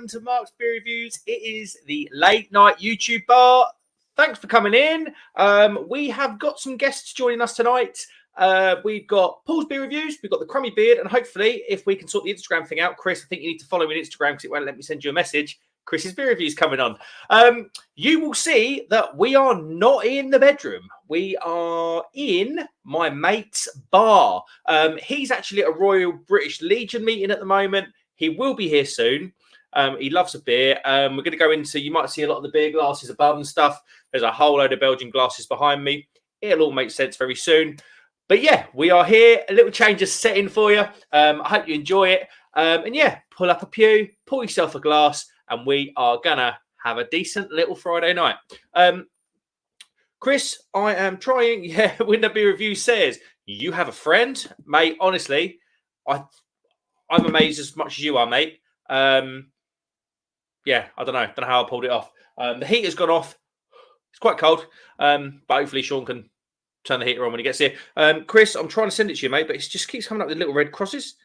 welcome to Mark's Beer Reviews. It is the late night YouTube bar. Thanks for coming in. We have got some guests joining us tonight. We've got Paul's Beer Reviews, we've got the Crummy Beard, and hopefully, if we can sort the Instagram thing out, Chris, I think you need to follow me on Instagram because it won't let me send you a message. Chris's Beer Reviews coming on. You will see that we are not in the bedroom. We are in my mate's bar. He's actually at a Royal British Legion meeting at the moment. He will be here soon. He loves a beer. We're going to go into, you might see a lot of the beer glasses above and stuff. There's a whole load of Belgian glasses behind me. It'll all make sense very soon. But yeah, we are here. A little change of setting for you. I hope you enjoy it. And yeah, pull up a pew, pour yourself a glass, and we are going to have a decent little Friday night. Chris, I am trying. Yeah, Window Beer Review says, you have a friend? Mate, honestly, I'm amazed as much as you are, mate. Yeah, I don't know how I pulled it off. The heat has gone off. It's quite cold, but hopefully Sean can turn the heater on when he gets here. Chris, I'm trying to send it to you, mate, but it just keeps coming up with little red crosses.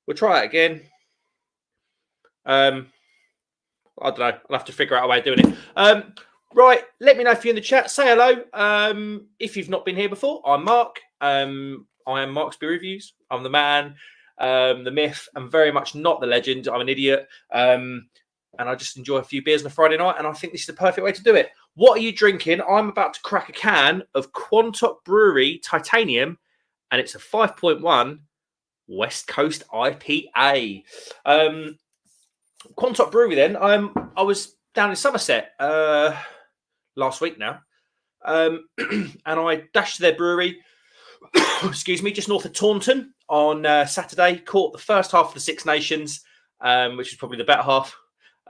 We'll try it again. I don't know. I'll have to figure out a way of doing it. Right, let me know if you're in the chat. Say hello. If you've not been here before, I'm Mark. I am Mark's Beer Reviews. I'm the man, the myth. I'm very much not the legend. I'm an idiot. And I just enjoy a few beers on a Friday night, and I think this is the perfect way to do it. What are you drinking? I'm about to crack a can of Quantock Brewery Titanium, and it's a 5.1 West Coast IPA. Quantock Brewery then. I was down in Somerset last week now, and I dashed to their brewery, excuse me, just north of Taunton on Saturday. Caught the first half of the Six Nations, which is probably the better half.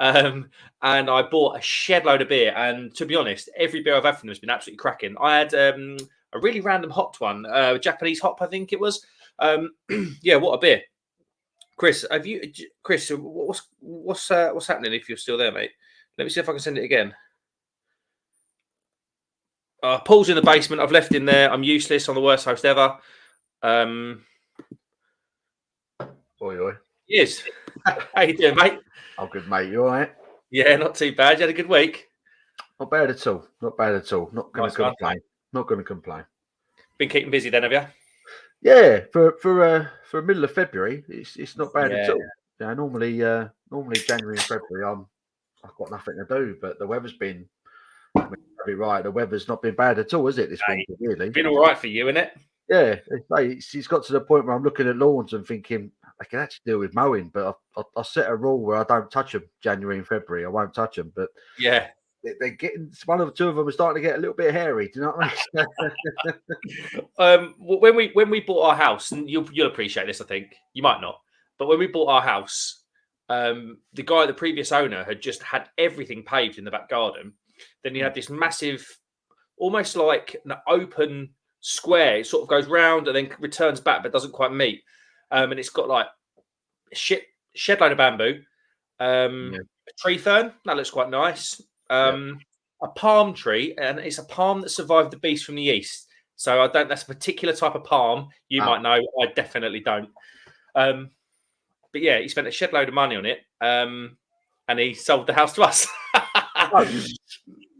And I bought a shed load of beer. And to be honest, every beer I've had from them has been absolutely cracking. I had a really random hopped one, Japanese hop, I think it was. Yeah, what a beer. Chris, what's happening if you're still there, mate? Let me see if I can send it again. Paul's in the basement. I've left him there. I'm useless. I'm the worst host ever. Oi. Yes. How you doing, mate? I'm good, mate. You all right? Yeah, not too bad. You had a good week? Not bad at all. Not going to complain. Not going to complain. Been keeping busy then, have you? Yeah, for middle of February, it's not bad at all. Yeah, normally January and February, I've got nothing to do. But the weather's been, right. The weather's not been bad at all, is it? This winter, really. It's been all right for you, isn't it? Yeah, it's got to the point where I'm looking at lawns and thinking I can actually deal with mowing, but I set a rule where I don't touch them January and February. I won't touch them, but yeah, they're getting, one of the two of them are starting to get a little bit hairy. Do you know what I mean? When we bought our house, and you'll appreciate this, I think you might not, but when we bought our house, the previous owner, had just had everything paved in the back garden. Then he had this massive, almost like an open square. It sort of goes round and then returns back, but doesn't quite meet. And it's got like a shed load of bamboo, a tree fern that looks quite nice, a palm tree, and it's a palm that survived the beast from the east. So that's a particular type of palm. You might know. I definitely don't. But yeah, he spent a shed load of money on it, and he sold the house to us.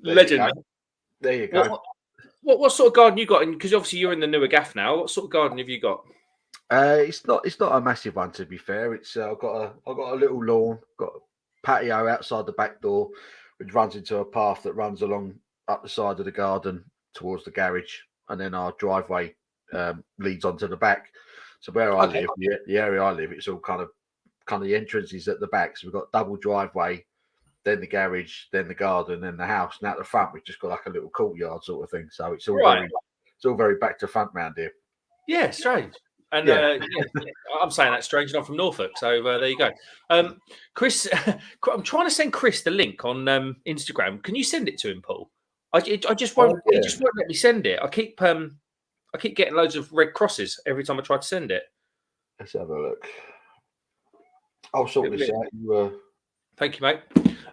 Legend. There you go. What sort of garden you got? Because obviously you're in the newer gaff now. What sort of garden have you got? It's not a massive one, to be fair. It's I've got a little lawn, got a patio outside the back door, which runs into a path that runs along up the side of the garden towards the garage, and then our driveway leads onto the back. So where I live, the area I live, it's all kind of the entrances at the back. So we've got double driveway, then the garage, then the garden, then the house. And out the front, we've just got like a little courtyard sort of thing. So it's all very back to front round here. Yeah, strange. And I'm saying that's strange. I'm from Norfolk, so there you go. Chris, I'm trying to send Chris the link on Instagram. Can you send it to him, Paul? I just won't. He just won't let me send it. I keep getting loads of red crosses every time I try to send it. Let's have a look. I'll sort this out. Thank you, mate.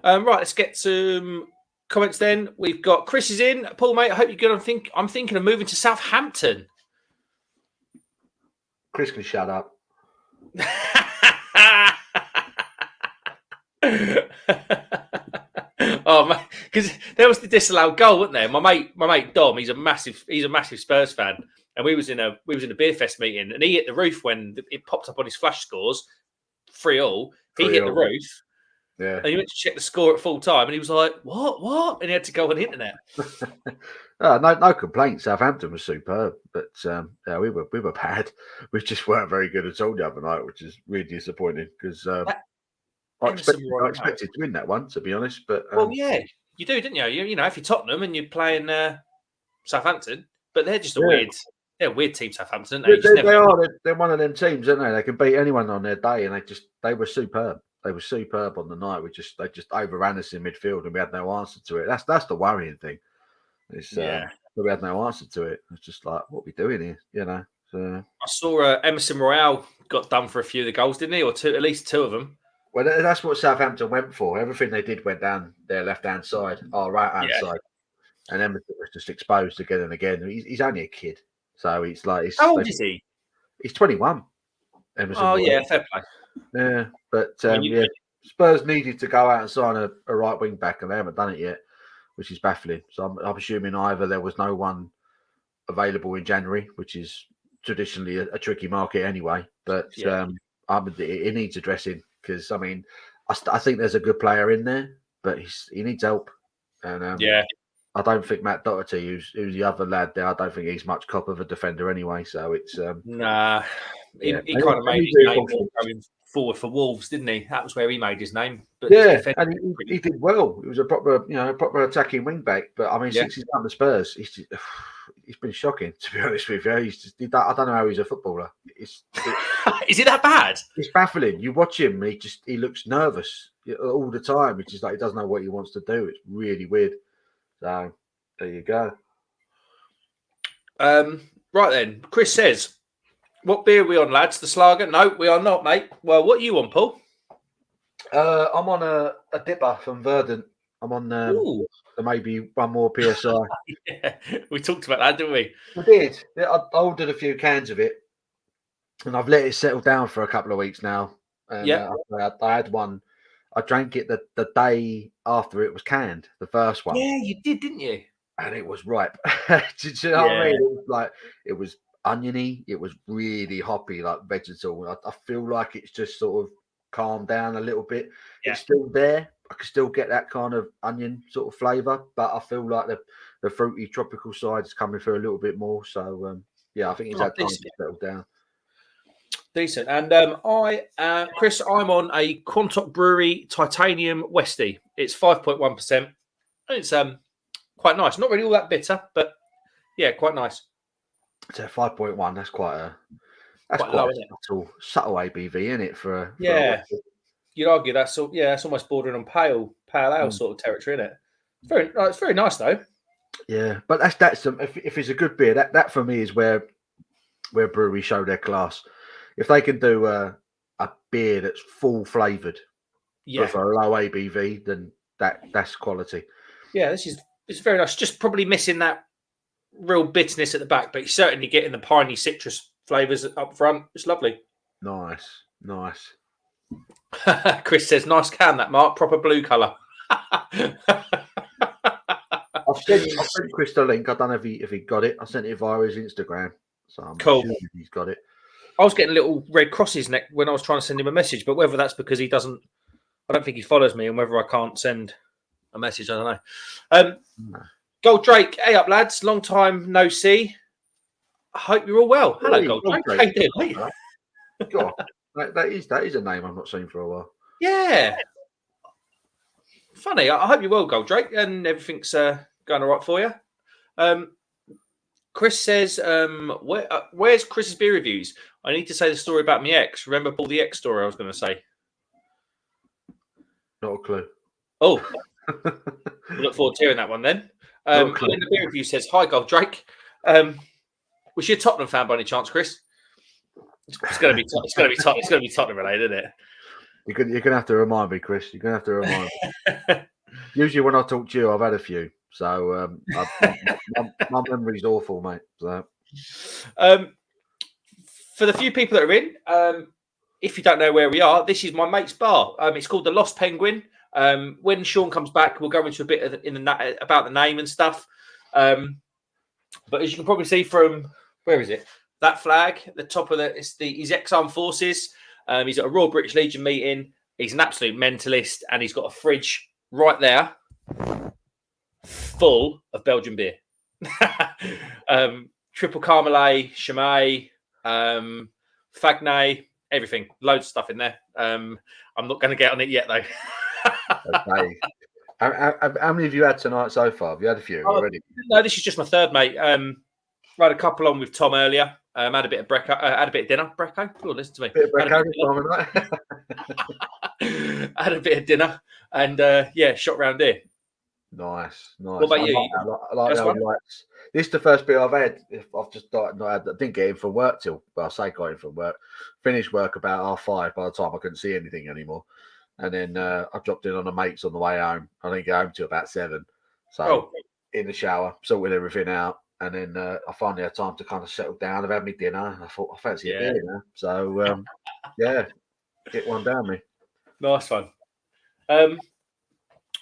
Right, let's get some comments then. We've got Chris is in. Paul, mate, I hope you're good. I'm thinking of moving to Southampton. Chris can shut up. Oh man, because there was the disallowed goal, wasn't there? My mate Dom, he's a massive Spurs fan, and we was in a beer fest meeting, and he hit the roof when it popped up on his flash scores, 3-3. He hit the roof, Yeah. and he went to check the score at full time, and he was like, "What?" And he had to go on the internet. No complaints. Southampton was superb, but yeah, we were bad. We just weren't very good at all the other night, which is really disappointing because I expected to win that one, to be honest. But well, yeah, you do, didn't you? You know, if you're Tottenham and you're playing Southampton, but they're just they're a weird team, Southampton. They're one of them teams, aren't they? They can beat anyone on their day, and they were superb. They were superb on the night. They just overran us in midfield, and we had no answer to it. That's the worrying thing. We had no answer to it. It's just like, what are we doing here? You know. So I saw Emerson Royale got done for a few of the goals, didn't he? Or at least two of them. Well, that's what Southampton went for. Everything they did went down their left-hand side, our right-hand side, and Emerson was just exposed again and again. He's only a kid, so he's like, how old is he? He's 21. Emerson. Oh yeah, fair play. Yeah, but Spurs needed to go out and sign a right wing back, and they haven't done it yet, which is baffling. So I'm assuming either there was no one available in January, which is traditionally a tricky market anyway. But it needs addressing because I mean, I think there's a good player in there, but he needs help. And I don't think Matt Doherty, who's the other lad there, I don't think he's much cop of a defender anyway. So it's nah. He kind of made his name going forward for Wolves, didn't he? That was where he made his name. But and he did well. He was a proper attacking wing back. But I mean, since he's done the Spurs, he's been shocking, to be honest with you. I don't know how he's a footballer. Is it that bad? It's baffling. You watch him, he looks nervous all the time. It's just like he doesn't know what he wants to do. It's really weird. So there you go. Right then, Chris says, "What beer are we on, lads? The Slager? No, we are not, mate. Well, what are you on, Paul?" I'm on a dipper from Verdant. I'm on maybe one more PSI. Yeah, we talked about that, didn't we? We did. I ordered a few cans of it, and I've let it settle down for a couple of weeks now. And I had one. I drank it the day after it was canned, the first one. Yeah, you did, didn't you? And it was ripe. Do you know what I mean? It was oniony. It was really hoppy, like vegetal. I feel like it's just sort of calmed down a little bit. Yeah. It's still there. I can still get that kind of onion sort of flavour, but I feel like the fruity tropical side is coming through a little bit more. So I think it's had time to settle down. Decent. And Chris, I'm on a Quantock Brewery Titanium Westie. It's 5.1%. It's quite nice. Not really all that bitter, but yeah, quite nice. So 5.1. That's quite low, subtle ABV, isn't it? You'd argue that's almost bordering on pale ale sort of territory, isn't it? It's very nice though. Yeah, but that's if it's a good beer, that for me is where breweries show their class. If they can do a beer that's full flavoured, but for a low ABV, then that's quality. Yeah, it's very nice. Just probably missing that real bitterness at the back, but you're certainly getting the piney citrus flavours up front. It's lovely. Nice. Chris says, "Nice can that, Mark. Proper blue colour." I've sent Chris the link. I don't know if he got it. I sent it via his Instagram, so I'm assuming he's got it. I was getting little red crosses when I was trying to send him a message, but whether that's because I don't think he follows me, and whether I can't send a message, I don't know. Gold Drake, hey up, lads. Long time no see. I hope you're all well. Hello, Gold Drake. How you doing, mate? God, that is a name I've not seen for a while. Yeah. Funny. I hope you're well, Gold Drake, and everything's going all right for you. Chris says, where's Chris's beer reviews? I need to say the story about my ex. Remember Paul the ex story I was going to say? Not a clue. Oh. Look forward to hearing that one then. The beer review says, "Hi, Gold Drake. Was you a Tottenham fan by any chance, Chris?" It's going to be Tottenham related, isn't it? You're going to have to remind me, Chris. You're going to have to remind me. Usually when I talk to you, I've had a few. So my memory's awful, mate. So. For the few people that are in, if you don't know where we are, this is my mate's bar. It's called the Lost Penguin. When Sean comes back, we'll go into a bit about the name and stuff. But as you can probably see from where is it? That flag, the top of he's ex-armed forces. He's at a Royal British Legion meeting. He's an absolute mentalist, and he's got a fridge right there full of Belgian beer. Triple Carmelet, Chimay, Fagnet, everything. Loads of stuff in there. I'm not going to get on it yet, though. Okay. How many have you had tonight so far? Have you had a few already? No, this is just my third, mate. Had a couple on with Tom earlier. Had a bit of Brecco. Had a bit of dinner. Brecco. Oh, listen to me. Had a bit of dinner, and shot round here. Nice. What about you? I like the old lights. This is the first beer I've had. I've just not had. I didn't get in from work till. Well, I say got in from work. Finished work about 5:30. By the time I couldn't see anything anymore, and then I dropped in on a mate's on the way home. I didn't get home till about 7. So in the shower, sorted everything out. And then I finally had time to kind of settle down. I've had my dinner. And I thought I fancy a beer now. So get one down me. Nice one.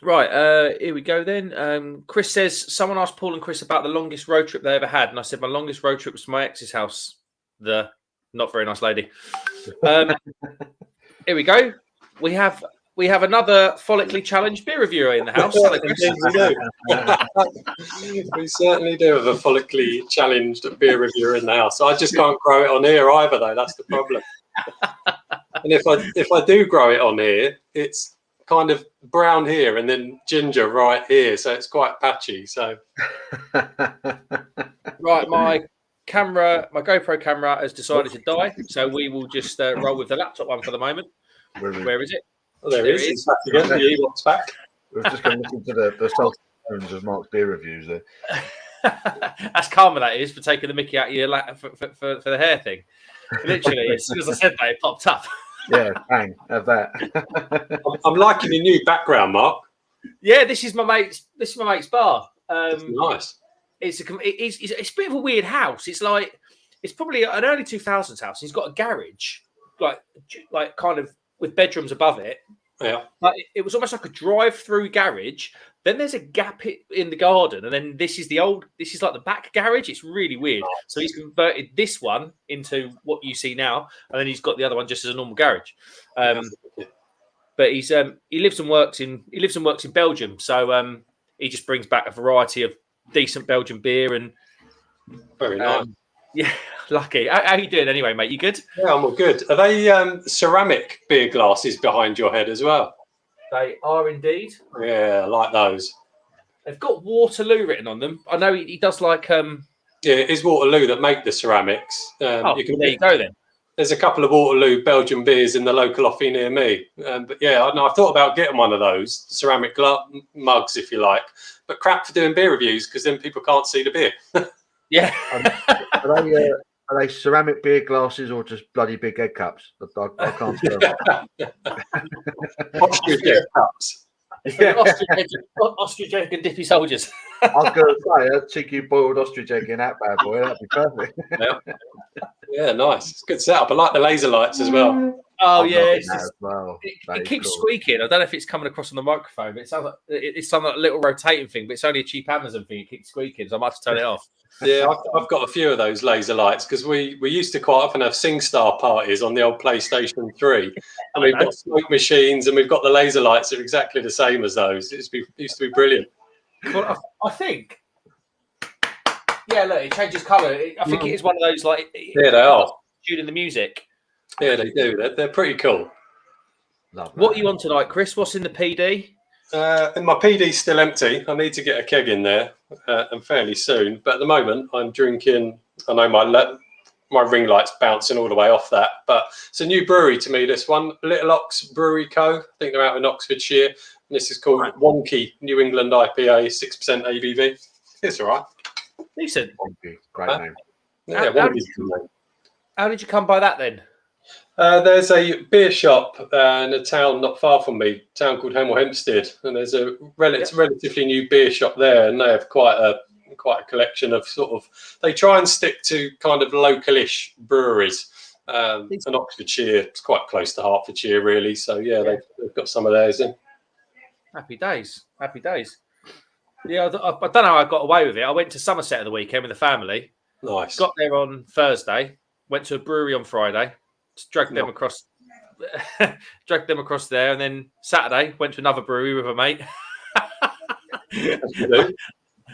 Right, here we go then. Chris says someone asked Paul and Chris about the longest road trip they ever had, and I said my longest road trip was to my ex's house. The not very nice lady. Here we go. We have another follically challenged beer reviewer in the house. We certainly do have a follically challenged beer reviewer in the house. I just can't grow it on here either, though. That's the problem. And if I do grow it on here, it's kind of brown here and then ginger right here, so it's quite patchy. So right, my GoPro camera has decided to die, so we will just roll with the laptop one for the moment. Where is it? Oh, there it is. It's back again. The Ewok's back. We're just going to listen to the soft tones of Mark's beer reviews there. That's karma, that is, for taking the mickey out of your for the hair thing. Literally, as soon as I said that, it popped up. Yeah, bang, have that. I'm liking your new background, Mark. Yeah, this is my mate's bar. It's nice. It's a bit of a weird house. It's probably an early 2000s house. He's got a garage, like kind of with bedrooms above it. Yeah. But it was almost like a drive-through garage. Then there's a gap in the garden, and then this is like the back garage. It's really weird. So he's converted this one into what you see now, and then he's got the other one just as a normal garage. But he lives and works in Belgium, so he just brings back a variety of decent Belgian beer and very nice. Yeah, lucky. How you doing anyway, mate? You good? Yeah, I'm all good. Are they ceramic beer glasses behind your head as well? They are indeed. Yeah, I like those. They've got Waterloo written on them. I know he does like. Yeah, it is Waterloo that make the ceramics. There you go then. There's a couple of Waterloo Belgian beers in the local offie near me. But yeah, I thought about getting one of those ceramic mugs, if you like. But crap for doing beer reviews because then people can't see the beer. Yeah. Are they ceramic beer glasses or just bloody big egg cups? I can't tell. Ostrich egg cups. Yeah. Ostrich egg and dippy soldiers. I was going to say, a cheeky boiled ostrich egg in that bad boy. That'd be perfect. Yeah, nice. It's a good setup. I like the laser lights as well. Oh yeah, it keeps cool. squeaking. I don't know if it's coming across on the microphone, but it sounds like it's some like little rotating thing. But it's only a cheap Amazon thing. It keeps squeaking, so I might have to turn it off. Yeah, I've got a few of those laser lights because we used to quite often have SingStar parties on the old PlayStation 3, and we've got smoke machines and we've got the laser lights that are exactly the same as those. It used to be brilliant. Well, I think. Yeah, look, it changes colour. I think it is one of those like. Yeah, they are. Shooting the music. Yeah, they do. They're pretty cool. What are you on tonight, Chris? What's in the PD? And my PD's still empty. I need to get a keg in there and fairly soon. But at the moment, I'm drinking. I know my ring light's bouncing all the way off that. But it's a new brewery to me, this one. Little Ox Brewery Co. I think they're out in Oxfordshire. And this is called Wonky New England IPA, 6% ABV. It's all right. Decent. Wonky. Great name. Yeah, Wonky's good name. How did you come by that then? There's a beer shop in a town not far from me, a town called Hemel Hempstead, and there's a relatively new beer shop there, and they have quite a collection of they try and stick to kind of localish breweries. And Oxfordshire is quite close to Hertfordshire, really. So yeah, they've got some of theirs in. Happy days. Happy days. Yeah, I don't know how I got away with it. I went to Somerset at the weekend with the family. Nice. Got there on Thursday. Went to a brewery on Friday. Dragged them across. Dragged them across there, and then Saturday went to another brewery with a mate.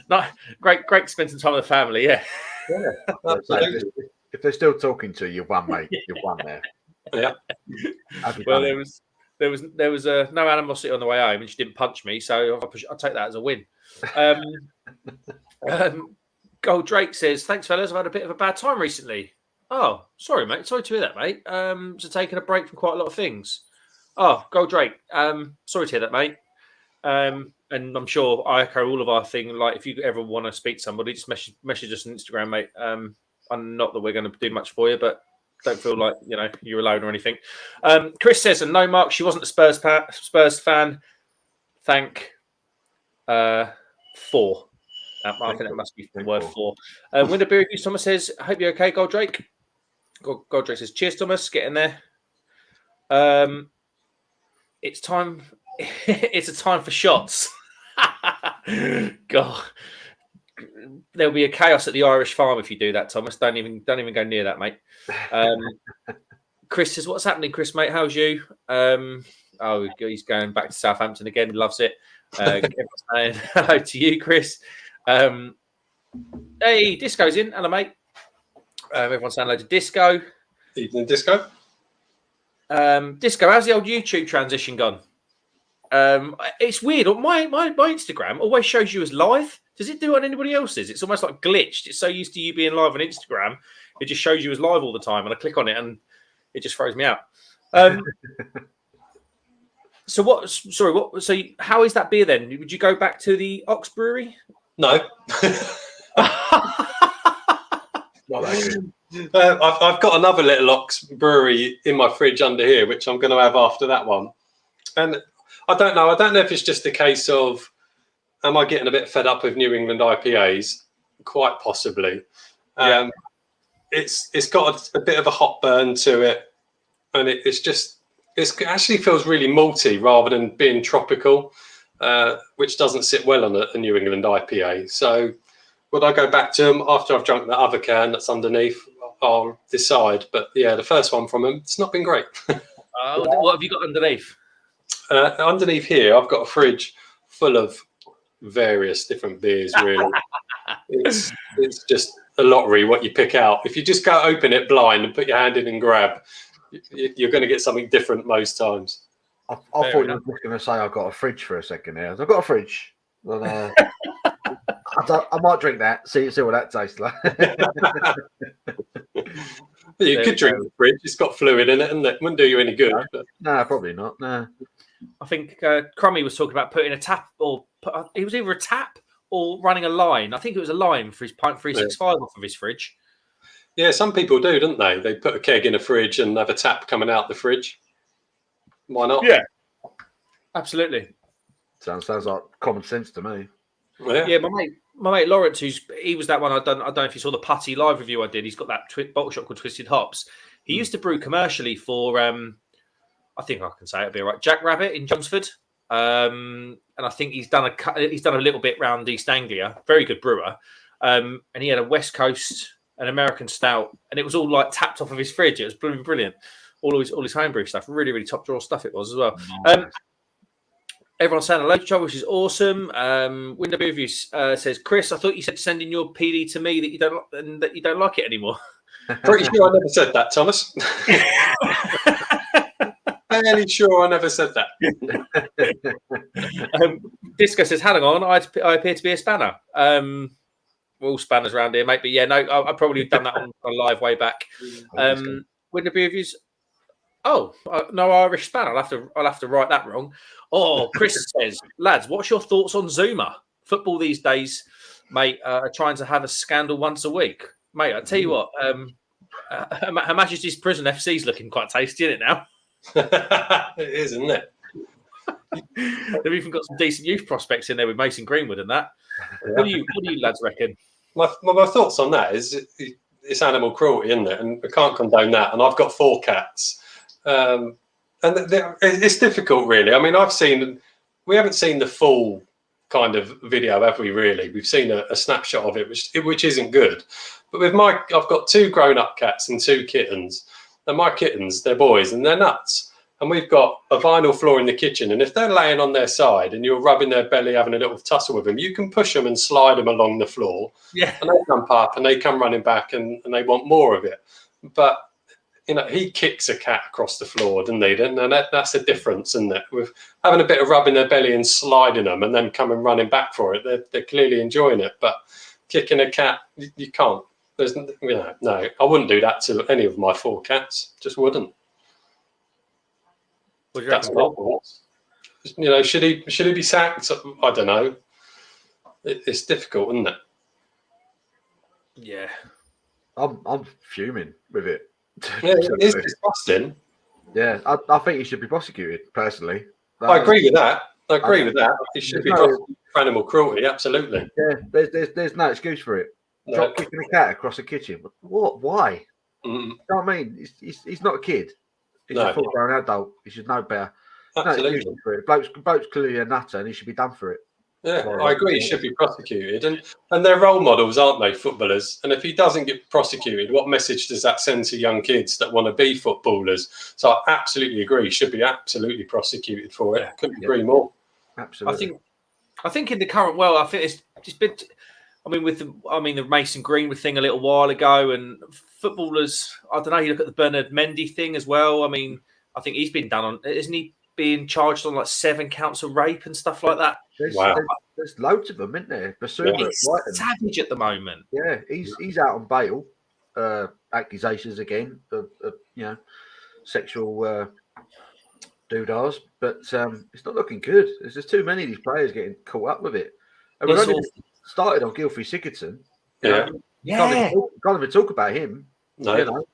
No, great to spend some time with the family. Yeah. Absolutely. If they're still talking to you, you've won, mate. You've won there. Yeah. Well, there was no animosity on the way home, and she didn't punch me, so I'll take that as a win. Gold Drake says, "Thanks, fellas. I've had a bit of a bad time recently." Oh, sorry, mate. Sorry to hear that, mate. So taking a break from quite a lot of things. Oh, Gold Drake. Sorry to hear that, mate. And I'm sure I echo all of our thing. Like, if you ever want to speak to somebody, just message us on Instagram, mate. I'm not that we're going to do much for you, but don't feel like you're alone or anything. Chris says, "And no, Mark, she wasn't a Spurs fan." Thank 4. I think that must be the word 4. Winter Beer Reviews, Thomas says, "I hope you're okay, Gold Drake." Gold Drake says, "Cheers, Thomas. Get in there." It's time. It's a time for shots. God, there'll be a chaos at the Irish farm if you do that, Thomas. Don't even go near that, mate. Chris says, "What's happening, Chris, mate? How's you?" Oh, he's going back to Southampton again. He loves it. Saying hello to you, Chris. Hey, Disco's in. Hello, mate. Everyone's saying hello to Disco. Evening, Disco. Disco, how's the old YouTube transition gone? It's weird. My Instagram always shows you as live. Does it do it on anybody else's? It's almost like glitched. It's so used to you being live on Instagram, it just shows you as live all the time. And I click on it and it just throws me out. So what? Sorry, what? So how is that beer then? Would you go back to the Ox Brewery? No. Not that good. I've got another little Ox brewery in my fridge under here, which I'm going to have after that one. And I don't know if it's just a case of, am I getting a bit fed up with New England IPAs? Quite possibly. Yeah. It's got a bit of a hot burn to it, and it actually feels really malty rather than being tropical, which doesn't sit well on a New England IPA. So would I go back to them after I've drunk the other can that's underneath? I'll decide. But yeah, the first one from them, it's not been great. What have you got underneath? Underneath here, I've got a fridge full of various different beers, really. It's just a lottery what you pick out. If you just go open it blind and put your hand in and grab, you're going to get something different most times. I thought you were just going to say I've got a fridge for a second there. I've got a fridge. But, I might drink that. See what that tastes like. You could drink the fridge. It's got fluid in it, and it wouldn't do you any good. No, probably not. No. I think Crummy was talking about putting a tap, it was either a tap or running a line. I think it was a line for his pint 365 off of his fridge. Yeah, some people do, don't they? They put a keg in a fridge and have a tap coming out the fridge. Why not? Yeah, absolutely. Sounds like common sense to me. Yeah, my mate Lawrence, he was that one. I don't know if you saw the Putty live review I did. He's got that bottle shop called Twisted Hops. He used to brew commercially for I think I can say it'll be all right, Jack Rabbit in Chelmsford. And I think he's done a little bit round East Anglia. Very good brewer. And he had a West Coast, an American stout, and it was all like tapped off of his fridge. It was brilliant. All his homebrew stuff, really, really top drawer stuff it was as well. Everyone's saying hello to each other, which is awesome. Window Beer Reviews says, "Chris, I thought you said sending your PD to me that you don't like it anymore." Pretty sure I never said that, Thomas. Fairly sure I never said that. Disco says, "Hang on, I appear to be a spanner." We're all spanners around here, mate. But yeah, no, I probably done that on a live way back. Window Beer Reviews. Oh, no Irish spanner. I'll have to write that wrong. Oh, Chris says, "Lads, what's your thoughts on Zuma? Football these days, mate, are trying to have a scandal once a week, mate. I tell you what, Her Majesty's Prison FC's looking quite tasty, isn't it now?" It is, isn't it? They've even got some decent youth prospects in there with Mason Greenwood and that. Yeah. What do you lads reckon? My thoughts on that is it's animal cruelty, isn't it? And I can't condone that. And I've got 4 cats. And it's difficult, really. I mean, I've seen we haven't seen the full kind of video, have we? Really, we've seen a snapshot of it, which isn't good. But with I've got 2 grown-up cats and 2 kittens, and my kittens, they're boys and they're nuts. And we've got a vinyl floor in the kitchen, and if they're laying on their side and you're rubbing their belly, having a little tussle with them, you can push them and slide them along the floor. Yeah. And they jump up and they come running back and they want more of it. But he kicks a cat across the floor, doesn't he? And that's the difference, isn't it? With having a bit of rubbing their belly and sliding them and then coming running back for it, they're clearly enjoying it. But kicking a cat, you can't. There's no, I wouldn't do that to any of my 4 cats. Just wouldn't. That's my thoughts. Should he be sacked? I don't know. It's difficult, isn't it? Yeah. I'm fuming with it. Yeah, it is disgusting. Yeah, I think he should be prosecuted, personally. I agree with that. He should be prosecuted for animal cruelty, absolutely. Yeah, there's no excuse for it. No. Drop kicking a cat across a kitchen. What? Why? Mm. You know what I mean? He's not a kid. He's No. a full-grown adult. He should know better. Absolutely. No excuse for it. Bloke's clearly a nutter, and he should be done for it. Yeah, I agree. He should be prosecuted, and they're role models, aren't they, footballers? And if he doesn't get prosecuted, what message does that send to young kids that want to be footballers? So I absolutely agree. He should be absolutely prosecuted for it. Couldn't agree more. Absolutely. I think in the current world, I think it's just been. The Mason Greenwood thing a little while ago, and footballers. I don't know. You look at the Bernard Mendy thing as well. I mean, I think he's been done on. Isn't he being charged on like 7 counts of rape and stuff like that? There's loads of them, isn't there? Basuma, It's savage at the moment. Yeah, he's out on bail. Accusations again of sexual doodahs, but it's not looking good. There's just too many of these players getting caught up with it. And we've only started on Gylfi Sigurdsson. Can't even talk about him. No.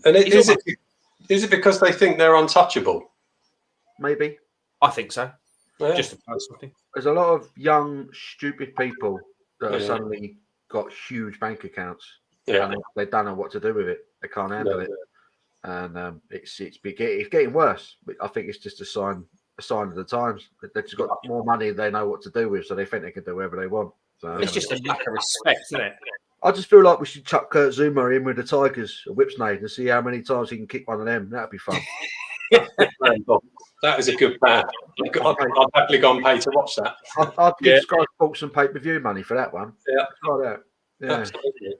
And is it because they think they're untouchable? Maybe. I think so. Yeah. Just a personal thing. There's a lot of young, stupid people that have suddenly got huge bank accounts. Yeah. And they don't know what to do with it. They can't handle it. And it's getting worse. But I think it's just a sign of the times. They've just got more money they know what to do with, so they think they can do whatever they want. So, it's just a lack of respect, isn't it? I just feel like we should chuck Kurt Zuma in with the Tigers, a whipsnade, and see how many times he can kick one of them. That'd be fun. That is a good plan. I'd happily go and pay to watch that. I'd give Sky Sports some pay-per-view money for that one. Yeah. Try that. Yeah. Absolutely.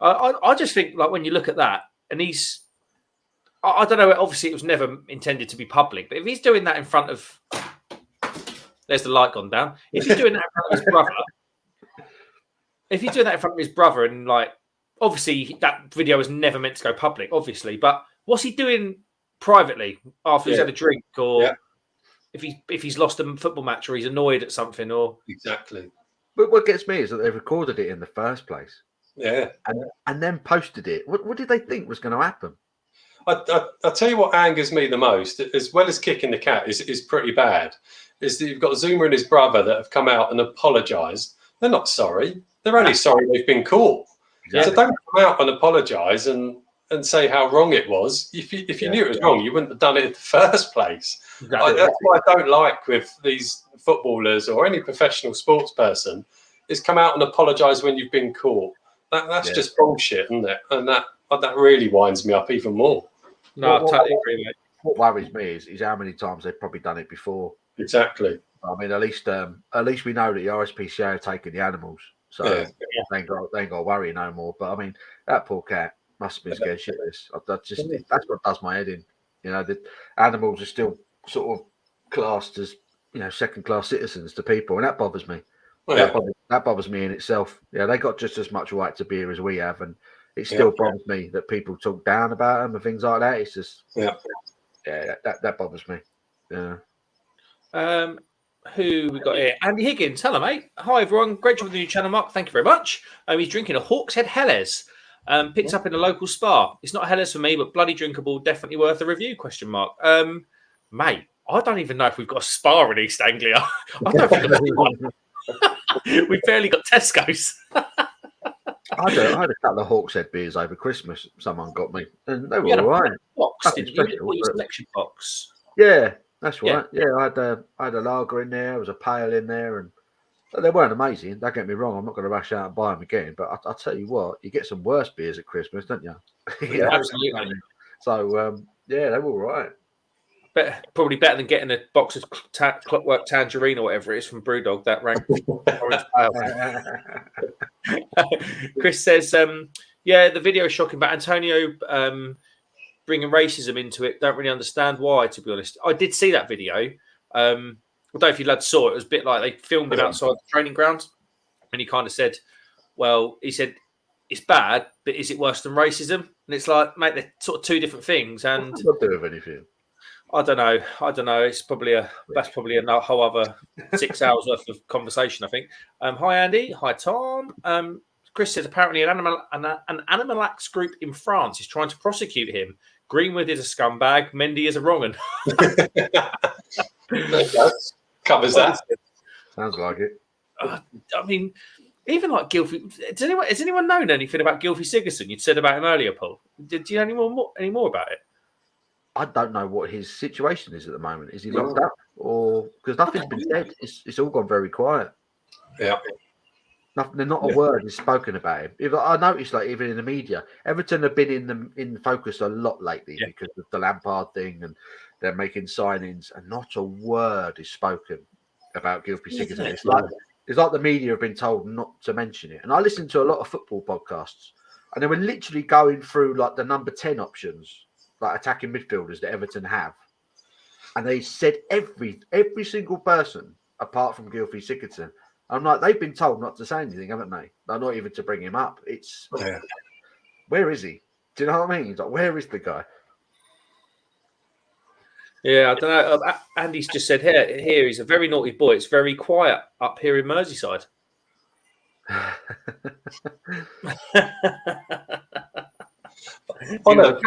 I just think, like, when you look at that, and I don't know, obviously it was never intended to be public, but if he's doing that in front of, there's the light gone down. If he's doing that in front of his brother, and like, obviously that video was never meant to go public, obviously, but what's he doing privately after he's had a drink, or if he's lost a football match, or he's annoyed at something, or exactly. But what gets me is that they recorded it in the first place. Yeah. And then posted it. What did they think was going to happen? I'll tell you what angers me the most, as well as kicking the cat, is pretty bad, is that you've got Zuma and his brother that have come out and apologised. They're not sorry. They're only sorry they've been caught. Exactly. So don't come out and apologise and say how wrong it was. If you knew it was wrong, you wouldn't have done it in the first place. Exactly. That's what I don't like with these footballers or any professional sports person, is come out and apologise when you've been caught. That's just bullshit, isn't it? And that really winds me up even more. No, I totally agree, mate. What worries me is how many times they've probably done it before. Exactly. I mean, at least we know that the RSPCA have taken the animals, so they ain't got to worry no more. But I mean, that poor cat must have been scared shitless. That's what does my head in. You know, the animals are still sort of classed as, second-class citizens to people, and that bothers me. That bothers me in itself. Yeah, they got just as much right to beer as we have, and it still bothers me that people talk down about them and things like that. It's just that bothers me. Yeah. Who we got here? Andy Higgins. Hello, mate. Hi, everyone. Great job with the new channel, Mark. Thank you very much. He's drinking a Hawkshead Helles. Picked up in a local spa. It's not a Helles for me, but bloody drinkable. Definitely worth a review, ? Mate, I don't even know if we've got a spa in East Anglia. I don't think we've got one. We've barely got Tesco's. I had a couple of Hawkshead beers over Christmas. Someone got me, and they were all right. Box, didn't you? Your selection box. Yeah, That's right. Yeah, I had a lager in there. There was a pale in there, and they weren't amazing. Don't get me wrong. I'm not going to rush out and buy them again. But I'll tell you what, you get some worse beers at Christmas, don't you? Yeah, absolutely. So yeah, they were all right. Probably better than getting a box of Clockwork Tangerine or whatever it is from Brewdog. That rank orange pale. Chris says, yeah, the video is shocking, but Antonio bringing racism into it, don't really understand why, to be honest. I did see that video. I don't know if you lads saw it. It was a bit like they filmed him outside the training ground, and he kind of said, well, he said, it's bad, but is it worse than racism? And it's like, mate, they're sort of two different things. And not do with anything. I don't know. It's probably that's probably a whole other 6 hours worth of conversation, I think. Hi, Andy. Hi, Tom. Chris says apparently an Animalax group in France is trying to prosecute him. Greenwood is a scumbag. Mendy is a wrong'un. Covers that. Sounds like it. I mean, even like Gylfi. Has anyone known anything about Gylfi Sigurdsson? You'd said about him earlier, Paul. Do you know any more about it? I don't know what his situation is at the moment. Is he locked up, or because nothing's been said? It's all gone very quiet. Yeah. Nothing. Not a word is spoken about him. I noticed, like even in the media, Everton have been in focus a lot lately because of the Lampard thing, and they're making signings, and not a word is spoken about Gylfi Sigurdsson. It's like the media have been told not to mention it. And I listen to a lot of football podcasts, and they were literally going through like the number 10 options, like attacking midfielders that Everton have, and they said every single person apart from Gylfi Sigurdsson. I'm like, they've been told not to say anything, haven't they? Like, not even to bring him up. It's where is he? Do you know what I mean? He's like, where is the guy? Yeah, I don't know. Andy's just said here he's a very naughty boy. It's very quiet up here in Merseyside. On a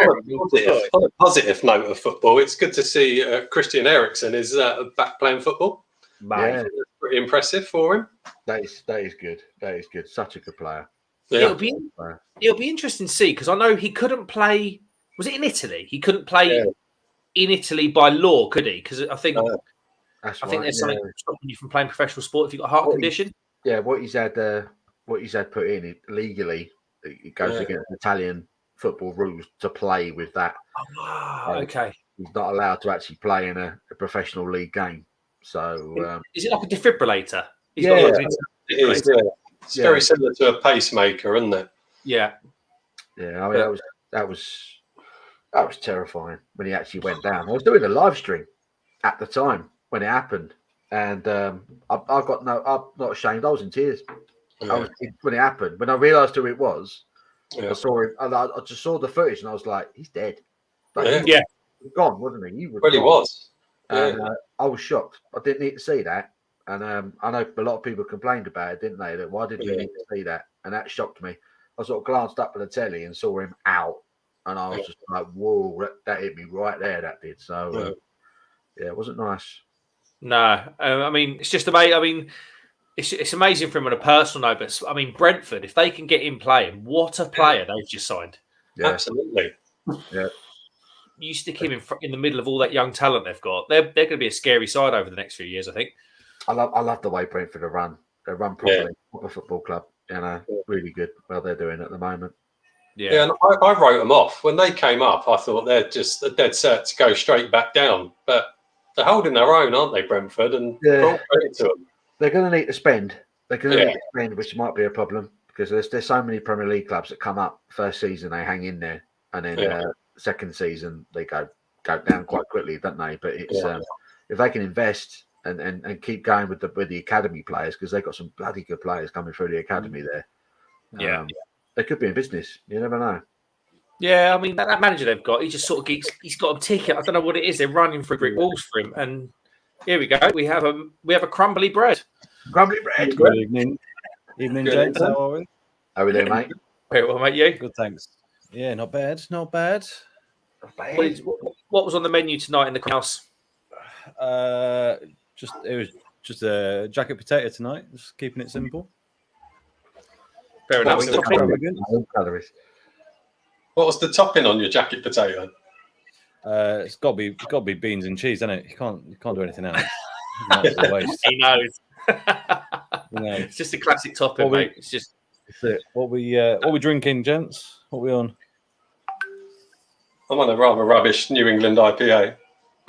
positive note of football, it's good to see Christian Eriksen is back playing football. Yeah. That's pretty impressive for him. That is good. That is good. Such a good player. Yeah. It'll be interesting to see, because I know he couldn't play. Was it in Italy? He couldn't play in Italy by law, could he? Because I think think there's something stopping you from playing professional sport if you've got a heart condition. What he's had put in legally, it goes against Italian football rules to play with that. Okay. He's not allowed to actually play in a professional league game. So is it like a defibrillator? It's very similar to a pacemaker, isn't it? Yeah. I mean, that was terrifying when he actually went down. I was doing a live stream at the time when it happened, and I'm not ashamed. I was in tears. When it happened, when I realised who it was, I saw him, and I just saw the footage, and I was like, he's dead. Like, he was gone, wasn't he? He was. And I was shocked. I didn't need to see that. And I know a lot of people complained about it, didn't they? That why didn't we need to see that? And that shocked me. I sort of glanced up at the telly and saw him out, and I was just like, "Whoa!" That hit me right there. That did. So it wasn't nice. No, I mean, it's just amazing. I mean, it's amazing for him on a personal note. But I mean, Brentford, if they can get him playing, what a player they've just signed. Yeah. Absolutely. Yeah. You stick him in the middle of all that young talent they've got. They're going to be a scary side over the next few years, I think. I love the way Brentford run. They run properly. Proper football club. Really good. Well, they're doing at the moment. Yeah, and I wrote them off when they came up. I thought they're just a dead set to go straight back down, but they're holding their own, aren't they, Brentford? And all credit to them. They're going to need to spend. They're going to need to spend, which might be a problem because there's so many Premier League clubs that come up first season, they hang in there, and then second season they go down quite quickly, don't they? But it's if they can invest and keep going with the academy players, because they've got some bloody good players coming through the academy there. They could be in business. You never know. Yeah, I mean that manager they've got, he just sort of he's got a ticket. I don't know what it is. They're running through brick walls for him, and here we go. We have a crumbly bread. Crumbly bread. Good evening, James. How are we? How are we doing, mate? Very well, mate. You? Good, thanks. Yeah, not bad. Not bad. What was on the menu tonight in the house? It was just a jacket potato tonight. Just keeping it simple. Fair enough. What was the topping on your jacket potato? It's got to be beans and cheese, isn't it? You can't do anything else. That's a waste. He knows. You know. It's just a classic topic, Well, mate. It's just That's it. What we drinking, gents? What we on? I'm on a rather rubbish New England IPA.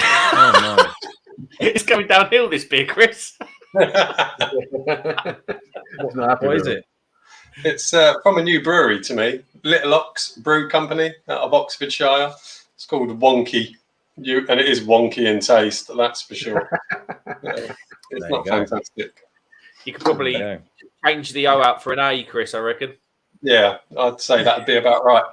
Oh, no. it's going downhill, this beer, Chris. He's not happy What with is it? It's from a new brewery to me, Little Ox Brew Company out of Oxfordshire. It's called Wonky, and it is wonky in taste, that's for sure. It's There not you go. fantastic. You could probably Yeah. change the O out for an A, Chris, I reckon. Yeah, I'd say that'd be about right.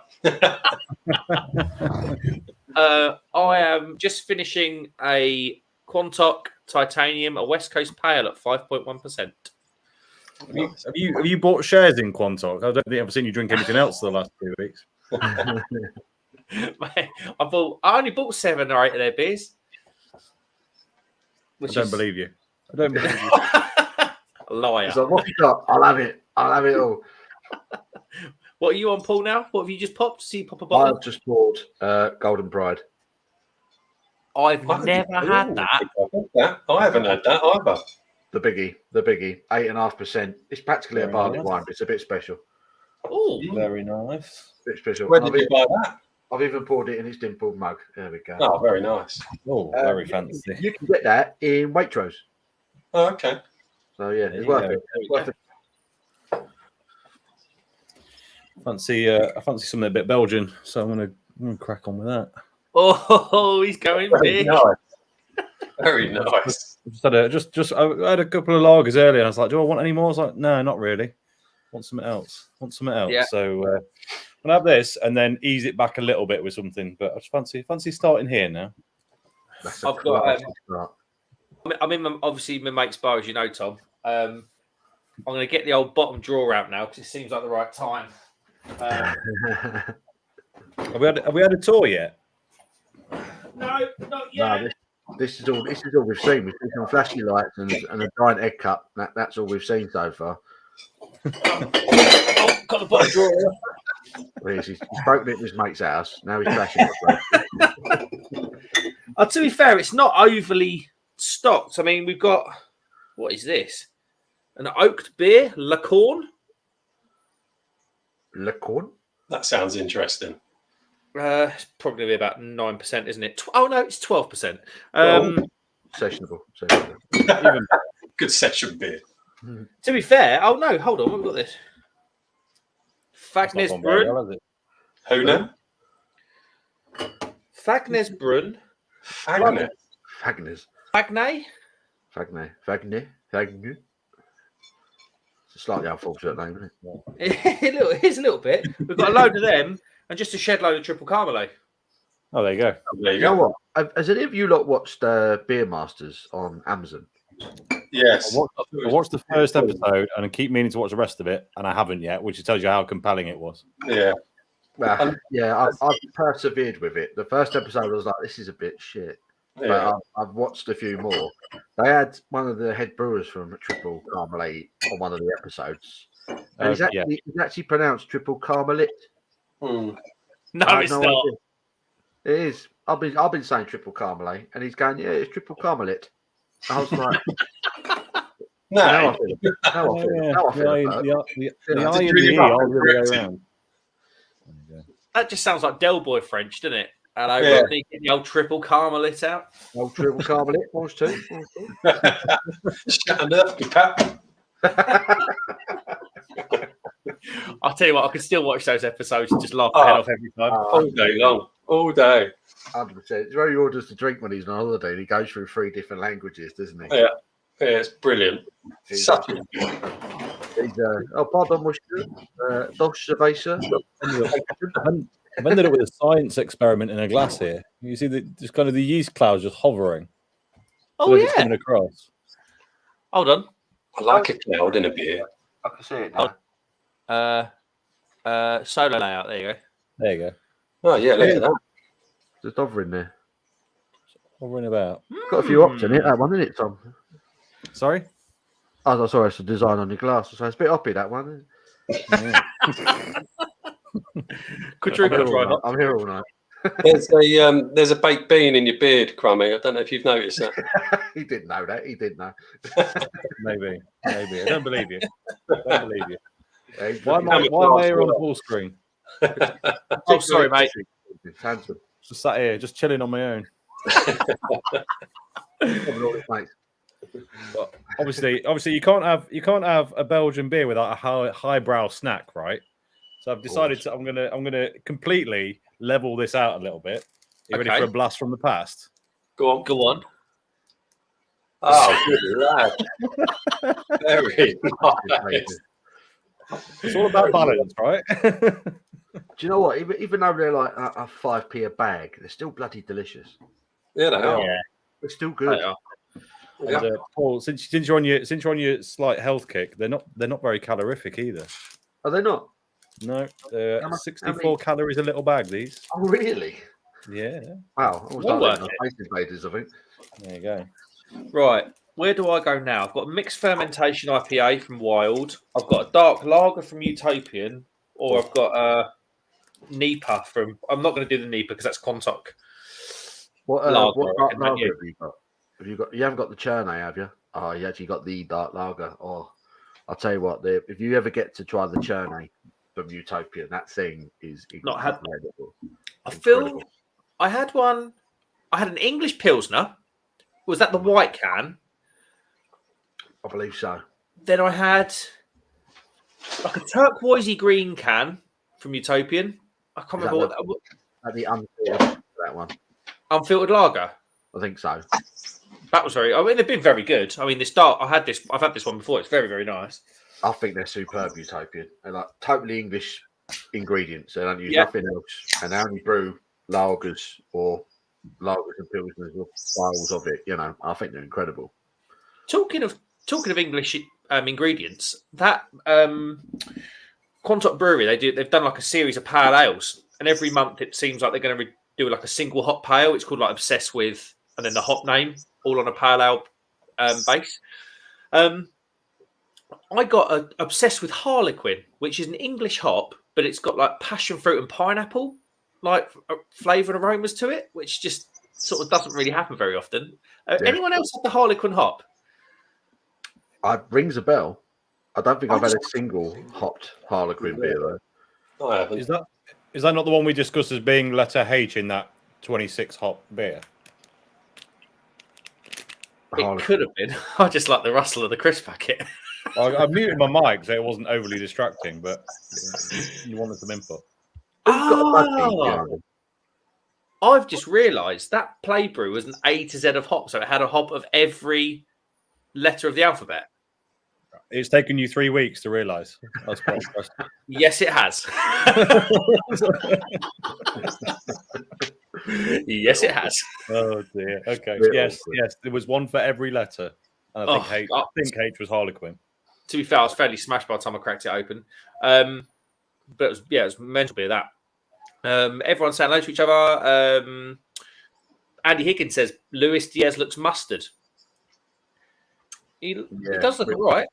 I am just finishing a Quantock Titanium, a West Coast Pale at 5.1%. Have you bought shares in Quantock? I don't think I've seen you drink anything else the last 2 weeks. Mate, I only bought 7 or 8 of their beers. I don't believe you. I don't believe you. Liar. He's like, what have you got? I'll have it. I'll have it all. What are you on, Paul, now? What have you just popped? See you pop a bottle? I've just bought Golden Pride. I've never had that. I haven't had that either. The biggie, 8.5%. It's practically a Very barley nice. wine. But it's a bit special. Oh, Very nice. Bit special. Where did you buy that? I've even poured it in its dimpled mug. There we go. Oh, very nice. Oh, very fancy. You can get that in Waitrose. Oh, okay. So yeah, There it's you worth go. it. It's worth it. I fancy something a bit Belgian, so I'm gonna crack on with that. oh, he's going Very big. nice. Very nice. I had a couple of lagers earlier, and I was like, "Do I want any more?" I was like, "No, not really. Want something else. Yeah. So I'll have this, and then ease it back a little bit with something. But I just fancy starting here now. That's I've got, classic start. I'm in obviously my mate's bar, as you know, Tom. I'm going to get the old bottom drawer out now because it seems like the right time. Have we had a tour yet? No, not yet. No, this is all we've seen. We've seen some flashy lights and a giant egg cup. That's all we've seen so far. Oh, got the bottom drawer. He's broken it in his mate's house. Now he's flashing it. To be fair, it's not overly stocked. I mean, we've got, what is this? An oaked beer, Lacorn. Lecorn? That sounds interesting. It's probably gonna be about 9%, isn't it? Oh no, it's 12%. Sessionable. Even Good session beer. To be fair, oh no, hold on, we've got this. that's not Fagnes gone very Brun. well, has it? Who now? Fagnes Brun. Fagnet. Fagnes. Fagnay. Fagner. It's a slightly unfortunate name, isn't it? Here's a little bit. We've got a load of them and just a shed load of triple Carmelet. Oh, there you go. There you You know go. what? Has any of you lot watched Beer Masters on Amazon? Yes. I watched the first episode and I keep meaning to watch the rest of it, and I haven't yet, which tells you how compelling it was. Yeah. Well, yeah, I've persevered with it. The first episode, I was like, this is a bit shit. Yeah. But I've watched a few more. They had one of the head brewers from Triple Carmelet on one of the episodes. And it's actually pronounced Triple Carmelit. Hmm. No, I had it's no not. idea. It is. I've been saying Triple Carmelet, and he's going, yeah, it's Triple Carmelit. I was like, now I feel it. Now I feel it. Now I feel it. The Yeah, I and did the you E not all the way correct it? around. That just sounds like Del Boy French, doesn't it? Hello, Yeah. Rodney, get the old triple Carmelit out. Oh, Triple Carmelit, wants to. Shut up, you pap. I'll tell you what, I can still watch those episodes and just laugh my head off every time. All day long. All day. 100%. It's where he orders to drink when he's on holiday, and he goes through 3 different languages, doesn't he? Yeah. Yeah, it's brilliant. He's, Such a oh, pardon, monsieur. Dos cerveza. I've ended up with a science experiment in a glass here. You see just kind of the yeast clouds just hovering. Oh, as it's yeah. coming across. Hold on. I like a cloud in a beer. I can see it now. Solo layout. There you go. There you go. Oh, yeah, look at that. Just hovering there. Hovering about. Got a few hops in it, that one, isn't it, Tom? Sorry? Oh, sorry, it's a design on your glass. So it's a bit hoppy, that one. Yeah. Could drink I'm a here dry all night. hop. I'm here all night. There's a baked bean in your beard, Crummy. I don't know if you've noticed that. He didn't know that. He didn't know. Maybe. I don't believe you. Yeah, he's Why am I here on full screen? Oh, sorry, mate. It's handsome. Just sat here, just chilling on my own. Mate. But obviously, you can't have a Belgian beer without a highbrow snack, right? So I've decided I'm gonna completely level this out a little bit. You ready for a blast from the past? Go on. Go on. Oh, good lad. Very nice. It's all about balance, right? Do you know what? Even though they're like a 5p a bag, they're still bloody delicious. Yeah, they are. Yeah. They're still good. And, Paul, since you're on your slight health kick, they're not very calorific either. Are they not? No, 64 many? calories a little bag. These. Oh, really? Yeah. Wow. I was like Space Invaders, I think. There you go. Right. Where do I go now? I've got a mixed fermentation IPA from Wild. I've got a dark lager from Utopian, or I've got a NEPA from. I'm not going to do the NEPA because that's Quantock. What Lager, dark lager have you got? You haven't got the Chernay, have you? Oh, you actually got the dark lager. Oh, I'll tell you what. If you ever get to try the Chernay from Utopian, that thing is Not had- incredible. I feel I had one. I had an English Pilsner. Was that the white can? I believe so. Then I had like a turquoisey green can from Utopian. I can't remember what that was. The unfiltered, that one. Unfiltered lager. I think so. That was very. I mean, they've been very good. I mean, I've had this one before. It's very, very nice. I think they're superb, Utopian. They're like totally English ingredients. They don't use nothing else, and they only brew lagers or lagers and pilsners or styles of it. You know, I think they're incredible. Talking of English ingredients, that Quantock Brewery, they've done like a series of pale ales, and every month it seems like they're going to do like a single hop pale. It's called like Obsessed With, and then the hop name, all on a pale ale base. I got obsessed with Harlequin, which is an English hop, but it's got like passion fruit and pineapple like flavour and aromas to it, which just sort of doesn't really happen very often. Anyone else have the Harlequin hop? Rings a bell. I don't think I've had a single hopped Harlequin beer though. I haven't. Is that not the one we discussed as being letter H in that 26 hop beer? It could have been. I just like the rustle of the crisp packet. I muted my mic so it wasn't overly distracting, but you wanted some input. I've just realised that play brew was an A to Z of hop, so it had a hop of every letter of the alphabet. It's taken you 3 weeks to realise. That's quite impressive. Yes, it has. Yes, it has. Oh dear. Okay. Yes. There was one for every letter. And I think H was Harlequin. To be fair, I was fairly smashed by the time I cracked it open. But it was mental beer that. Everyone's saying hello to each other. Andy Higgins says Luis Diaz looks mustard. He does look all right.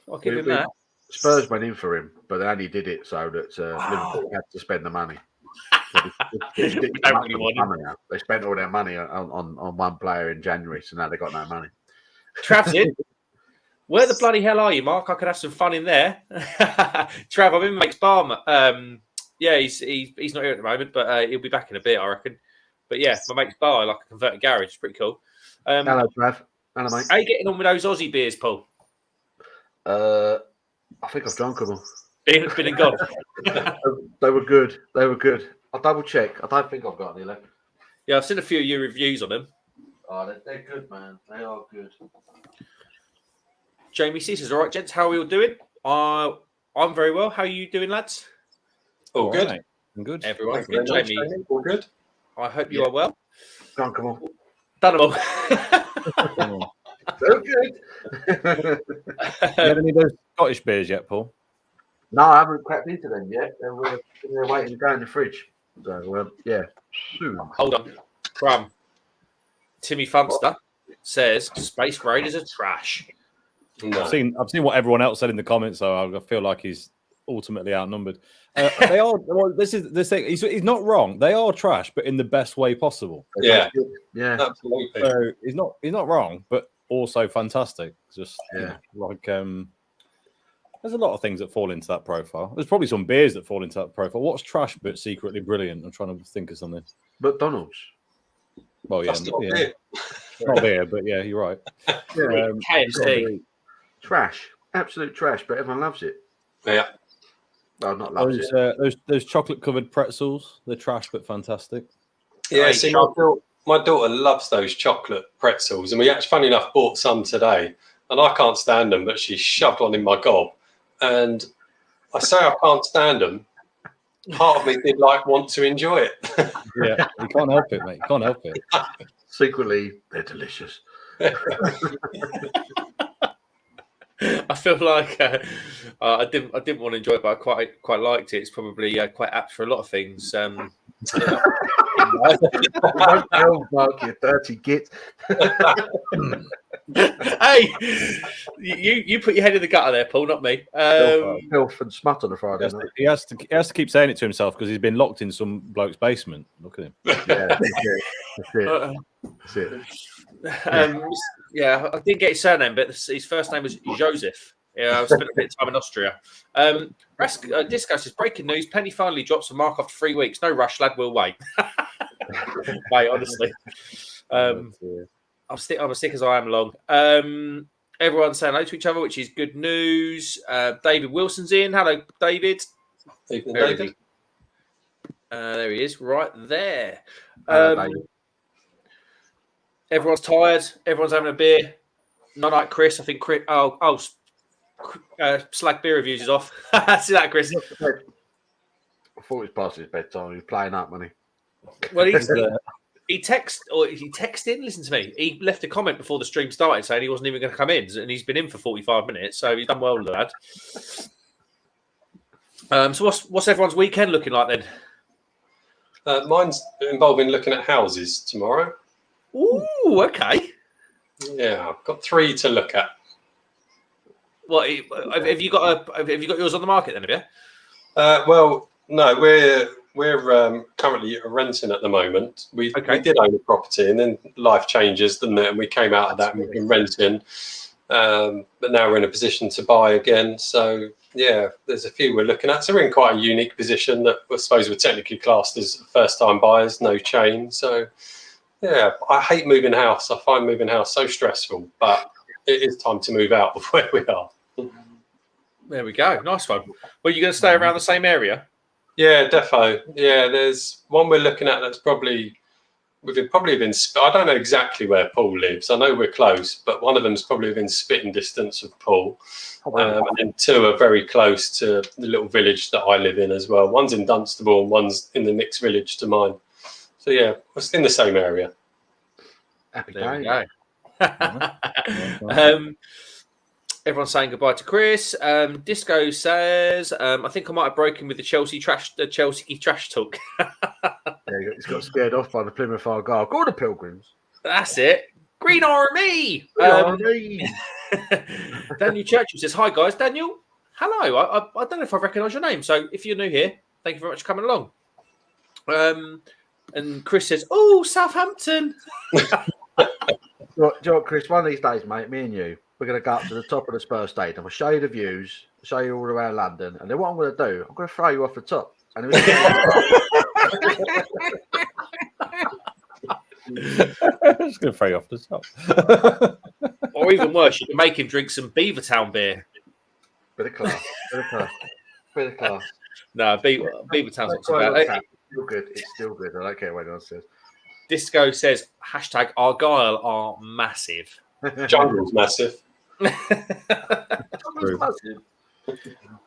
I'll give him that. Spurs went in for him, but they only did it so that Liverpool had to spend the money. They spent all their money on one player in January, so now they got no money. Trav's in. Where the bloody hell are you, Mark? I could have some fun in there. Trav, I'm in Make's bar. He's not here at the moment, but he'll be back in a bit, I reckon. But yeah, my mate's bar, like a converted garage. It's pretty cool. Hello, Trav. Hello, mate. How are you getting on with those Aussie beers, Paul? I think I've drunk them all. Been and gone. They were good. I'll double check. I don't think I've got any left. Yeah, I've seen a few of your reviews on them. Oh, they're good, man. They are good. Jamie C says, all right, gents, how are we all doing? I'm very well. How are you doing, lads? All good. Right. I'm good. Everyone. Good, Jamie. All good. I hope you are well. Drunk them all. Done them all. They're good. You have any of those Scottish beers yet, Paul? No, I haven't cracked into them yet. They're waiting to go in the fridge. So, yeah. Soon. Hold on. From Timmy Funster says Space Raiders are trash. No. I've seen what everyone else said in the comments, so I feel like he's ultimately outnumbered. They are. Well, this is the thing. He's not wrong. They are trash, but in the best way possible. Yeah, absolutely. absolutely. So he's not wrong, but also fantastic. Just like there's a lot of things that fall into that profile. There's probably some beers that fall into that profile. What's trash but secretly brilliant? I'm trying to think of something. McDonald's. Well, yeah, That's not beer. Not beer, but yeah, you're right. KFC. Trash, absolute trash, but everyone loves it. Yeah. Well, not loves Those chocolate covered pretzels. They're trash but fantastic. Yeah, see, my daughter loves those chocolate pretzels, and we actually, funny enough, bought some today, and I can't stand them, but she shoved one in my gob, and I say I can't stand them. Part of me did want to enjoy it. Yeah, you can't help it, mate. You can't help it. Secretly, they're delicious. I feel like I didn't want to enjoy it, but I quite liked it. It's probably quite apt for a lot of things. Mark, you dirty git. Hey, you put your head in the gutter there, Paul, not me. Filth and smut on a Friday night. He has to keep saying it to himself because he's been locked in some bloke's basement. Look at him. Yeah, that's it. I didn't get his surname, but his first name was Joseph. Yeah, I spent a bit of time in Austria. Disco says, breaking news, Penny finally drops a mark after 3 weeks. No rush, lad, we'll wait. Mate, honestly. I'm as sick as I am long. Everyone's saying hello to each other, which is good news. David Wilson's in. Hello, David. Evening, David. There he is, right there. David. Everyone's tired. Everyone's having a beer. Not like Chris. I think Chris. Slag beer reviews is off. See that, Chris? I thought it was past his bedtime. He was playing up, wasn't he? Well, he texted. Listen to me. He left a comment before the stream started saying he wasn't even going to come in, and he's been in for 45 minutes. So he's done well, lad. So what's everyone's weekend looking like then? Mine's involving looking at houses tomorrow. Ooh, okay. Yeah, I've got 3 to look at. What have you got yours on the market then? Have you? Well, no, we're currently renting at the moment. We did own a property, and then life changes, doesn't it? And we came out of that and we've been renting. But now we're in a position to buy again. So yeah, there's a few we're looking at. So we're in quite a unique position that I suppose we're technically classed as first-time buyers, no chain. So yeah, I hate moving house. I find moving house so stressful, but it is time to move out of where we are. There we go. Nice one. Well, you're going to stay around the same area? Yeah, defo. Yeah, there's one we're looking at that's probably within. I don't know exactly where Paul lives. I know we're close, but one of them's probably within spitting distance of Paul, and then 2 are very close to the little village that I live in as well. One's in Dunstable and one's in the next village to mine. So yeah, it's in the same area. There we go. Everyone's saying goodbye to Chris. Disco says, I think I might have broken with the Chelsea trash talk. Yeah, he's got scared off by the Plymouth Argyle. Go the Pilgrims. That's it. Green Army. Daniel Churchill says, hi guys. Daniel, hello. I don't know if I recognise your name. So if you're new here, thank you very much for coming along. And Chris says, oh, Southampton. Do you know what, Chris? One of these days, mate, me and you, we're going to go up to the top of the Spurs Stadium. I'll show you the views, show you all around London, and then what I'm going to do, I'm going to throw you off the top. And I'm just going to throw you off the top. Or even worse, you can make him drink some Beavertown beer. Bit of class. No, Beavertown's not so bad. It's still good. I don't care what anyone says. Disco says, hashtag Argyle are massive. Jungle's massive.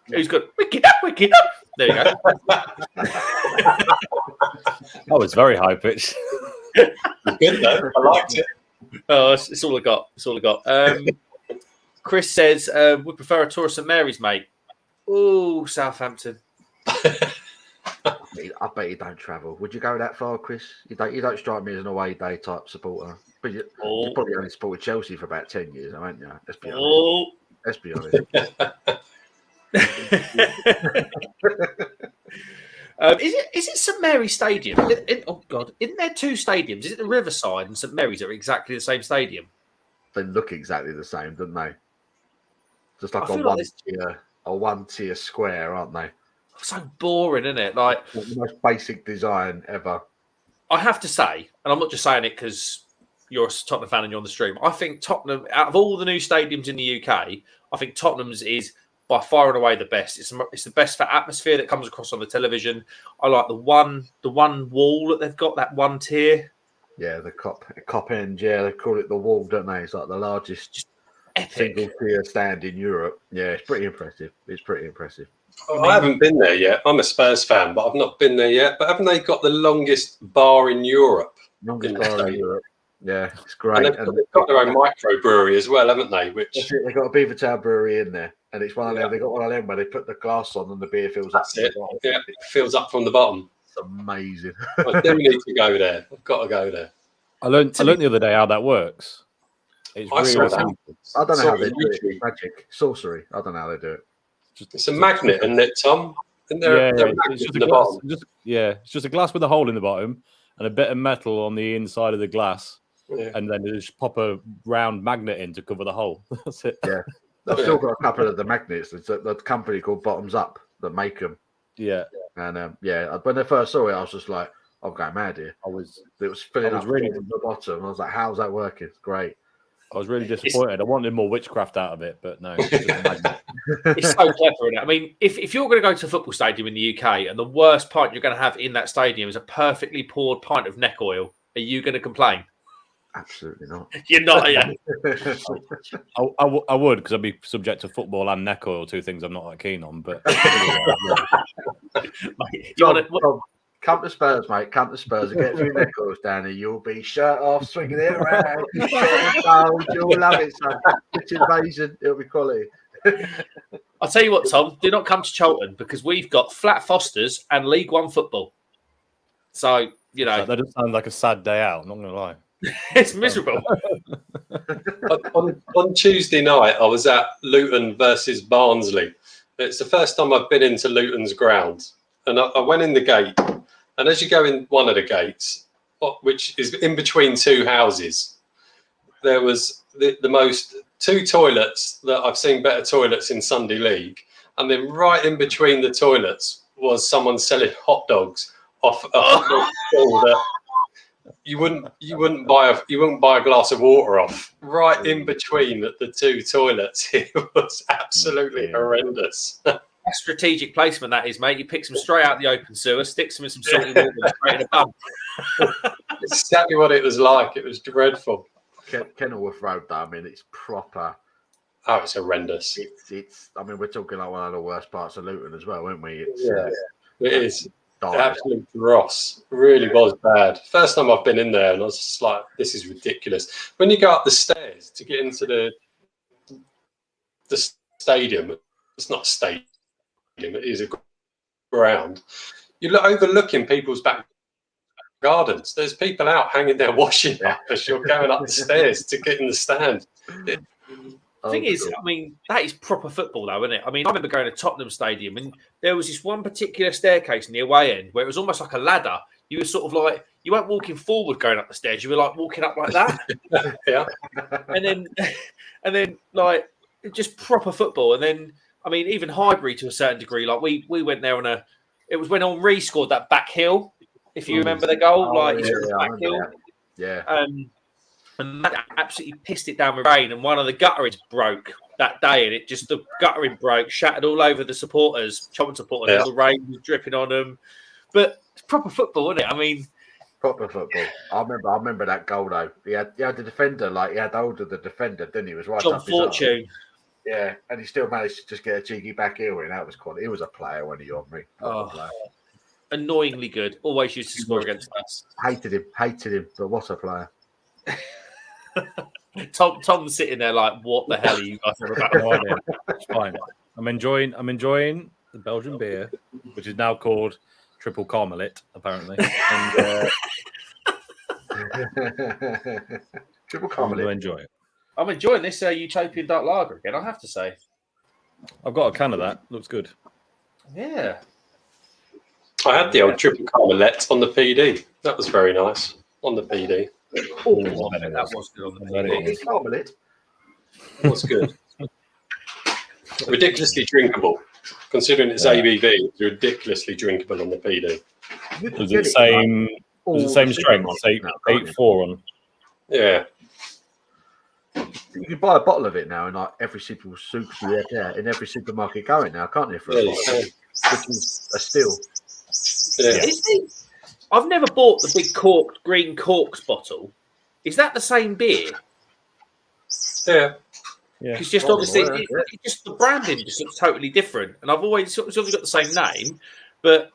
Who's good? Wicked up. There you go. That was very high pitched. Good though. I liked it. Oh, it's all I got. Chris says, would prefer a tour of St Mary's, mate. Oh, Southampton. I bet you don't travel. Would you go that far, Chris? You don't strike me as an away day type supporter. But you probably only supported Chelsea for about 10 years, haven't you? Let's be honest. Is it St Mary's Stadium? Oh God, isn't there two stadiums? Is it the Riverside and St Mary's are exactly the same stadium? They look exactly the same, don't they? Just like I a feel like one tier square, aren't they? so boring, isn't it? Like The most basic design ever. I have to say, and I'm not just saying it because you're a Tottenham fan and you're on the stream. I think Tottenham, out of all the new stadiums in the UK, I think Tottenham's is by far and away the best. It's the best for atmosphere that comes across on the television. I like the one wall that they've got, that one tier. Yeah, the cop end. Yeah, they call it the wall, don't they? It's like the largest single tier stand in Europe. Yeah, it's pretty impressive. I haven't been there yet. I'm a Spurs fan, but I've not been there yet. But haven't they got the longest bar in Europe? Longest bar in Europe. Yeah, it's great. And they've got their own microbrewery as well, haven't they? Which they've got a Beavertown brewery in there, and it's one of them. They got one of them where they put the glass on and the beer fills up. It fills up from the bottom. It's amazing. I do need to go there. I've got to go there. I learned the other day how that works. It's really simple. I don't know how they do it. It's magic, sorcery. I don't know how they do it. It's a magnet, isn't it, Tom? It's just a glass with a hole in the bottom and a bit of metal on the inside of the glass. Yeah. And then just pop a round magnet in to cover the hole. That's it. Yeah. I've still got a couple of the magnets. It's a company called Bottoms Up that make them. Yeah. And when I first saw it, I was just like, I'm going mad here. It was filling up really from the bottom. I was like, how's that working? It's great. I was really disappointed. I wanted more witchcraft out of it, but no. It's just a magnet. It's so clever, isn't it? I mean, if you're going to go to a football stadium in the UK and the worst pint you're going to have in that stadium is a perfectly poured pint of neck oil, are you going to complain? Absolutely not. You're not, yeah. I would, because I'd be subject to football and neck oil, two things I'm not that keen on. But come to Spurs, mate. Come to Spurs and get through neck oils down here. You'll be shirt off, swinging it around. You'll love it, son. It's invasion. It'll be quality. I'll tell you what, Tom. Do not come to Charlton because we've got Flat Fosters and League One football. So that doesn't sound like a sad day out. I'm not going to lie. It's miserable. on Tuesday night, I was at Luton versus Barnsley. It's the first time I've been into Luton's ground. And I went in the gate. And as you go in one of the gates, which is in between two houses, there was the most two toilets that I've seen better toilets in Sunday League. And then right in between the toilets was someone selling hot dogs off a hot dog stall that you wouldn't buy a glass of water off. Right in between the two toilets, it was absolutely horrendous. That's strategic placement, that is, mate. You pick them straight out the open sewer, sticks them in some salty water, straight in a bum. It's exactly what it was like. It was dreadful. Kenilworth Road, though, I mean, it's proper. Oh, it's horrendous. It's. I mean, we're talking like one of the worst parts of Luton as well, aren't we? It is. Absolute dross. Really was bad. First time I've been in there, and I was just like, "This is ridiculous." When you go up the stairs to get into the stadium, it's not a stadium; it is a ground. You're overlooking people's back gardens. There's people out hanging their washing up as you're going up the stairs to get in the stand. The thing is, I mean, that is proper football, though, isn't it? I mean, I remember going to Tottenham Stadium, and there was this one particular staircase in the away end where it was almost like a ladder. You were sort of like, you weren't walking forward going up the stairs. You were like walking up like that. Yeah. And then like just proper football. And then, I mean, even Highbury to a certain degree. Like we went there it was when Henri scored that back heel. If you remember the goal, he scored the back heel. Yeah. And that absolutely pissed it down with rain. And one of the gutterings broke that day. And the guttering broke, shattered all over the supporters, Charlton supporters. Yeah. All the rain was dripping on them. But it's proper football, isn't it? I mean, proper football. I remember that goal, though. He had the defender, he had hold of the defender, didn't he? It was right John up Fortune. Yeah. And he still managed to just get a cheeky back heel in. That was quality. He was a player when he on me. Annoyingly good. Always used to score against us. Hated him. But what a player. Tom's sitting there like, what the hell are you guys about? It's fine. I'm enjoying the Belgian beer, which is now called Triple Carmelit, apparently. And, Triple Carmelit. Enjoy it. I'm enjoying this Utopian Dark Lager again, I have to say. I've got a can of that. Looks good. Yeah. I had the old triple Carmelet on the PD. That was very nice on the PD. Oh, that was good on the TV. It's Carmelit. It was good. Ridiculously drinkable. Considering its ABV, it's ridiculously drinkable on the PD. Was it the same? Was it the same strength? 8.4 on. Yeah. You can buy a bottle of it now in like every single in every supermarket going now, can't you? For a bottle, which is a steal. Yeah. I've never bought the big corked green corks bottle. Is that the same beer? Yeah. Yeah. Because just obviously, it just the branding just looks totally different. And I've always sort of got the same name, but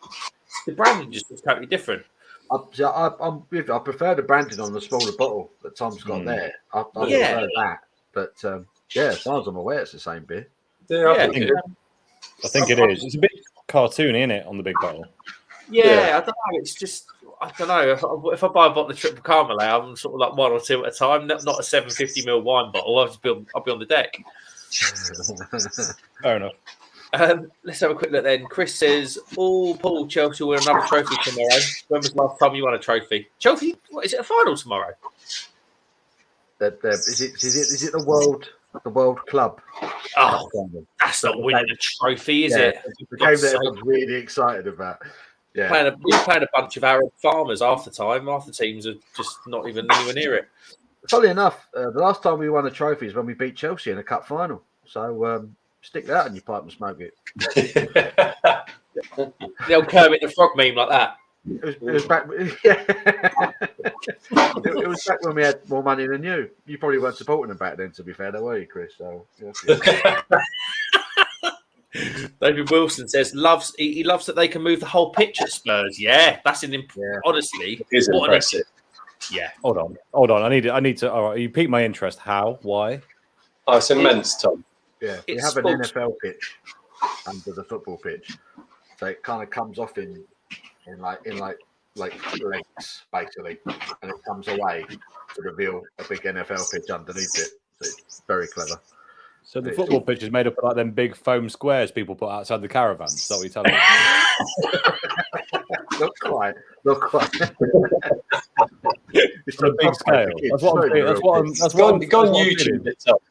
the branding just looks totally different. I'm with you. I prefer the branding on the smaller bottle that Tom's got there. I prefer that. But as far as I'm aware, it's the same beer. Yeah, I think it is. It's a bit cartoony, isn't it, on the big bottle? Yeah, I don't know. It's just, I don't know. If I buy a bottle of triple Carmelet, I'm sort of like one or two at a time, not a 750ml wine bottle. I'll be on the deck. Fair enough. Let's have a quick look then. Chris says, Paul, Chelsea will win another trophy tomorrow. When was the last time you won a trophy? Chelsea, what, is it a final tomorrow? Is it the World Club? Oh, that's not winning a trophy, is it? The game that everyone's really excited about. Yeah. We're playing a bunch of Arab farmers half the time. Half the teams are just not even anywhere near it. Funny enough, the last time we won a trophy is when we beat Chelsea in a cup final. So stick that in your pipe and smoke it. The old Kermit the Frog meme like that. It was back. Yeah. it was back when we had more money than you. You probably weren't supporting them back then, to be fair, though, were you, Chris? So. Yeah. David Wilson says he loves that they can move the whole pitch at Spurs. Yeah, that's honestly, it is impressive. Yeah. Hold on. I need to. All right, you piqued my interest. How? Why? Oh, it's immense, Tom. Yeah, we have an NFL pitch under the football pitch, so it kind of comes off in legs basically, and it comes away to reveal a big NFL pitch underneath it. So it's very clever. So the football pitch is made up of like them big foam squares people put outside the caravans. Is that what you're telling me? Not quite. It's a big scale. That's what I'm. Go on YouTube. It's up.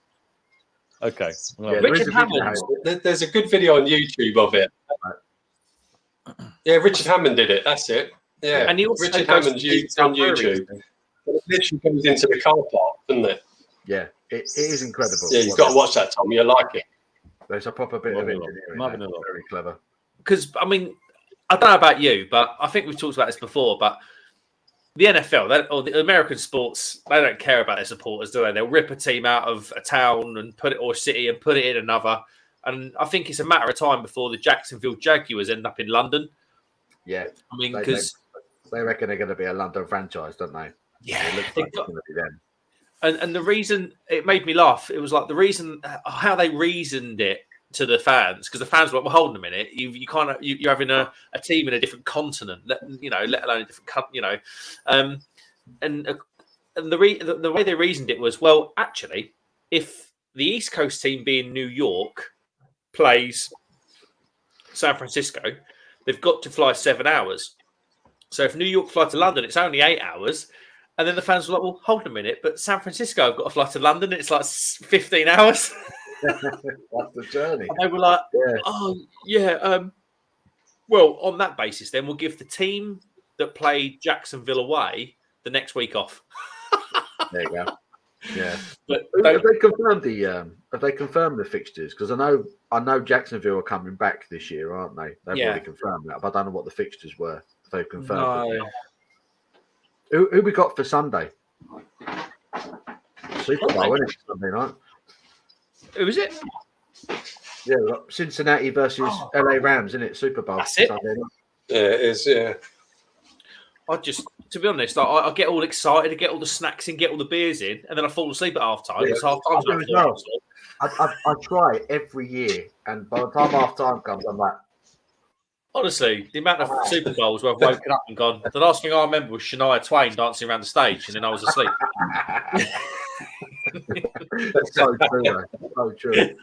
Okay. Yeah, Richard Hammond. There's a good video on YouTube of it. Yeah, Richard Hammond did it. That's it. Yeah, and he also Richard Hammond's on YouTube. It literally goes into the car park, doesn't it? Yeah, it is incredible. Yeah, you've got to watch that, Tom. You'll like it. There's a proper bit of engineering. Very clever. Because I mean, I don't know about you, but I think we've talked about this before. But the NFL or the American sports, they don't care about their supporters, do they? They'll rip a team out of a town and or a city and put it in another. And I think it's a matter of time before the Jacksonville Jaguars end up in London. Yeah, I mean, because they reckon they're going to be a London franchise, don't they? Yeah, it looks like it's going to be them. And the reason it made me laugh, it was like the reason how they reasoned it to the fans, because the fans were like, well, hold on a minute, you're having a team in a different continent, let alone a different country, and the way they reasoned it was, well, actually, if the East Coast team being New York plays San Francisco, they've got to fly 7 hours. So if New York fly to London, it's only 8 hours. And then the fans were like, well, hold on a minute, but San Francisco have got to fly to London. It's like 15 hours. That's the journey. And they were like, well, on that basis, then we'll give the team that played Jacksonville away the next week off. There you go. Yeah. But have they confirmed the fixtures? Because I know Jacksonville are coming back this year, aren't they? They've already confirmed that, but I don't know what the fixtures were. If they've confirmed it. Who we got for Sunday? Super Bowl, isn't it? Sunday night. Who is it? Yeah, Cincinnati versus LA Rams, isn't it? Super Bowl. That's it. Sunday night. Yeah, it is. Yeah. To be honest, I get all excited, I get all the snacks in, get all the beers in, and then I fall asleep at half time. Yeah, I try every year, and by the time half time comes, I'm like, honestly, the amount of Super Bowls where I've woken up and gone, the last thing I remember was Shania Twain dancing around the stage, and then I was asleep. That's so true, though. So true.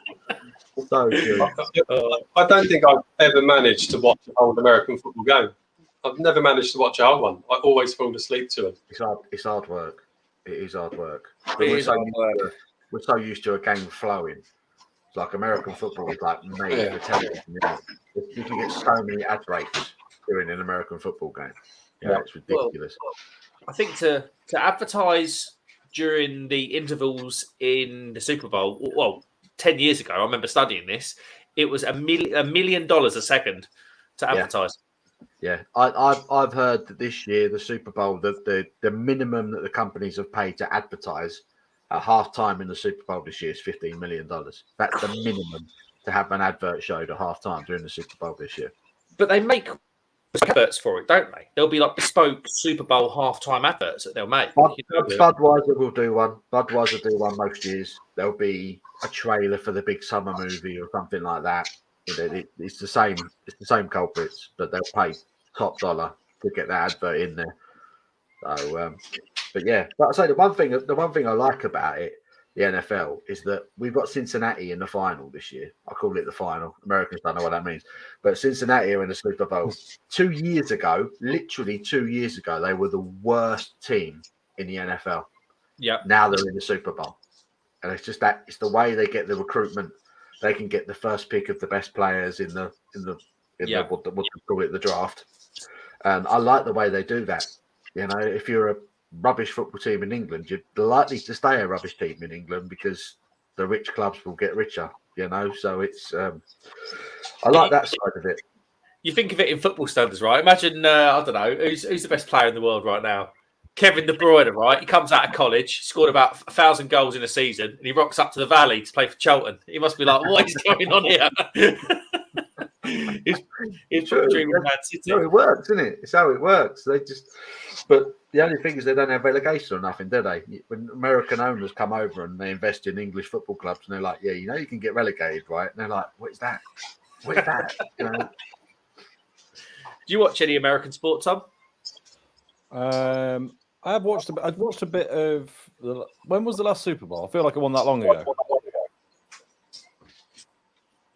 So good. I don't think I've ever managed to watch a whole American football game. I've never managed to watch a whole one. I always fall asleep to it. It's hard work. It is hard work. But It we're is so hard used work. to- we're so used to a game flowing. It's like American football is like made for television. You can get so many ad breaks during an American football game. Yeah, it's ridiculous. I think to advertise during the intervals in the Super Bowl, well, 10 years ago, I remember studying this, it was $1 million a second to advertise. Yeah, I've heard that this year the Super Bowl, the minimum that the companies have paid to advertise at half time in the Super Bowl this year is $15 million. That's the minimum to have an advert showed at half time during the Super Bowl this year. But they make adverts for it, don't they? There'll be like bespoke Super Bowl halftime adverts that they'll make. Budweiser will do one. Budweiser do one most years. There'll be a trailer for the big summer movie or something like that. It's the same. It's the same culprits, but they'll pay top dollar to get that advert in there. So, but yeah, but I say the one thing I like about it, the NFL, is that we've got Cincinnati in the final this year. I call it the final. Americans don't know what that means, but Cincinnati are in the Super Bowl. 2 years ago, literally 2 years ago, they were the worst team in the NFL. Yeah. Now they're in the Super Bowl, and it's just that it's the way they get the recruitment. They can get the first pick of the best players in the what we call it, the draft. I like the way they do that. You know, if you're a rubbish football team in England, you're likely to stay a rubbish team in England because the rich clubs will get richer. You know, so it's I like that side of it. You think of it in football standards, right? Imagine I don't know who's the best player in the world right now. Kevin De Bruyne, right? He comes out of college, scored about 1,000 goals in a season, and he rocks up to the Valley to play for Charlton. He must be like, "What is going on here?" He's dreaming of Man City. No, it works, isn't it? It's how it works. But the only thing is they don't have relegation or nothing, do they? When American owners come over and they invest in English football clubs, and they're like, "Yeah, you know, you can get relegated, right?" And they're like, "What is that? What is that?" You know. Do you watch any American sport, Tom? I've watched a bit of. When was the last Super Bowl? I feel like it wasn't that long ago.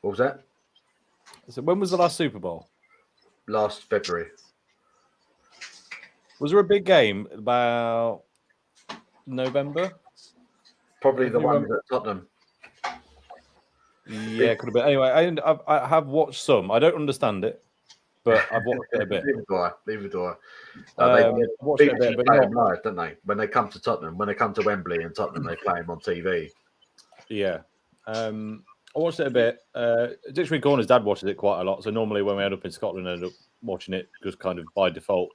What was that? So when was the last Super Bowl? Last February. Was there a big game about November? Probably the one at Tottenham. Yeah, it could have been. Anyway, I have watched some. I don't understand it, but I've watched it a bit. Neither do I. Watched it a bit, but play them live, don't they? When they come to Tottenham, when they come to Wembley and Tottenham, they play them on TV. Yeah. I watched it a bit. Dictionary Corner's dad watches it quite a lot. So normally when we end up in Scotland, I end up watching it just kind of by default.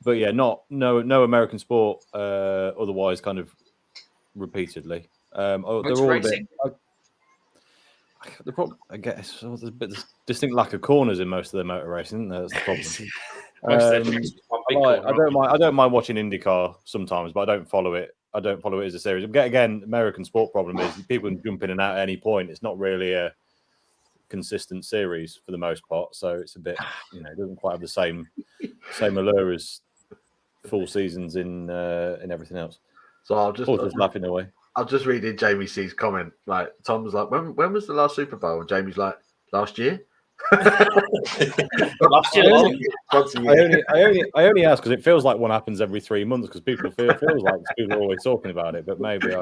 But yeah, no American sport otherwise kind of repeatedly. They're all a bit. The problem, I guess, there's a bit of distinct lack of corners in most of the motor racing. That's the problem. I don't mind watching IndyCar sometimes, but I don't follow it. I don't follow it as a series. Again, American sport problem is people can jump in and out at any point. It's not really a consistent series for the most part, so it's a bit, it doesn't quite have the same allure as full seasons in everything else. So I'll just laughing away. I'll just read in Jamie C's comment. Like Tom was like, "When was the last Super Bowl?" And Jamie's like, "Last year." Last year. I only ask because it feels like one happens every 3 months because people feels like people are always talking about it. But maybe I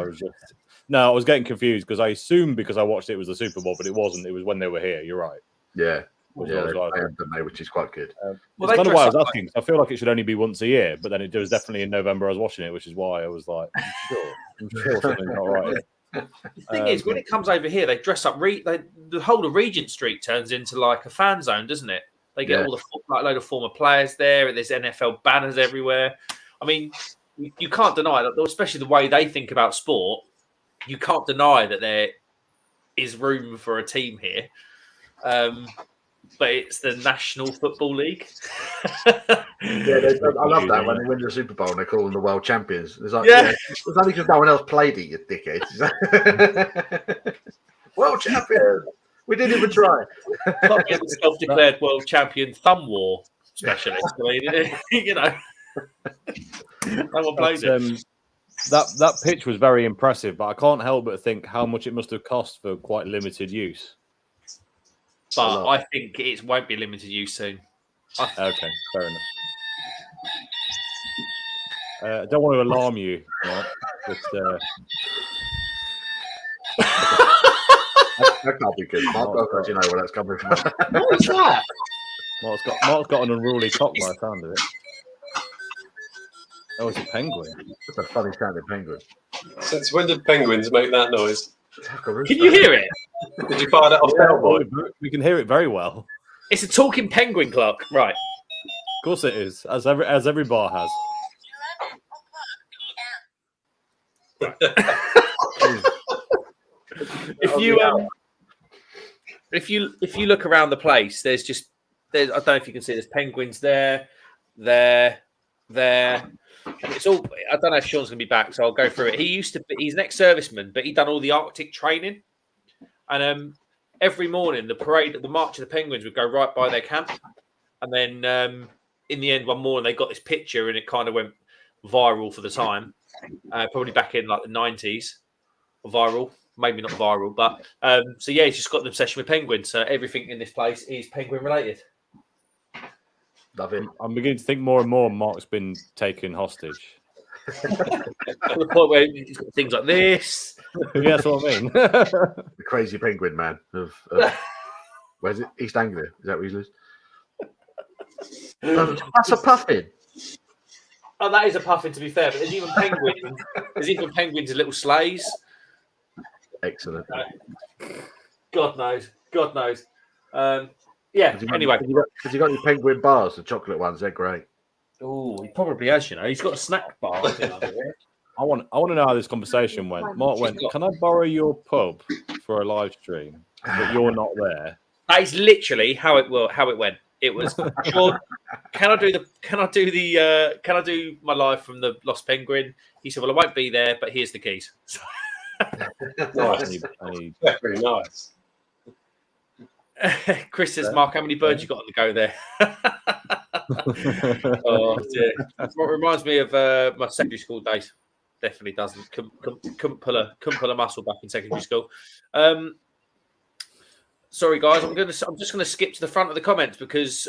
was getting confused because I assumed because I watched it was the Super Bowl, but it wasn't. It was when they were here. You're right. Yeah. Which is quite good. It's kind of why I was asking. I feel like it should only be once a year, but then it was definitely in November I was watching it, which is why I was like, I'm sure something's not right. The thing is, when it comes over here, they dress up. The whole of Regent Street turns into like a fan zone, doesn't it? They get all the load of former players there. There's NFL banners everywhere. I mean, you can't deny that, especially the way they think about sport. You can't deny that there is room for a team here. But it's the National Football League. I love that when they win the Super Bowl and they call them the world champions. It's like, it's only because no one else played it, you dickhead. World champions. We didn't even try. Self-declared world champion thumb war specialist. I mean, no one plays it. that pitch was very impressive, but I can't help but think how much it must have cost for quite limited use. But I think it won't be limited use soon. Okay, fair enough. I don't want to alarm you, Mark, but that can't be good. Mark doesn't actually know where that's coming from. What is that? Mark's got an unruly cock by the sound of it. Oh, it's a penguin. It's a funny sounding penguin. Since when did penguins make that noise? Can you hear it? Did you fire that off Bellboy? We can hear it very well. It's a talking penguin clock, right? Of course it is, as every bar has. If you look around the place, there's I don't know if you can see, there's penguins there. It's all. I don't know if Sean's gonna be back, so I'll go through it. He's an ex-serviceman, but he done all the Arctic training, and every morning the march of the penguins would go right by their camp, and then in the end one morning they got this picture and it kind of went viral for the time, probably back in like the 90s, viral, maybe not viral, but so yeah, he's just got an obsession with penguins. So everything in this place is penguin related. Love it. I'm beginning to think more and more Mark's been taken hostage. To the point where he's got things like this. Yeah, that's what I mean. The crazy penguin man of where's it? East Anglia. Is that where he lives? That's a puffin. Oh, that is a puffin, to be fair. But there's even penguins. In little sleighs. Excellent. God knows. Yeah. Anyway, has he got any penguin bars? The chocolate ones, they're great. Oh, he probably has. You know, he's got a snack bar. I want to know how this conversation went. Mark went, "Can I borrow your pub for a live stream?" But you're not there. That is literally how it went. It was, Sean, can I do my live from the Lost Penguin? He said, "Well, I won't be there, but here's the keys." Nice. Very nice. Chris says, "Mark, how many birds you got on the go there?" Oh dear. That's what reminds me of my secondary school days. Definitely doesn't. Couldn't pull a muscle back in secondary school. Sorry guys, I'm just gonna skip to the front of the comments because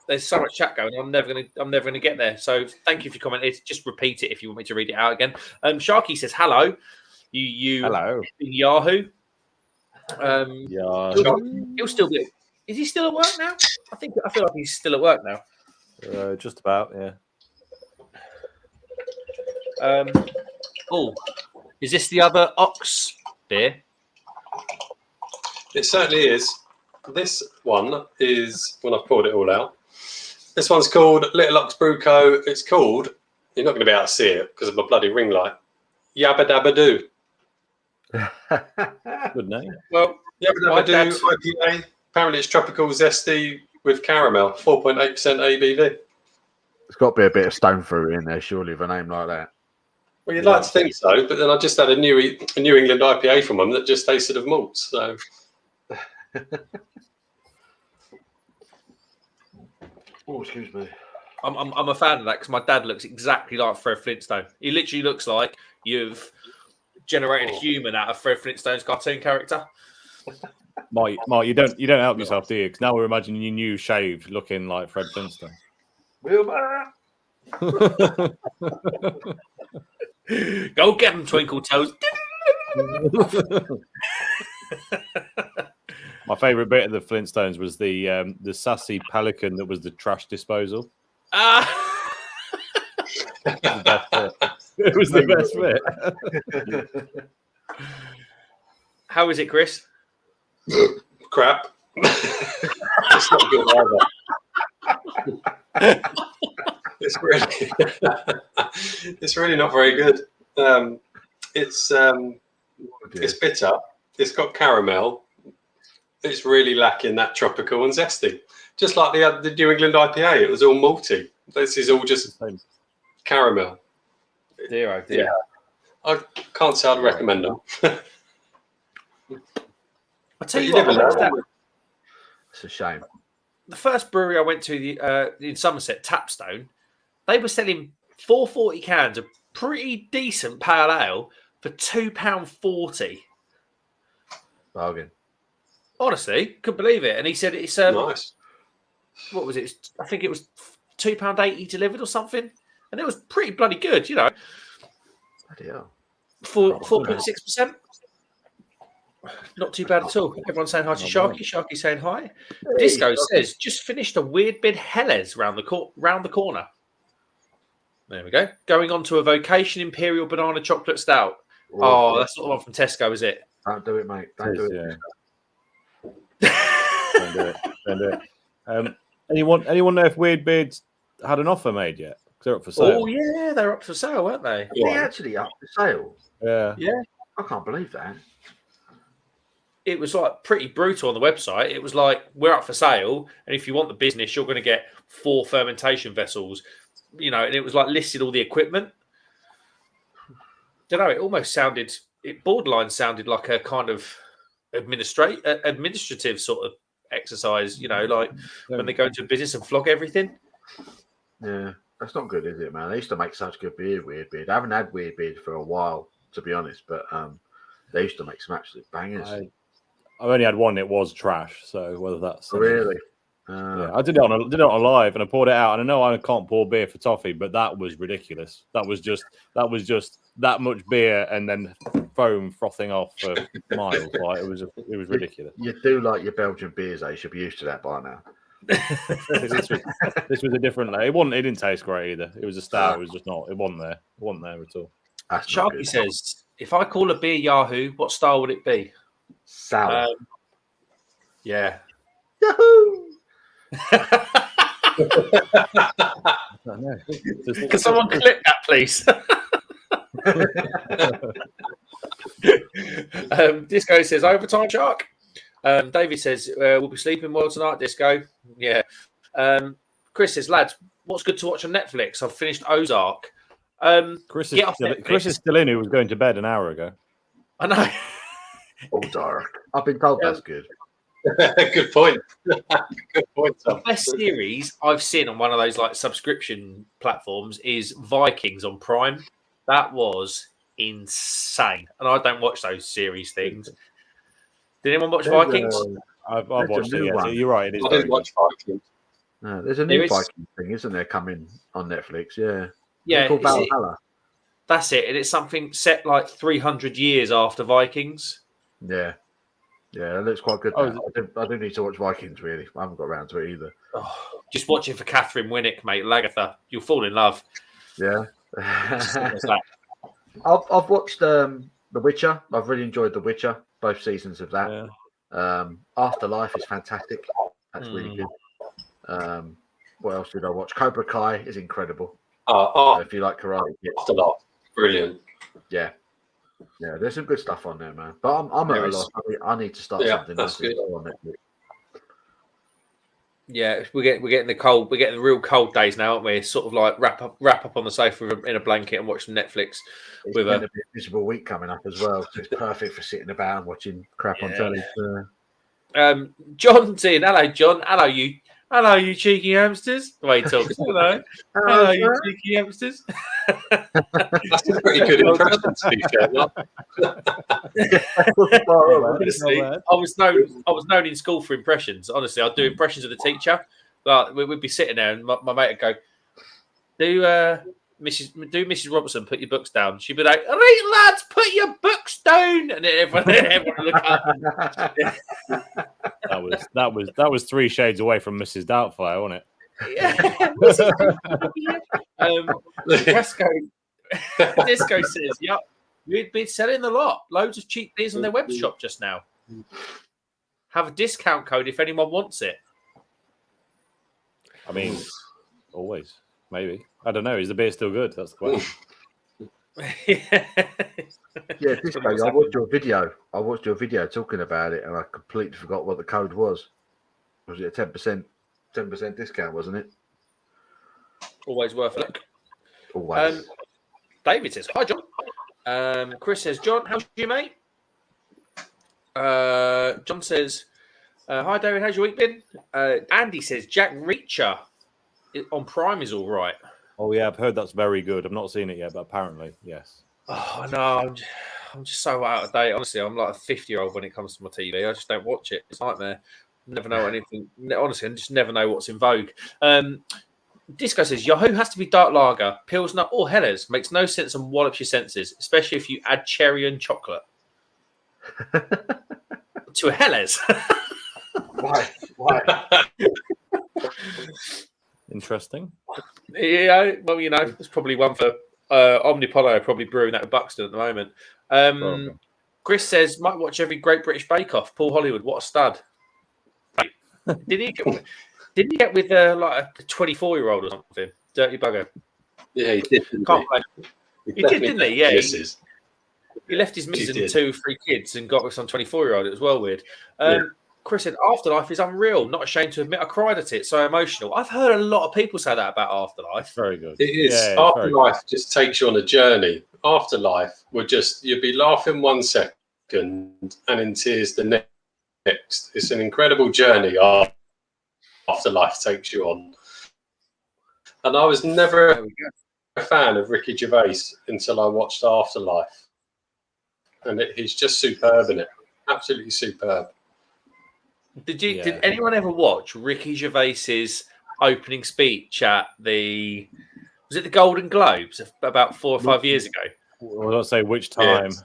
there's so much chat going. I'm never gonna get there. So thank you for your comment. Just repeat it if you want me to read it out again. Sharky says hello. You hello Yahoo. Yeah, he'll still be. Is he still at work now? I feel like he's still at work now. just about, yeah. Oh, is this the other Ox beer? It certainly is. This one is, when I've poured it all out, this one's called Little Ox Brew Co. It's called, you're not going to be able to see it because of my bloody ring light, Yabba Dabba Doo. Good name. Well, Yabba Dabba Doo IPA. Apparently it's tropical zesty with caramel, 4.8% ABV. It's got to be a bit of stone fruit in there, surely, with a name like that. Well, you'd like to think so, but then I just had a New England IPA from them that just tasted of malts. So, oh, excuse me. I'm a fan of that because my dad looks exactly like Fred Flintstone. He literally looks like you've generated a human out of Fred Flintstone's cartoon character. Mark, you don't help yourself, do you? Because now we're imagining you new shaved, looking like Fred Flintstone. Go get him, Twinkle Toes. My favourite bit of the Flintstones was the sassy pelican that was the trash disposal. It was the best bit. How is it, Chris? crap. It's not good either. It's really not very good. It's bitter. It's got caramel. It's really lacking that tropical and zesty. Just like the New England IPA, it was all malty. This is all just caramel. Dear, oh dear. Yeah. I can't say I'd recommend them. I'll tell you what, it's a shame. The first brewery I went to in Somerset, Tapstone, they were selling 440 cans of pretty decent pale ale for £2.40. Bargain. Honestly, couldn't believe it. And he said it's Nice. what was it? I think it was £2.80 delivered or something, and it was pretty bloody good. You know, Bloody hell. 4.6%. Not too bad at all. Everyone's saying hi to Sharky. Sharky saying hi. Disco says just finished a weird bid Helles round the corner. There we go. Going on to a Vocation Imperial Banana Chocolate Stout. Oh, that's not the one from Tesco, is it? Don't do it, mate. Don't do it. Don't do it. Don't do it. Anyone know if Weird Beard's had an offer made yet? 'Cause they're up for sale. Oh yeah, they're up for sale, weren't they? Is he actually up for sale? Yeah. Yeah. I can't believe that. It was like pretty brutal on the website. It was like, we're up for sale, and if you want the business, you're going to get 4 fermentation vessels. You know, and it was like listed all the equipment. Don't know. It borderline sounded like a kind of administrative sort of exercise. You know, like when they go into a business and flog everything. Yeah, that's not good, is it, man? They used to make such good beer, Weird Beard. I haven't had Weird Beard for a while, to be honest, but they used to make some absolute bangers. I've only had one. It was trash. So whether that's Really? yeah, I did it on a live, and I poured it out. And I know I can't pour beer for toffee, but that was ridiculous. That was just that much beer and then foam frothing off for miles. Like it was ridiculous. You do like your Belgian beers, eh? You should be used to that by now. this was a different. It didn't taste great either. It was a stout. It was just not. It wasn't there. It wasn't there at all. Sharky says, if I call a beer Yahoo, what style would it be? Sour. Yeah. Yahoo! Can someone clip that, please? Disco says overtime shark. David says we'll be sleeping well tonight. Disco, yeah. Chris says, lads, what's good to watch on Netflix? I've finished Ozark. Chris is still in. Who was going to bed an hour ago. I know. Ozark. I've been told that's good. Good point. Good point, Tom. The best series I've seen on one of those like subscription platforms is Vikings on Prime. That was insane, and I don't watch those series things. Did anyone watch Vikings? I've watched it. Yeah. You're right. It is. I didn't watch Vikings. No, there's a new Viking thing, isn't there, coming on Netflix? Yeah. Yeah. Called Valhalla. That's it, and it's something set like 300 years after Vikings. Yeah. Yeah, it looks quite good. Oh, I do need to watch Vikings, really. I haven't got around to it either. Oh, just watch it for Catherine Winnick, mate. Lagatha. You'll fall in love. Yeah. I've watched The Witcher. I've really enjoyed The Witcher, both seasons of that. Yeah. Afterlife is fantastic. That's really good. What else did I watch? Cobra Kai is incredible. If you like karate. Afterlife. Brilliant. Yeah. Yeah, there's some good stuff on there, man. But I'm at a loss. I need to start something that's good. on Netflix. Yeah, we're getting the cold. We're getting the real cold days now, aren't we? Sort of like wrap up on the sofa in a blanket and watch some Netflix. It's been a bit miserable week coming up as well. So it's perfect for sitting about and watching crap on telly. John's in. Hello, John. Hello, you cheeky hamsters. The way he talks. Hello, you cheeky hamsters. That's a pretty good impression, to be fair. Honestly, I was known in school for impressions. Honestly, I'd do impressions of the teacher. Like we'd be sitting there, and my mate would go, "Do Mrs. Robertson put your books down?" She'd be like, "All right, lads, put your books down," and everyone would look up. That was 3 shades away from Mrs. Doubtfire, wasn't it? Yeah. Disco says, "Yep, we'd be selling the lot. Loads of cheap beers on their web shop just now. Have a discount code if anyone wants it." I mean, always, maybe. I don't know. Is the beer still good? That's the question. Yeah, Disco, I watched your video. I watched your video talking about it, and I completely forgot what the code was. Was it a 10% discount, wasn't it? Always worth a look. Always. David says, "Hi, John." Chris says, "John, how's you, mate?" John says, "Hi, David, how's your week been?" Andy says, "Jack Reacher on Prime is all right." Oh yeah, I've heard that's very good. I've not seen it yet, but apparently, yes. Oh no, I'm just so out of date. Honestly, I'm like a 50-year-old when it comes to my TV. I just don't watch it. It's a nightmare. Never know anything. Honestly, I just never know what's in vogue. Disco says Yahoo has to be dark lager, pilsner, or Helles. Makes no sense and wallops your senses, especially if you add cherry and chocolate to a Helles. Why? Interesting. Yeah, well, there's probably one for Omnipolo, probably brewing that at Buxton at the moment. Chris says might watch every Great British Bake Off. Paul Hollywood, what a stud! Did he get with like a 24-year-old or something? Dirty bugger. Yeah, he did. He did, didn't he? Yeah. Misses. He left his missus He and did. 2-3 kids and got with some 24-year-old. It was well weird. Yeah. Chris said, Afterlife is unreal. Not ashamed to admit I cried at it. So emotional. I've heard a lot of people say that about Afterlife. Very good. It is. Yeah, Afterlife just takes you on a journey. Afterlife would you'd be laughing 1 second and in tears the next. It's an incredible journey Afterlife takes you on. And I was never a fan of Ricky Gervais until I watched Afterlife. And he's just superb in it. Absolutely superb. Did anyone ever watch Ricky Gervais's opening speech at the Golden Globes about 4 or 5 years ago? Well, I don't say which time. Yes.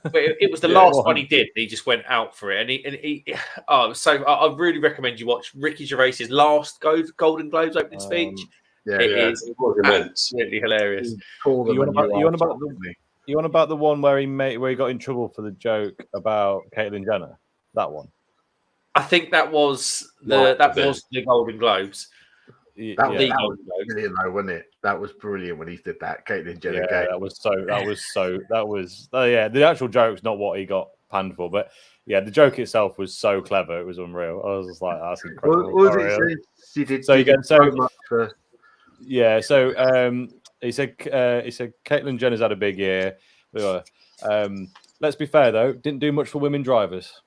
But it was the last one he did. He just went out for it, I really recommend you watch Ricky Gervais's last Golden Globes opening speech. It was immense. Absolutely hilarious. You on about the one where he got in trouble for the joke about Caitlyn Jenner? That one. I think that was the Golden Globes. That was brilliant, though, wasn't it? That was brilliant when he did that. Caitlyn Jenner. Yeah, that was. The actual joke's not what he got panned for, but yeah, the joke itself was so clever. It was unreal. I was just like, that's incredible. He said Caitlyn Jenner's had a big year. Let's be fair though, didn't do much for women drivers.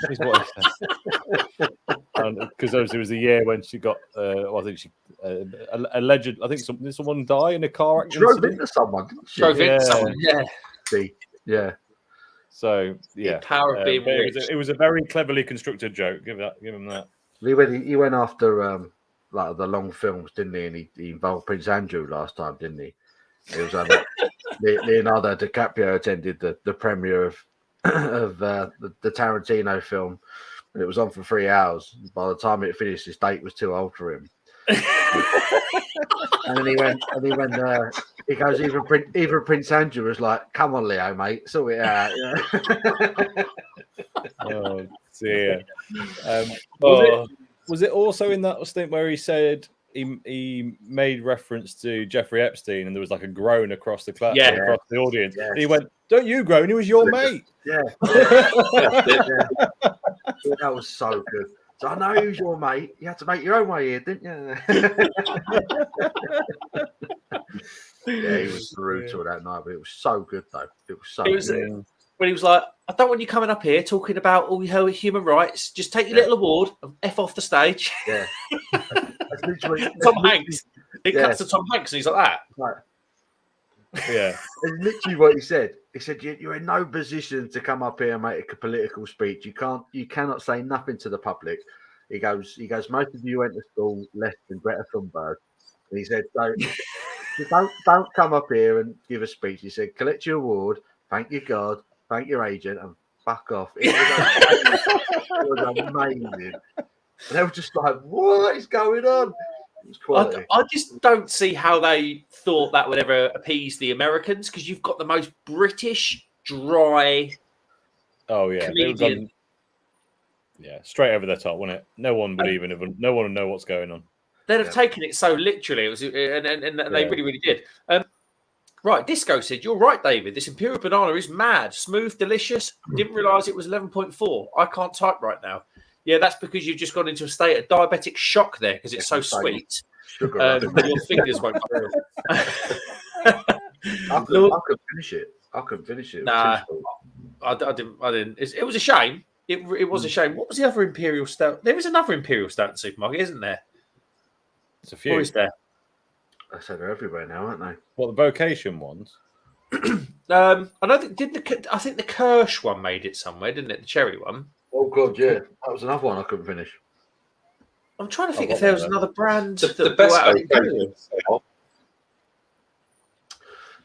Is what he said. Because obviously it was the year when she got, I think she alleged. I think someone die in a car accident. Drove into someone. Didn't she? Drove into someone. Yeah. So yeah, the power of being rich. It was a very cleverly constructed joke. Give him that. He went after like the long films, didn't he? And he involved Prince Andrew last time, didn't he? It was Leonardo DiCaprio attended the premiere of the Tarantino film, and it was on for 3 hours. By the time it finished, his date was too old for him. And then he goes, even Prince Andrew was like, "Come on, Leo, mate, sort it out." Yeah. Oh dear. Was it also in that stint where he said he made reference to Jeffrey Epstein and there was like a groan across the class, across the audience? Yes. And he went, "Don't you groan? He was your mate." Yeah. That was so good. So I know he was your mate. You had to make your own way here, didn't you? Yeah, he was brutal that night, but it was so good though. It was so good. When he was like, "I don't want you coming up here talking about all your human rights. Just take your little award and F off the stage." Yeah. Tom Hanks. It cuts to Tom Hanks and he's like that. Right. Yeah. It's literally what he said. He said, "You're in no position to come up here and make a political speech. You cannot say nothing to the public." He goes, "Most of you went to school less than Greta Thunberg." And he said, don't come up here and give a speech. He said, "Collect your award, thank your God, thank your agent, and fuck off." It was amazing. And they were just like, "What is going on?" It was quality. I just don't see how they thought that would ever appease the Americans, because you've got the most British, dry comedian. Straight over the top, wasn't it? No one would know what's going on. They'd have taken it so literally. It was, and they really, really did. Right, Disco said, "You're right, David. This Imperial banana is mad, smooth, delicious. Didn't realise it was 11.4. I can't type right now." Yeah, that's because you've just gone into a state of diabetic shock there because it's so sweet. Your fingers won't go. I couldn't finish it. Nah, I didn't. It was a shame. It was a shame. What was the other Imperial Stout? There is another Imperial Stout in the supermarket, isn't there? It's a few. Or is there? I said they're everywhere now, aren't they? What, the vocation ones? I don't think I think the Kirsch one made it somewhere, didn't it? The cherry one. Oh god, yeah, that was another one I couldn't finish. I'm trying to think I if there was want another brand The that best brought out vocation Stout.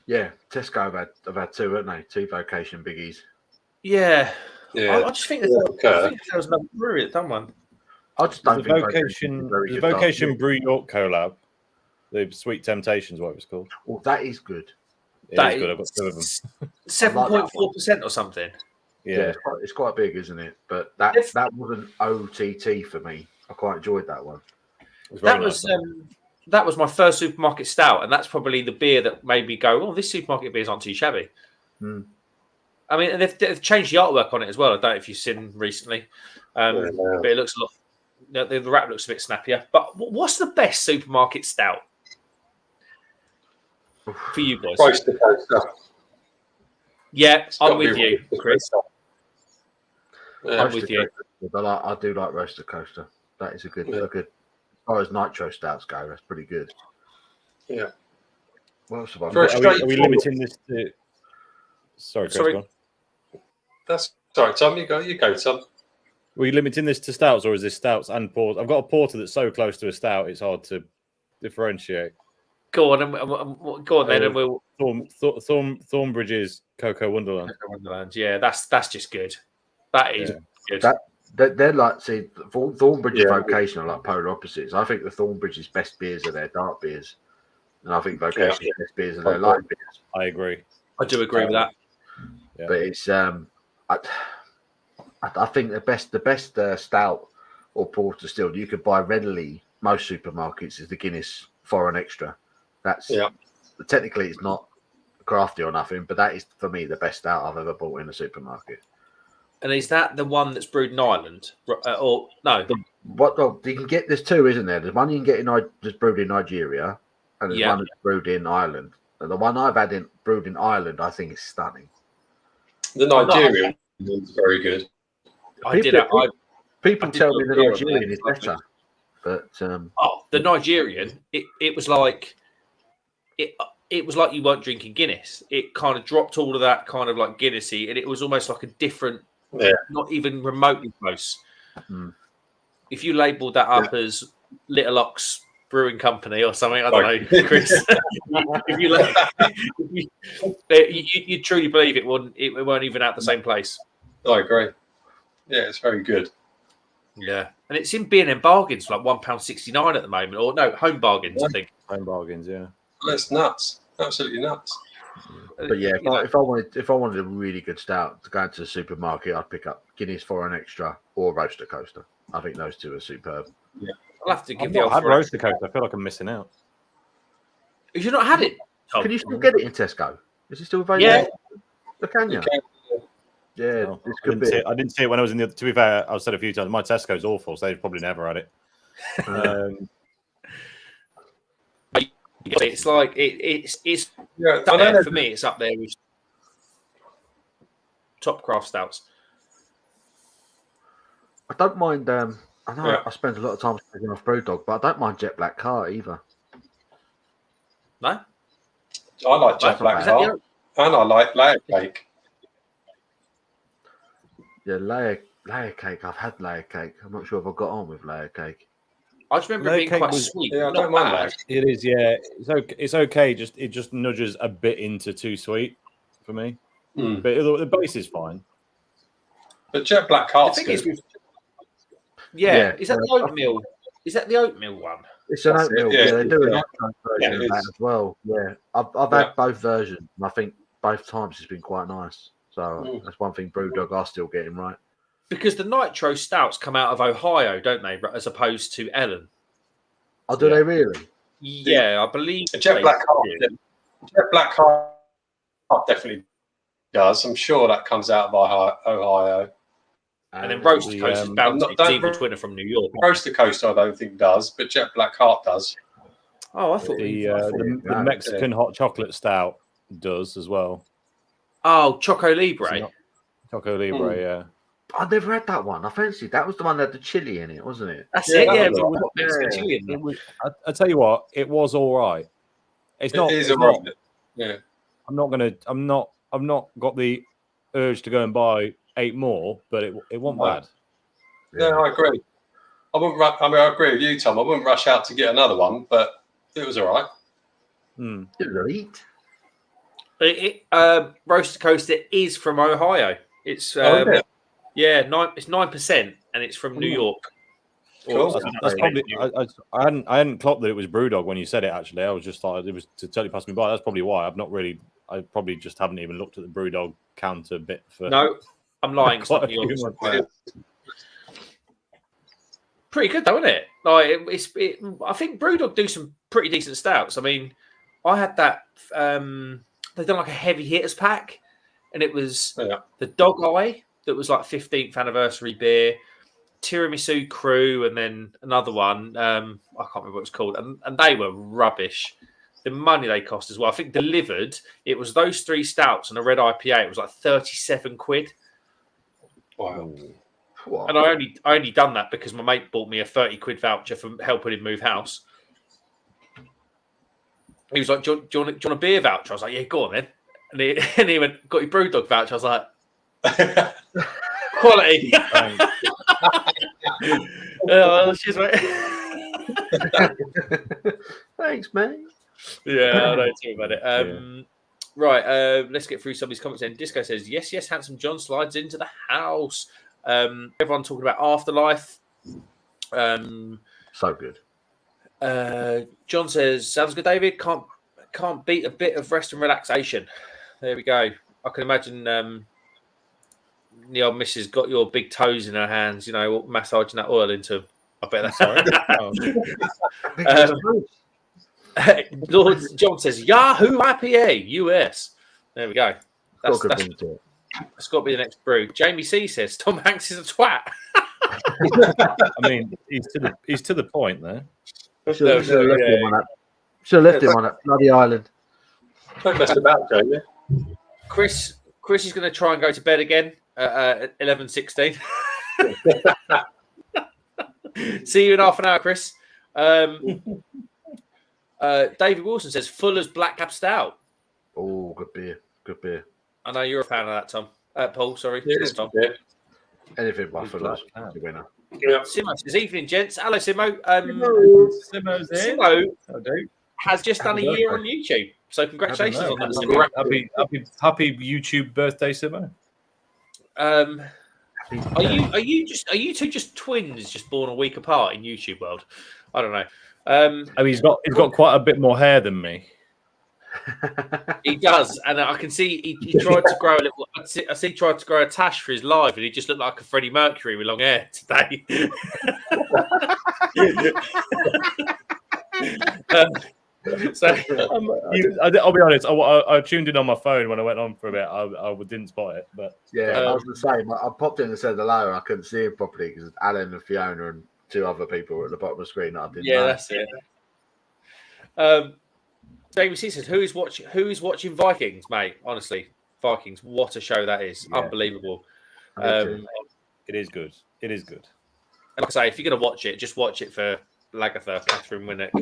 Yeah, Tesco have had two, haven't they? Two vocation biggies. Yeah. Yeah. I just think, I think if there was another brewery that done one. I just The don't think vocation, very the good dark vocation beer. Brew York collab, the Sweet Temptations, what it was called. Oh, that is good. It That is good. I've got two of them. 7.4% or something. Yeah. It's quite big, isn't it? But that wasn't OTT for me. I quite enjoyed that one. It was very nice. That was my first supermarket stout, and that's probably the beer that made me go, "Oh, this supermarket beer's aren't too shabby." Mm. I mean, and they've changed the artwork on it as well. I don't know if you've seen recently, but it looks a lot. The wrap looks a bit snappier. But what's the best supermarket stout for you boys? Roaster Coaster. Yeah, It's I'm gotta be with you, Roaster Chris. Coaster. Yeah. I'm with you. But I do like Roaster Coaster. That is a good. As far as nitro stouts go, that's pretty good. Yeah. What else have I Very got? Are we limiting this to? Sorry, Chris. Sorry. Go on. That's sorry, Tom. You go, Tom. Are we limiting this to stouts, or is this stouts and port? I've got a porter that's so close to a stout, it's hard to differentiate. Go on, then, and we'll. Thornbridge's Cocoa Wonderland. Wonderland. Yeah, that's just good. That is good. They're like, see, Thornbridge's vocation are like polar opposites. I think the Thornbridge's best beers are their dark beers, and I think vocation's best beers are their light beers. I agree. I do agree with that. Yeah. But it's I think the best stout or porter still you could buy readily most supermarkets is the Guinness Foreign Extra. That's technically it's not crafty or nothing, but that is for me the best stout I've ever bought in a supermarket. And is that the one that's brewed in Ireland, or no? You can get, there's two, isn't there? There's one you can get that's brewed in Nigeria, and there's one that's brewed in Ireland. And the one I've had brewed in Ireland, I think is stunning. The Nigerian one's very good. People tell me the Nigerian is better, but the Nigerian, it was like it was like you weren't drinking Guinness. It kind of dropped all of that kind of like Guinnessy, and it was almost like a different, not even remotely close. Mm. If you labelled that up as Little Ox Brewing Company or something, I don't know, Chris. you truly believe it won't even out the same place. I agree. Yeah, it's very good. Yeah, and it's in B&M bargains for like £1.69 at the moment, or no, home bargains. I think Home bargains, yeah. That's nuts. Absolutely nuts. But yeah, if I wanted a really good stout to go into the supermarket, I'd pick up Guinness Foreign Extra or Roaster Coaster. I think those two are superb. Yeah, I'll have to give I've the not old had Roaster Coaster. I feel like I'm missing out. Have you not had it, Tom? Can you still get it in Tesco? Is it still available? Yeah. Can you? Yeah, Oh, this I could didn't be. I didn't see it when I was in the. To be fair, I've said a few times my Tesco's awful, so they've probably never had it. It's like it's yeah. up there, for me. It's up there with top craft stouts. I don't mind. I know I spend a lot of time speaking off Brewdog, but I don't mind Jet Black Car either. No, I like Jet Black Heart, and I like layer cake. Yeah, layer cake. I've had layer cake. I'm not sure if I got on with layer cake. I just remember it being quite sweet. Yeah, I not don't mind bad. that. It is, yeah. It's okay. It just nudges a bit into too sweet for me. Mm. But the base is fine. But Jet Black Heart's The thing good. is, is that the oatmeal? Is that the oatmeal one? It's an oatmeal. it, yeah. Yeah, they do Yeah. a version of that as well. Yeah, I've had both versions, and I think both times it's been quite nice. So that's one thing Brewdog are still getting right. Because the nitro stouts come out of Ohio, don't they? As opposed to Ellen. Oh, do they really? Yeah, I believe. Jet Black Heart definitely does. I'm sure that comes out of Ohio. And then Roaster Coast is Bounty, Evil Twinner from New York. Roaster Coast, I don't think does, but Jet Black Heart does. Oh, I thought The Mexican hot chocolate stout does as well. Oh, Choco Libre. Choco Libre, yeah. I never had that one. I fancied that was the one that had the chili in it, wasn't it? That's it. Yeah, that was Mexican chili in I tell you what, it was all right. It's not. It is It's a not. right. Yeah. I'm not got the urge to go and buy 8 more, but it wasn't No. bad. No, I agree. I agree with you, Tom. I wouldn't rush out to get another one, but it was all right. Mm. Elite. Roaster Coaster is from Ohio. It's Oh, is it? yeah, it's 9%, and it's from New Ooh. York. Cool. That's probably. I hadn't clocked that it was Brewdog when you said it. Actually, I was just thought it was to totally pass me by. That's probably why I've not really. I probably just haven't even looked at the Brewdog counter bit for. No, I'm lying. It's quite not a New few York. months. Pretty good though, isn't it? Like I think Brewdog do some pretty decent stouts. I mean, I had that. They've done like a heavy hitters pack, and it was the Dog Eye that was like 15th anniversary beer, Tiramisu Crew, and then another one. I can't remember what it's called, and they were rubbish. The money they cost as well. I think delivered, it was those 3 stouts and a red IPA. It was like 37 quid. Wow. And I only done that because my mate bought me a 30 quid voucher for helping him move house. He was like, do you want a beer voucher? I was like, yeah, go on then. And he went, got your Brewdog voucher. I was like, quality. Cheers, mate. Thanks, mate. Yeah, I know too about it. Right, let's get through some of these comments then. Disco says, yes, Handsome John slides into the house. Everyone talking about Afterlife. So good. John says, sounds good, David. Can't beat a bit of rest and relaxation. There we go. I can imagine the old missus got your big toes in her hands, massaging that oil into them. I bet that's all right. Lord John says, Yahoo IPA US. There we go. That's got to be the next brew. Jamie C says, Tom Hanks is a twat. I mean, he's to the point there. Should have left him on that bloody island. Don't mess about, Jamie. Chris is going to try and go to bed again at 11:16. See you in half an hour, Chris. David Wilson says Fuller's Black Cab Stout. Oh, good beer. I know you're a fan of that, Tom. Paul, sorry. It is, Tom. yeah. Anything by Fuller's the winner. Yeah. Simo says, evening, gents. Hello, Simo. Simo's in. Simo has just done a year on YouTube. So congratulations on that, Simo. Happy YouTube birthday, Simo. Are you two just twins, just born a week apart in YouTube world? I don't know. I mean, he's got quite a bit more hair than me. He does, and I can see he tried to grow a little. I see he tried to grow a tash for his live, and he just looked like a Freddie Mercury with long hair today. I'll be honest. I tuned in on my phone when I went on for a bit. I didn't spot it, but yeah, I was the same. I popped in and said hello. I couldn't see him properly because Alan and Fiona and 2 other people were at the bottom of the screen. I didn't. Yeah, that's it. Jamie C says, "Who is watching Vikings, mate? Honestly, Vikings. What a show that is! Yeah. Unbelievable. It is good. It is good. And like I say, if you're going to watch it, just watch it for Lagatha, Catherine Winnick.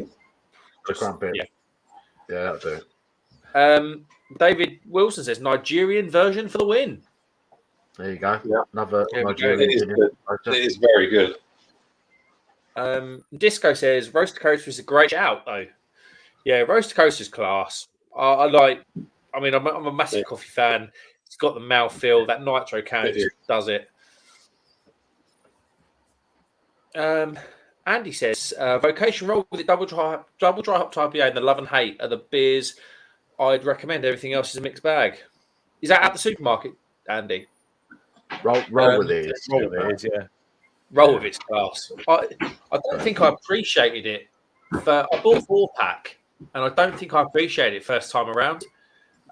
The crumpet. Yeah, that'll do. David Wilson says Nigerian version for the win. There you go. Yeah. Another Nigerian. It is very good. Disco says Roaster Coaster is a great shout though. Yeah, Roaster Coaster's class. I'm a massive coffee fan. It's got the mouthfeel. That nitro can just does it. Andy says Vocation Roll with it double dry hop IPA and the Love and Hate are the beers I'd recommend. Everything else is a mixed bag. Is that at the supermarket, Andy? Roll with it. Roll with it, yeah. Roll with its class. I don't think I appreciated it. I bought a 4-pack, and I don't think I appreciated it first time around.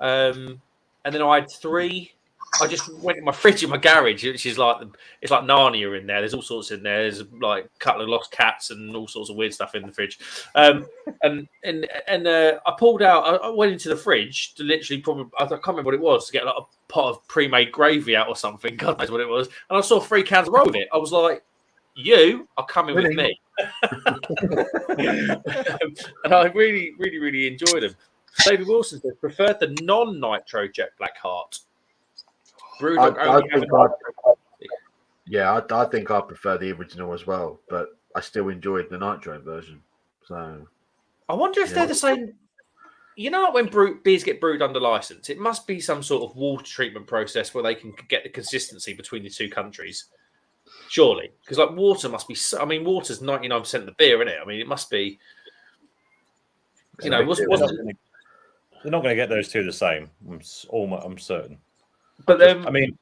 And then I had 3. I just went in my fridge in my garage, which is it's like Narnia in there. There's all sorts in there. There's like a couple of lost cats and all sorts of weird stuff in the fridge. And I pulled out. I went into the fridge to literally I can't remember what it was, to get like a pot of pre-made gravy out or something. God knows what it was. And I saw 3 cans of roll with it. I was like, "You are coming with me." And I really, really, really enjoyed them. David Wilson says preferred the non-nitro jet black heart. Brewed I only think have I think I prefer the original as well, but I still enjoyed the nitro version. So I wonder if they're the same. You know, when beers get brewed under license, it must be some sort of water treatment process where they can get the consistency between the two countries. Surely, because like water must be. I mean, water's 99% of the beer, isn't it? I mean, it must be. You know, they're not going to get those two the same. I'm certain. But I mean,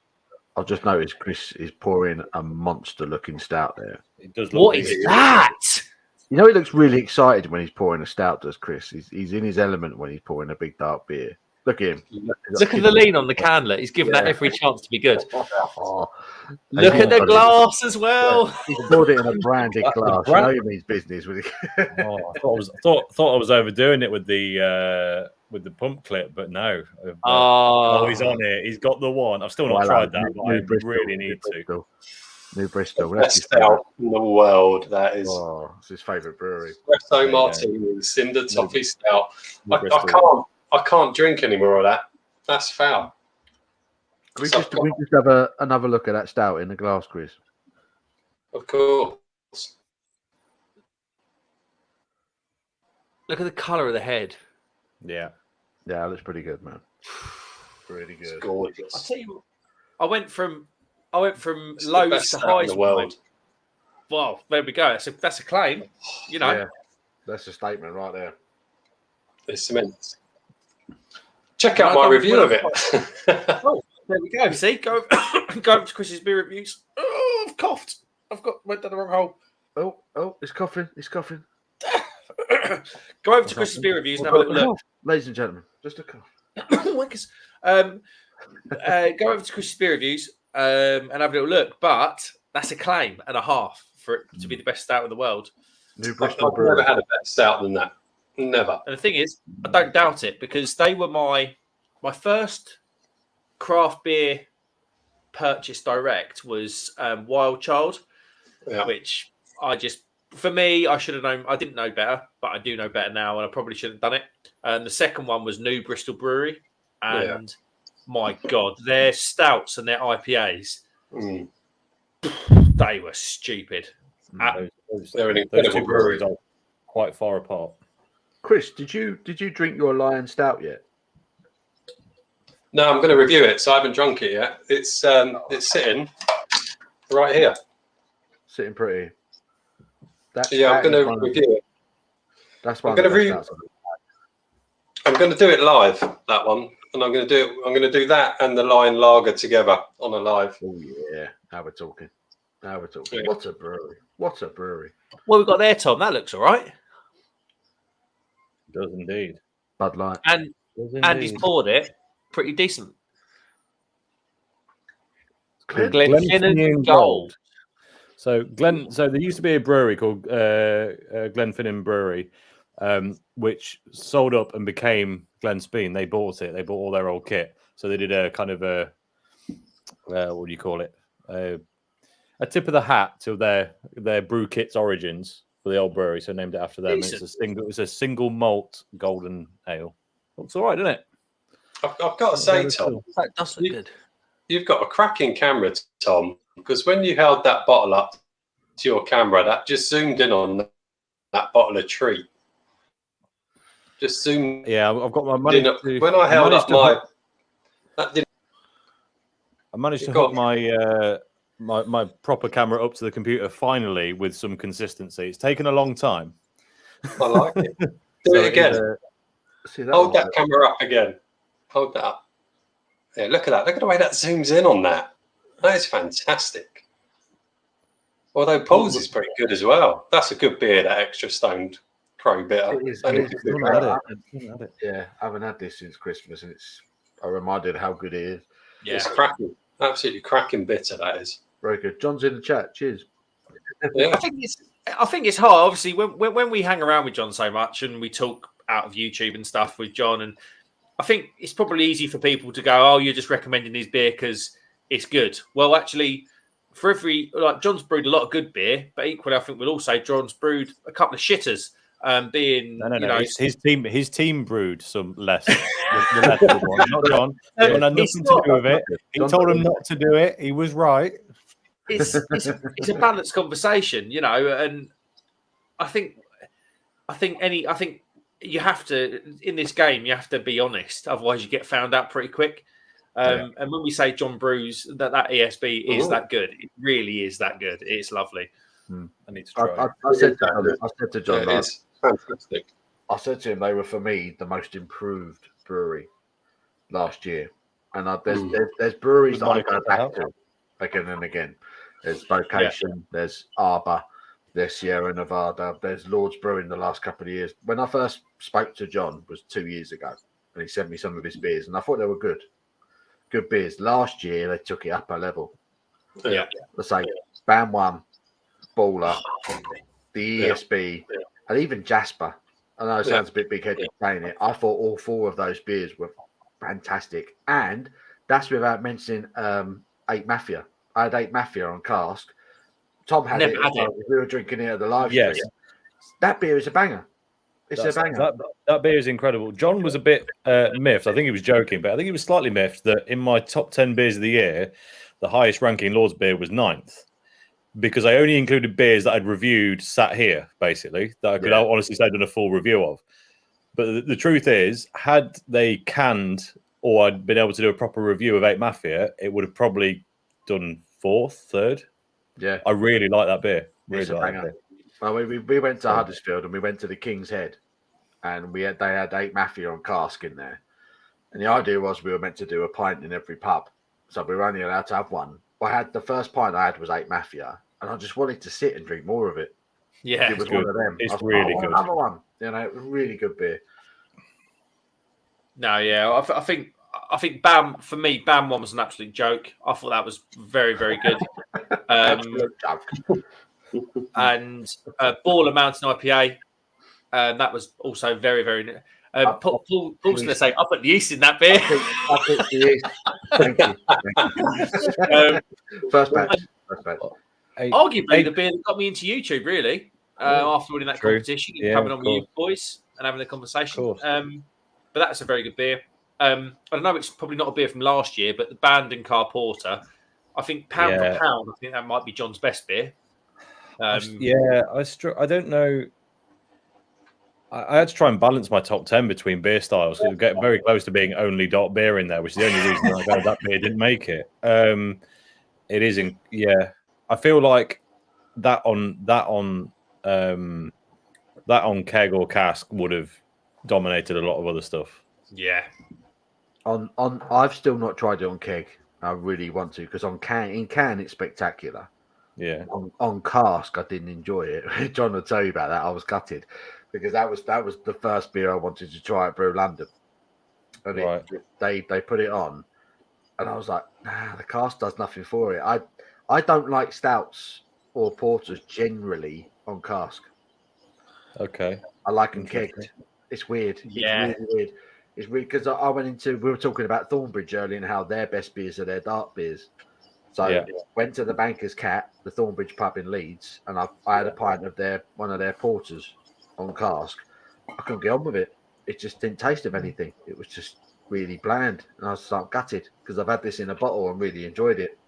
I've just noticed Chris is pouring a monster-looking stout there. it does look. what is that? You know, he looks really excited when he's pouring a stout, does Chris? He's in his element when he's pouring a big dark beer. Look at him. Look at the lean on the candler. He's given that every chance to be good. Oh, Look at the glass as well. he's poured it in a branded glass. You know he means business with it. I thought I was overdoing it with the pump clip, but no. He's on it. He's got the one. I've still not tried that, but I really need to. New Bristol. Best stout in the world. That is. Oh, it's his favourite brewery. Espresso Martini, Cinder Toffee Stout. I can't drink any more of that. That's foul. Can we just have another look at that stout in the glass, Chris? Of course. Look at the colour of the head. Yeah, that looks pretty good, man. Really good. It's gorgeous. I tell you, I went from It's the lows best to stout highs. in the world. Well, there we go. That's a claim. You know. Yeah, that's a statement right there. It's immense. Check out my review of it. Oh, there we go. See, go up to Chris's beer reviews. Oh, I've coughed. Went down the wrong hole. Oh, it's coughing. It's coughing. Go over to Chris's beer reviews and have a little look. Ladies and gentlemen, just a cough. Winkers. Go over to Chris's beer reviews and have a little look. But that's a claim and a half for it to be the best stout in the world. New I've Bristol never brewery. had a better stout than that. Never. And the thing is, I don't doubt it because they were my first craft beer purchase direct was Wild Child, which for me, I should have known. I didn't know better, but I do know better now, and I probably should have done it. And the second one was New Bristol Brewery, and my God, their stouts and their IPAs, they were stupid. They're an those incredible two brewery. breweries are quite far apart. Chris, did you drink your Lion Stout yet? No, I'm going to review it, so I haven't drunk it yet. It's sitting right here. Sitting pretty. I'm going to review it. That's one. I'm going to do it live. That one, and I'm going to do that and the Lion Lager together on a live. Oh yeah, now we're talking. Yeah. What a brewery! What a brewery! What we've got there, Tom? That looks all right. It does indeed. Bud Light. And Andy's poured it pretty decent. Glenfinnan Gold. So there used to be a brewery called Glenfinnan Brewery, which sold up and became Glenspeen. They bought it. They bought all their old kit. So they did a kind of a what do you call it? A tip of the hat to their brew kit's origins for the old brewery. So named it after them. It's a single malt golden ale. Looks all right, doesn't it? I've got to say, Tom, That does look good. you've got a cracking camera, Tom, because when you held that bottle up to your camera, that just zoomed in on that bottle of Treat. Just zoomed. Yeah, I've got my money. When I held up my, that didn't. I managed to hook my proper camera up to the computer finally with some consistency. It's taken a long time. I like it. Do it again. Hold that camera up again. Hold that up. Yeah, look at that. Look at the way that zooms in on that. That is fantastic. Although Paul's is pretty good as well. That's a good beer, that extra stoned crow bitter. Yeah, I haven't had this since Christmas, and I'm reminded how good it is. Yeah, it's cracking. Absolutely cracking bitter, that is. Very good. John's in the chat. Cheers. Yeah. I think it's hard. Obviously, when we hang around with John so much and we talk out of YouTube and stuff with John, and I think it's probably easy for people to go, "Oh, you're just recommending his beer because it's good." Well, actually, John's brewed a lot of good beer, but equally, I think we'll all say John's brewed a couple of shitters. being No. you know His team brewed some less. the less good one, not John. John had nothing to do with it. He told him not to do it. He was right. it's a balanced conversation, you know, and I think you have to in this game. You have to be honest, otherwise you get found out pretty quick. And when we say John brews that ESB is that good, it really is that good. It's lovely. I need to try. I said to John, it's fantastic. I said to him they were for me the most improved brewery last year, and there's breweries that I go back to again and again. There's Vocation, there's Arbor, there's Sierra Nevada, there's Lord's Brewing the last couple of years. When I first spoke to John was 2 years ago, and he sent me some of his beers, and I thought they were good beers. Last year they took it up a level. Let's say Bam One, Baller, the ESB, and even Jasper. I know it sounds a bit big-headed saying it. I thought all 4 of those beers were fantastic, and that's without mentioning 8 Mafia. I had 8 Mafia on cask. Tom had it. We were drinking it at the live stream. That beer is a banger. It's a banger. That beer is incredible. John was a bit miffed. I think he was joking, but I think he was slightly miffed that in my top 10 beers of the year, the highest ranking Lord's beer was 9th. Because I only included beers that I'd reviewed sat here, basically, that I could honestly say done a full review of. But the truth is, had they canned or I'd been able to do a proper review of 8 Mafia, it would have probably done 4th, 3rd. Yeah. I really like that beer. Really like that beer. Well, we went to Huddersfield and we went to the King's Head, and they had 8 Mafia on cask in there. And the idea was we were meant to do a pint in every pub. So we were only allowed to have one. The first pint I had was 8 Mafia. And I just wanted to sit and drink more of it. Yeah, it was one of them. It's really good. Another one, you know, really good beer. No, yeah, I think Bam for me. Bam One was an absolute joke. I thought that was very, very good. And Baller Mountain IPA, that was also very, very. Paul's going to say, I put the yeast in that beer. I put the yeast. Thank you. First batch. Arguably, the beer that got me into YouTube, really, after winning that competition, coming on with you boys and having a conversation. But that's a very good beer. I know it's probably not a beer from last year, but the Bandon Car Porter, I think pound for pound, I think that might be John's best beer. I don't know. I had to try and balance my top 10 between beer styles. So get very close to being only dark beer in there, which is the only reason that beer didn't make it. It isn't. Yeah, I feel like that on keg or cask would have dominated a lot of other stuff. Yeah. I've still not tried it on keg. I really want to, because in can it's spectacular. Yeah. On cask, I didn't enjoy it. John will tell you about that. I was gutted because that was the first beer I wanted to try at Brew London, and they put it on, and I was like, nah, the cask does nothing for it. I don't like stouts or porters generally on cask. Okay. I like them kegged. It's weird. Yeah. It's really weird. It's weird because we were talking about Thornbridge earlier and how their best beers are their dark beers. So went to the Banker's Cat, the Thornbridge pub in Leeds, and I had a pint of one of their porters on cask. I couldn't get on with it. It just didn't taste of anything. It was just really bland, and I was like gutted because I've had this in a bottle and really enjoyed it.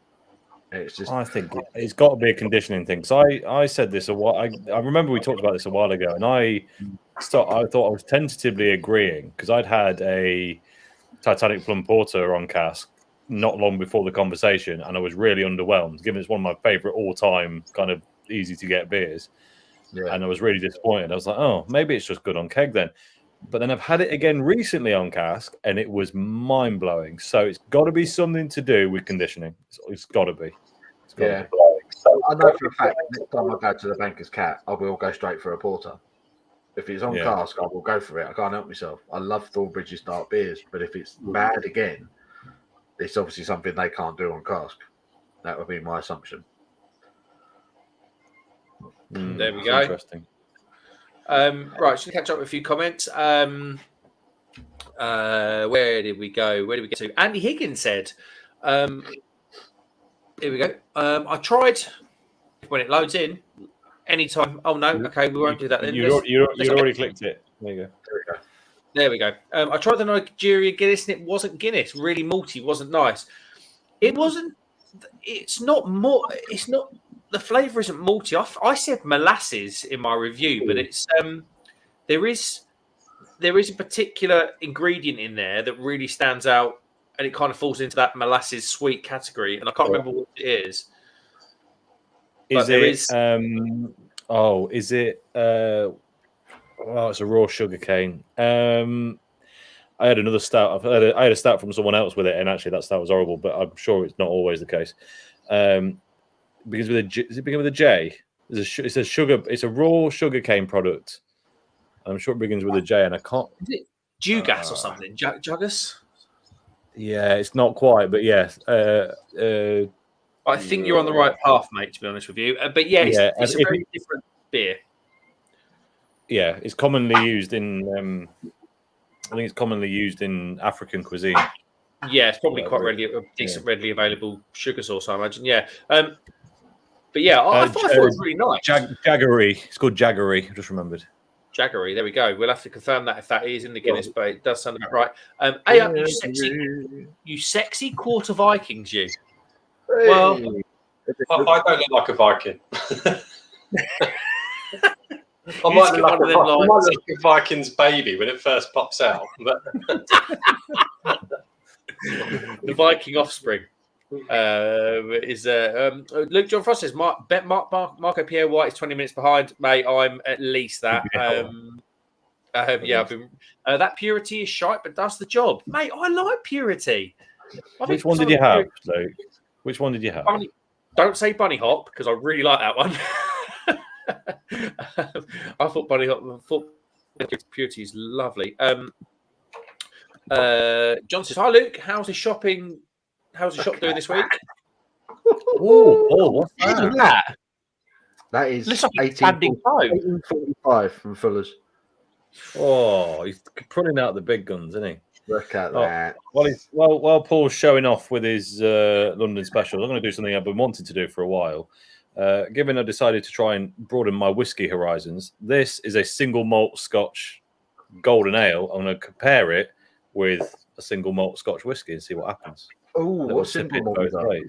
It's just. I think it's got to be a conditioning thing. So I said this a while. I remember we talked about this a while ago, and I thought I was tentatively agreeing because I'd had a Titanic Plum Porter on cask not long before the conversation, and I was really underwhelmed, given it's one of my favorite all-time kind of easy to get beers. Yeah. And I was really disappointed. I was like, oh, maybe it's just good on keg then. But then I've had it again recently on cask, and it was mind-blowing. So it's got to be something to do with conditioning. It's got to be. Yeah. I know for a fact, next time I go to the Banker's Cat, I will go straight for a porter. If it's on cask, I will go for it. I can't help myself. I love Thornbridge's dark beers, but if it's bad again, it's obviously something they can't do on cask. That would be my assumption. There we go. Interesting. Right, just to catch up with a few comments. Where did we go? Where did we get to? Andy Higgins said, here we go. I tried, when it loads in, anytime. Oh no, okay, we won't do that then. You already clicked it. There you go. There we go. I tried the Nigeria Guinness and it wasn't Guinness. Really malty, wasn't nice. It wasn't. It's not more. It's not. The flavour isn't malty. I said molasses in my review, but it's there is a particular ingredient in there that really stands out, and it kind of falls into that molasses sweet category. And I can't remember what it is. Is it? Is it? It's a raw sugar cane. I had another stout. I had a stout from someone else with it, and actually that stout was horrible. But I'm sure it's not always the case. Because with does it begin with a J? It's a sugar. It's a raw sugar cane product. I'm sure it begins with a J, and I can't. Is it Jugas or something? Jugas? Yeah, it's not quite, but yes. I think you're on the right path, mate. To be honest with you, but yeah, it's a very different beer. Yeah, it's commonly used in. I think it's commonly used in African cuisine. Yeah, it's probably quite readily available sugar source, I imagine. Yeah, but yeah, I thought it was really nice. Jaggery. It's called Jaggery. I just remembered. Jaggery. There we go. We'll have to confirm that if that is in the Guinness, but it does sound about right. You sexy quarter Vikings, you. Hey. Well, I don't look like a Viking. I might look like a Viking's baby when it first pops out. But the Viking offspring is Luke John Frost says Marco Pierre White is 20 minutes behind, mate. I'm at least that. I've been that purity is shite, but does the job, mate. I like purity. Which one did you have, Luke? Which one did you have? Don't say Bunny Hop because I really like that one. I thought purity is lovely. John says, "Hi Luke, how's the shop doing this week?" What's that? That is Looks like 1845 from Fuller's. Oh, he's pulling out the big guns, isn't he? Look at that. While Paul's showing off with his London specials, I'm going to do something I've been wanting to do for a while. Given I decided to try and broaden my whiskey horizons, this is a single malt Scotch golden ale. I'm going to compare it with a single malt Scotch whiskey and see what happens. Oh, what single malt is that?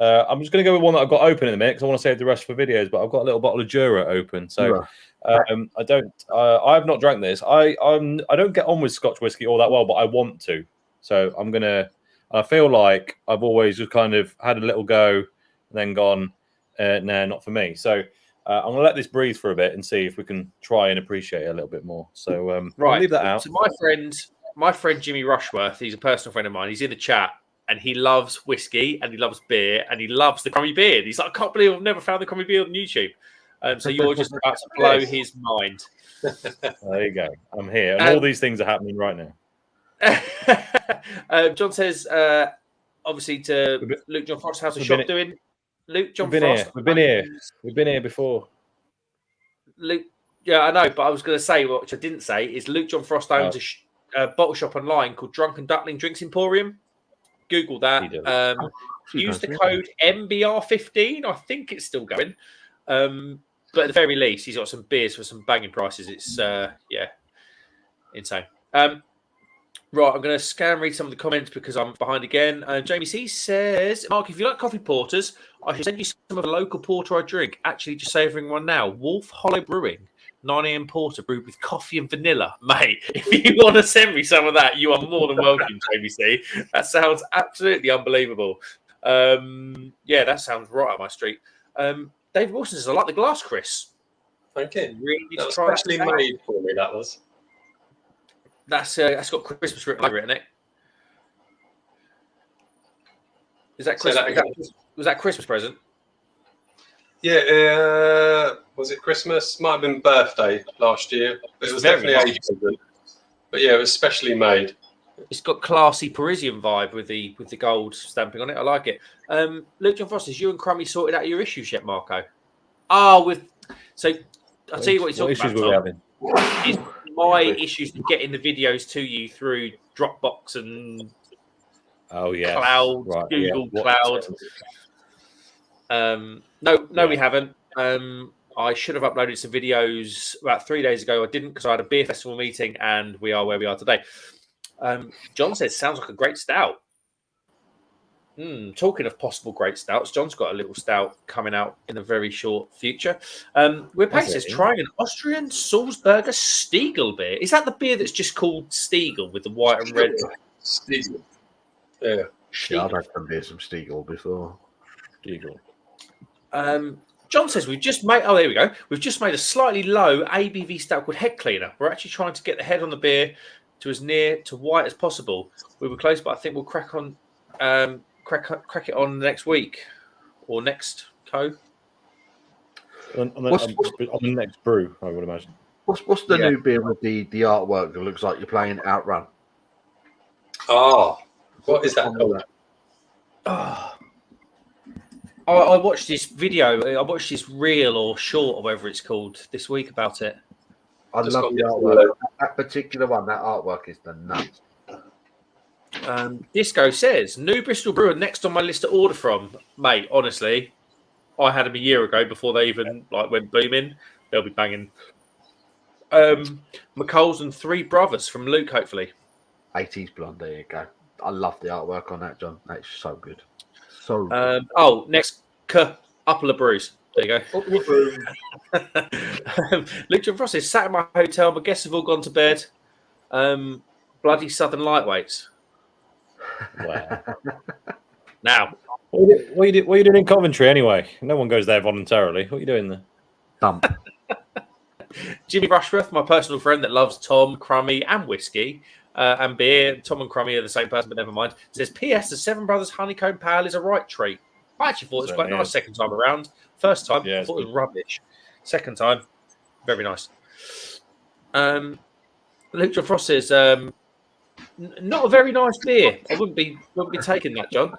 I'm just going to go with one that I've got open in a minute because I want to save the rest for videos. But I've got a little bottle of Jura open, so I have not drank this. I don't get on with Scotch whiskey all that well, but I want to. So I'm gonna. I feel like I've always just kind of had a little go and then gone. Nah, not for me. So I'm going to let this breathe for a bit and see if we can try and appreciate it a little bit more. So I'll leave that out. So my friend Jimmy Rushworth, he's a personal friend of mine. He's in the chat and he loves whiskey and he loves beer and he loves the crummy beard. He's like, I can't believe I've never found the crummy beard on YouTube. So you're just about to blow his mind. There you go. I'm here. And all these things are happening right now. John says, obviously to Luke John Frost, how's the shop doing? Luke John Frost. We've been here before. Luke, yeah, I know, but I was going to say, which I didn't say, is Luke John Frost owns a bottle shop online called Drunken Duckling Drinks Emporium. Google that. Use the code MBR15. I think it's still going. But at the very least, he's got some beers for some banging prices. It's insane. Right, I'm going to scan read some of the comments because I'm behind again. Jamie C says, Mark, if you like coffee porters, I should send you some of the local porter I drink. Actually, just savouring one now. Wolf Hollow Brewing, 9 a.m. porter brewed with coffee and vanilla. Mate, if you want to send me some of that, you are more than welcome, Jamie C. That sounds absolutely unbelievable. That sounds right up my street. David Wilson says, I like the glass, Chris. Thank you. Really that was specially made for me, that was. That's got Christmas written over it, isn't it? Is that Christmas? Was that Christmas present? Yeah, was it Christmas? Might have been birthday last year. It was definitely age present. But yeah, it was specially made. It's got classy Parisian vibe with the gold stamping on it. I like it. Luke John Frost says, you and Crummy sorted out your issues yet, Marco? So I'll tell you what he's talking about. Is my issues with getting the videos to you through Dropbox and Cloud, Google Cloud. No, we haven't. I should have uploaded some videos about 3 days ago. I didn't because I had a beer festival meeting, and we are where we are today. John says, sounds like a great stout. Talking of possible great stouts, John's got a little stout coming out in the very short future. We're says trying an Austrian Salzburger Stiegel beer. Is that the beer that's just called Stiegel with the white and red? Stiegel. Yeah. Yeah, I've had some Stiegel before. Stiegel. John says we've just made. Oh, there we go. We've just made a slightly low ABV stout called Head Cleaner. We're actually trying to get the head on the beer to as near to white as possible. We were close, but I think we'll crack on. Crack it on next week or next on the next brew, I would imagine. What's the new beer with the artwork that looks like you're playing Outrun? Oh, what is that called? I watched this video. I watched this reel or short or whatever it's called this week about it. I love the artwork. That particular one, that artwork is the nuts. Disco says, new Bristol brewer next on my list to order from. Mate, honestly, I had them a year ago before they even went booming. They'll be banging. McColl's and Three Brothers from Luke, hopefully. 80s blonde, there you go. I love the artwork on that, John. That's so good. So good. Next, Upper Brews. There you go. Luke John Frost says, sat in my hotel, my guests have all gone to bed. Bloody Southern Lightweights. Wow. Now, what are you doing in Coventry anyway? No one goes there voluntarily. What are you doing there? Dump. Jimmy Rushworth, my personal friend that loves Tom, Crummy, and whiskey and beer. Tom and Crummy are the same person, but never mind. Says, P.S. The Seven Brothers Honeycomb Pale is a right treat. I actually thought it was quite nice second time around. First time, I thought it was rubbish. Second time, very nice. Luke John Frost says, not a very nice beer. I wouldn't be taking that, John.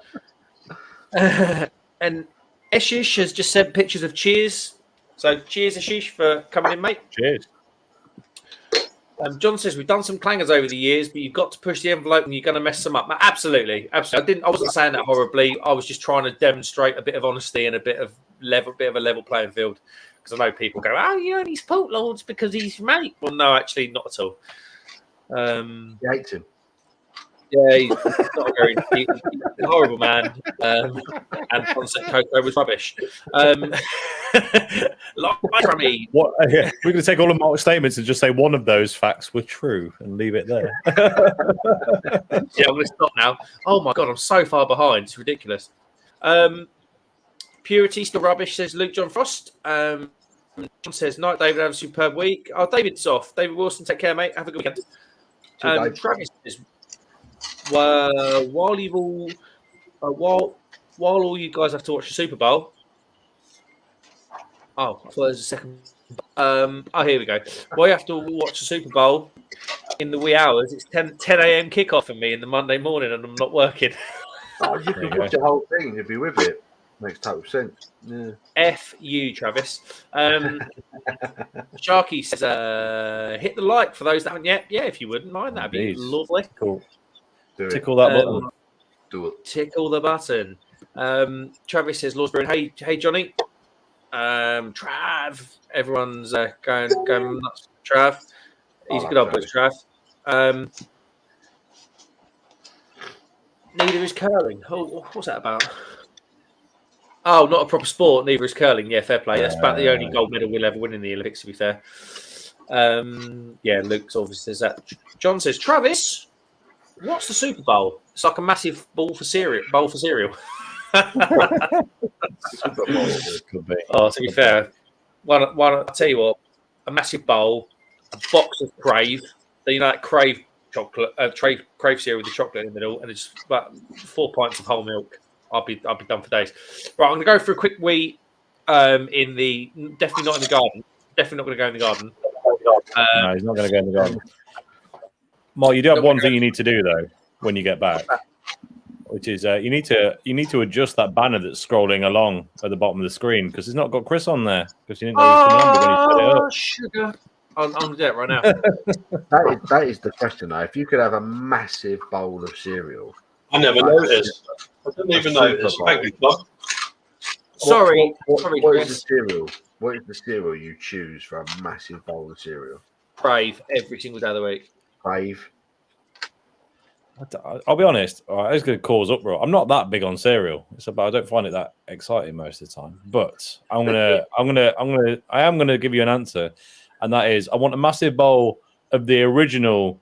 And Eshish has just sent pictures of cheers. So cheers, Eshish, for coming in, mate. Cheers. John says we've done some clangers over the years, but you've got to push the envelope and you're going to mess them up. Absolutely. I wasn't saying that horribly. I was just trying to demonstrate a bit of honesty and a bit of a level playing field. Because I know people go, he's Port Lords because he's your mate. Well, no, actually, not at all. He hates him. Yeah, he's not a very he's a horrible man. And Sunset Cocoa was rubbish. Like me. What? We're going to take all of Mark's statements and just say one of those facts were true and leave it there. Yeah, I'm going to stop now. Oh my god, I'm so far behind. It's ridiculous. Purity still rubbish, says Luke John Frost. John says, night, David, have a superb week. Oh, David's off. David Wilson, take care, mate. Have a good weekend. Travis says, while all you guys have to watch the Super Bowl. Oh, I thought there was a second. Here we go. While you have to watch the Super Bowl in the wee hours, it's 10 a.m. kickoff for me in the Monday morning, and I'm not working. You can watch the whole thing and you'll be with it. Makes total sense. Yeah. F you, Travis. Sharky says, hit the like for those that haven't yet. Yeah, if you wouldn't mind, that'd be lovely. Cool. Tickle that button. Do it. Tickle the button. Travis says, Lord's Brewing. Hey, Johnny. Trav. Everyone's going nuts for Trav. He's a good old boy, Trav. Neither is curling. Oh, what's that about? Oh, not a proper sport. Neither is curling. Yeah, fair play. That's about the only gold medal we'll ever win in the Olympics, to be fair. Luke's obviously says that. John says, Travis, what's the Super Bowl? It's like a massive bowl for cereal. Super Bowl. Oh, to be fair, I'll tell you what, a massive bowl, a box of Crave, that Crave chocolate, Crave cereal with the chocolate in the middle, and it's about 4 pints of whole milk. I'll be done for days. Right, I'm going to go for a quick wee definitely not in the garden. Definitely not going to go in the garden. No, he's not going to go in the garden. Mark, you do have one thing you need to do though when you get back, which is you need to adjust that banner that's scrolling along at the bottom of the screen because it's not got Chris on there because you didn't know he was coming on when you set it up. Sugar. I'm going to do it right now. That is the question though. If you could have a massive bowl of cereal. I never noticed. I didn't even notice. Thank you, Bob. Sorry, what is the cereal? What is the cereal you choose for a massive bowl of cereal? Crave every single day of the week. Crave. I'll be honest. All right, it's going to cause uproar. I'm not that big on cereal. It's about I don't find it that exciting most of the time. But I am gonna give you an answer, and that is I want a massive bowl of the original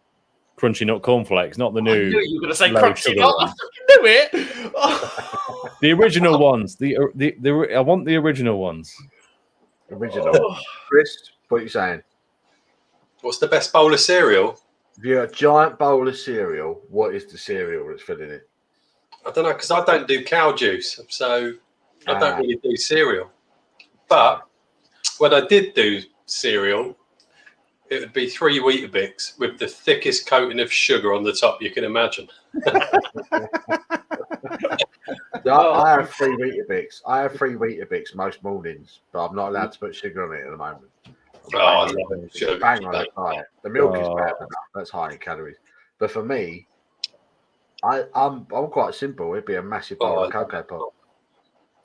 Crunchy Nut cornflakes, not the new. I knew you were going to say low Crunchy sugar Nut. I ones. fucking knew it. The original ones. I want the original ones. Original. Chris, what are you saying? What's the best bowl of cereal? If you're a giant bowl of cereal, what is the cereal that's filling it? I don't know, because I don't do cow juice, so I don't really do cereal. But when I did do cereal, it would be 3 Weetabix with the thickest coating of sugar on the top you can imagine. I have 3 Weetabix. I have 3 Weetabix most mornings, but I'm not allowed to put sugar on it at the moment. I love sugar. Bang on it, diet. The milk is bad enough. That's high in calories. But for me, I'm quite simple. It'd be a massive bowl of Cocoa Pop.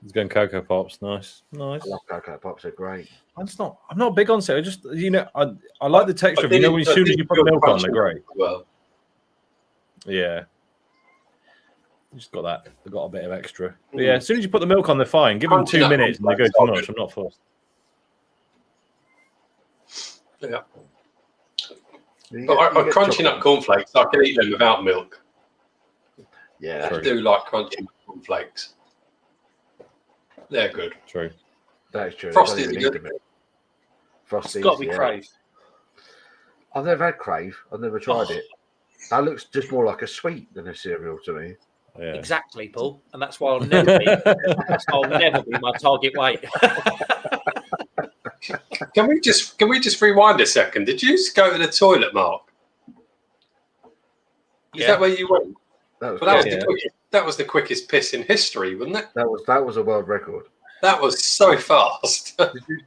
He's going Cocoa Pops. Nice. I love Cocoa Pops. They're great. I'm not big on cereal. Just I like the texture of it. As soon as you put the milk on, they're great. Well, yeah. Just got that. They've got a bit of extra. But yeah, as soon as you put the milk on, they're fine. Give them 2 minutes and they go too much. I'm not fussed. yeah. But Crunchy Nut cornflakes, I can eat them without milk. Yeah, I do like Crunchy Nut cornflakes. They're good. True. that is true. Frosties are good. Frosties, It's got to be Crave. I've never had Crave. I've never tried it. That looks just more like a sweet than a cereal to me. Yeah. Exactly, Paul. And that's why I'll never be my target weight. Can we just rewind a second? Did you just go to the toilet, Mark? Is that where you went? That was the quickest piss in history, wasn't it? That was a world record. That was so fast.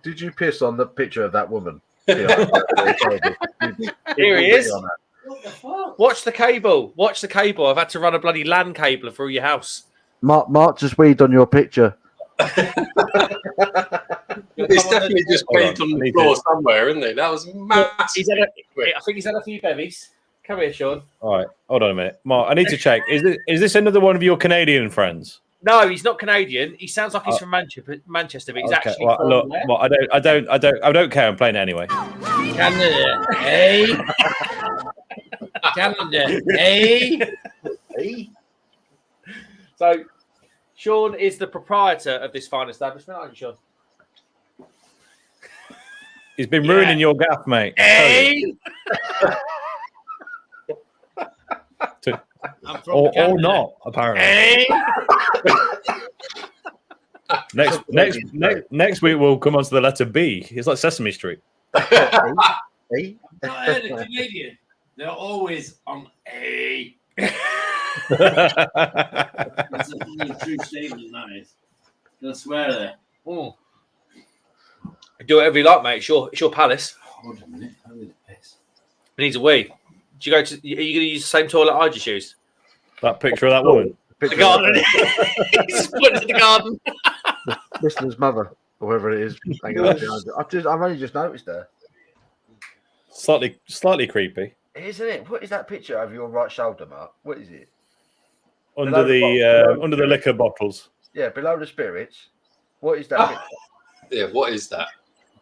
Did you piss on the picture of that woman? Here he is. What the fuck? Watch the cable. Watch the cable. I've had to run a bloody LAN cable through your house. Mark just weed on your picture. He's definitely just peed on the floor somewhere, isn't he? That was massive. I think he's had a few bevies. Come here, Sean. All right, hold on a minute, Mark. I need to check. Is this another one of your Canadian friends? No, he's not Canadian. He sounds like he's from Manchester, but he's actually from look. where? Well, I don't care. I'm playing it anyway. Canada, hey. Canada, hey. Hey. So, Sean is the proprietor of this fine establishment, aren't you, Sean? He's been ruining your gaff, mate. Hey. or not, apparently. Hey. Next week we'll come on to the letter B. It's like Sesame Street. Hey. Not a Canadian. They're always on A. That's a true statement, that is. I swear there. Do whatever you like, mate. It's your palace. Hold on a minute. I need a piss. It needs a wee. Do you go to? Are you going to use the same toilet I just used? That picture of that woman. The garden. He's put to the garden. Listener's mother, or whoever it is. Hanging out behind it. I've only just noticed her. Slightly creepy. Isn't it? What is that picture over your right shoulder, Mark? What is it? Under the liquor bottles. Yeah, below the spirits. What is that picture? Yeah, what is that?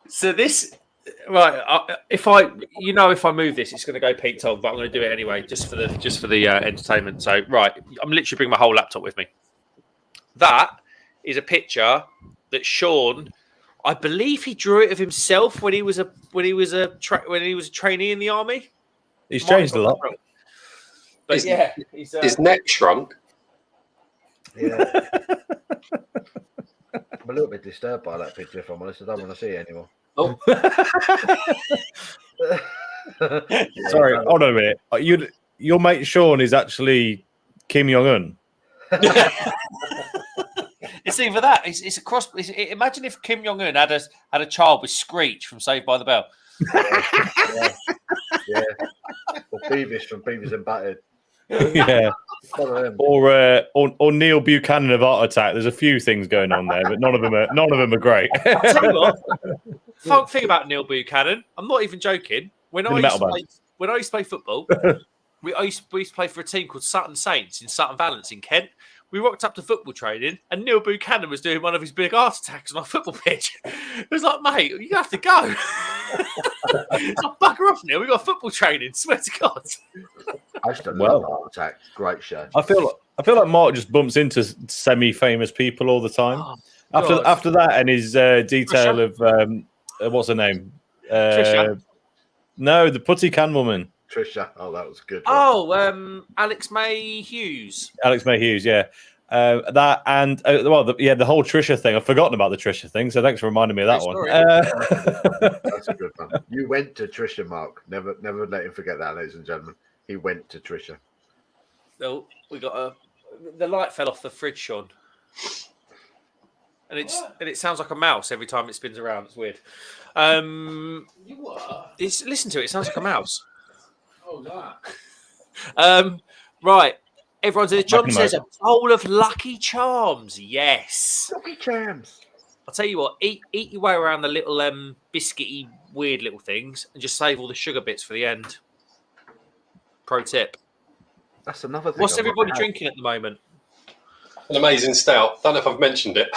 So this, right? If I move this, it's going to go peak top, but I'm going to do it anyway, just for the entertainment. So right, I'm literally bringing my whole laptop with me. That is a picture that Sean, I believe he drew it of himself when he was a trainee in the army. He's changed a lot. But His neck shrunk. Yeah. I'm a little bit disturbed by that picture, if I'm honest. I don't want to see it anymore. Oh. Sorry, hold on a minute. Your mate Sean is actually Kim Jong-un. It's either that. It's a cross. Imagine if Kim Jong-un had a child with Screech from Saved by the Bell. Yeah. Or Beavis from Beavis and Butthead. Yeah. One of them. Or Neil Buchanan of Art Attack. There's a few things going on there, but none of them are great. I'll tell you what. Fun thing about Neil Buchanan, I'm not even joking. When I used to play football, we used to play for a team called Sutton Saints in Sutton Valence in Kent. We rocked up to football training, and Neil Buchanan was doing one of his big art attacks on our football pitch. It was like, mate, you have to go. It's like, bugger off, Neil. We got football training. Swear to God. I used to love Art Attack. Great show. I feel like Mark just bumps into semi-famous people all the time. After that, and his detail of what's her name? Trisha. No, the putty can woman. Trisha. Oh, that was good. Oh, Alex May Hughes. Alex May Hughes, yeah. That and the whole Trisha thing. I've forgotten about the Trisha thing, so thanks for reminding me of that one. That's a good one. You went to Trisha, Mark. Never let him forget that, ladies and gentlemen. He went to Trisha. Oh, we got the light fell off the fridge, Sean, and it sounds like a mouse every time it spins around. It's weird. Listen to it. It sounds like a mouse. Oh, that. Right. Everyone's in. John says a bowl of Lucky Charms. Yes. Lucky Charms. I'll tell you what. Eat your way around the little biscuity, weird little things, and just save all the sugar bits for the end. Pro tip. That's another thing. What's everybody drinking at the moment? An amazing stout. Don't know if I've mentioned it.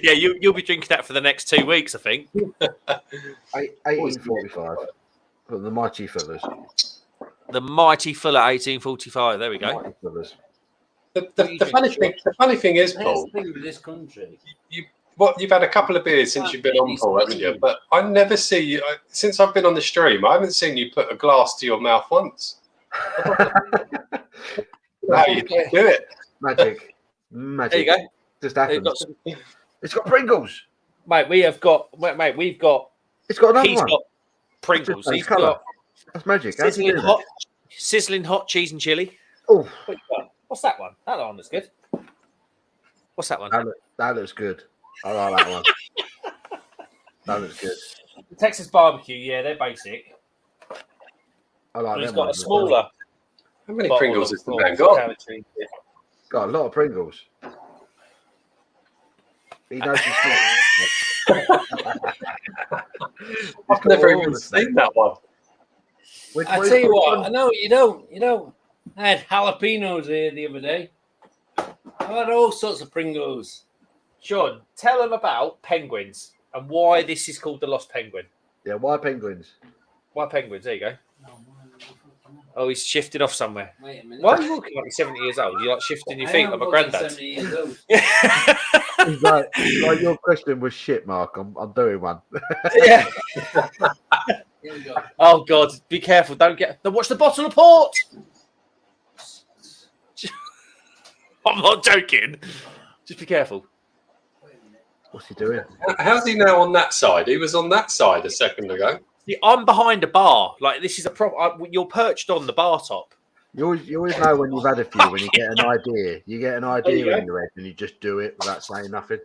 Yeah, you'll be drinking that for the next 2 weeks, I think. 1845. From the Mighty Fillers. The Mighty Fuller 1845. There we go. The funny thing is, Paul, This country. you've had a couple of beers since you've been on, Paul, haven't you? But I never see you since I've been on the stream. I haven't seen you put a glass to your mouth once. How you do it? Magic. There you go. Just happens. It's got Pringles. Mate, we've got. It's got another He's one. got Pringles. He's colour. got That's magic. sizzling hot cheese and chili. Oh, What you got? What's that one? That one looks good. What's that one? that looks good. I like that one. That looks good. The Texas barbecue. Yeah, they're basic. I like But he's them got a ones. smaller. How many bottle Pringles of has the man got? Calitrine. Got a lot of Pringles. He knows his I've never even seen that one. I tell you what, I know you don't. I had jalapenos here the other day. I had all sorts of Pringles. Sean, tell them about penguins and why this is called the Lost Penguin. Yeah, why penguins? Why penguins? There you go. Oh, he's shifted off somewhere. Wait a minute. Why are you walking like you're 70 years old? You're like shifting your I feet am like my fucking granddad. 70 years old. He's like your question was shit, Mark. I'm doing one. Yeah. Here we go. Oh God, be careful! Don't watch the bottle of port. I'm not joking. Just be careful. What's he doing? How's he now on that side? He was on that side a second ago. See, I'm behind a bar. Like this is a prop. You're perched on the bar top. You always know when you've had a few, when you get an idea. You get an idea in your head and you just do it without saying nothing.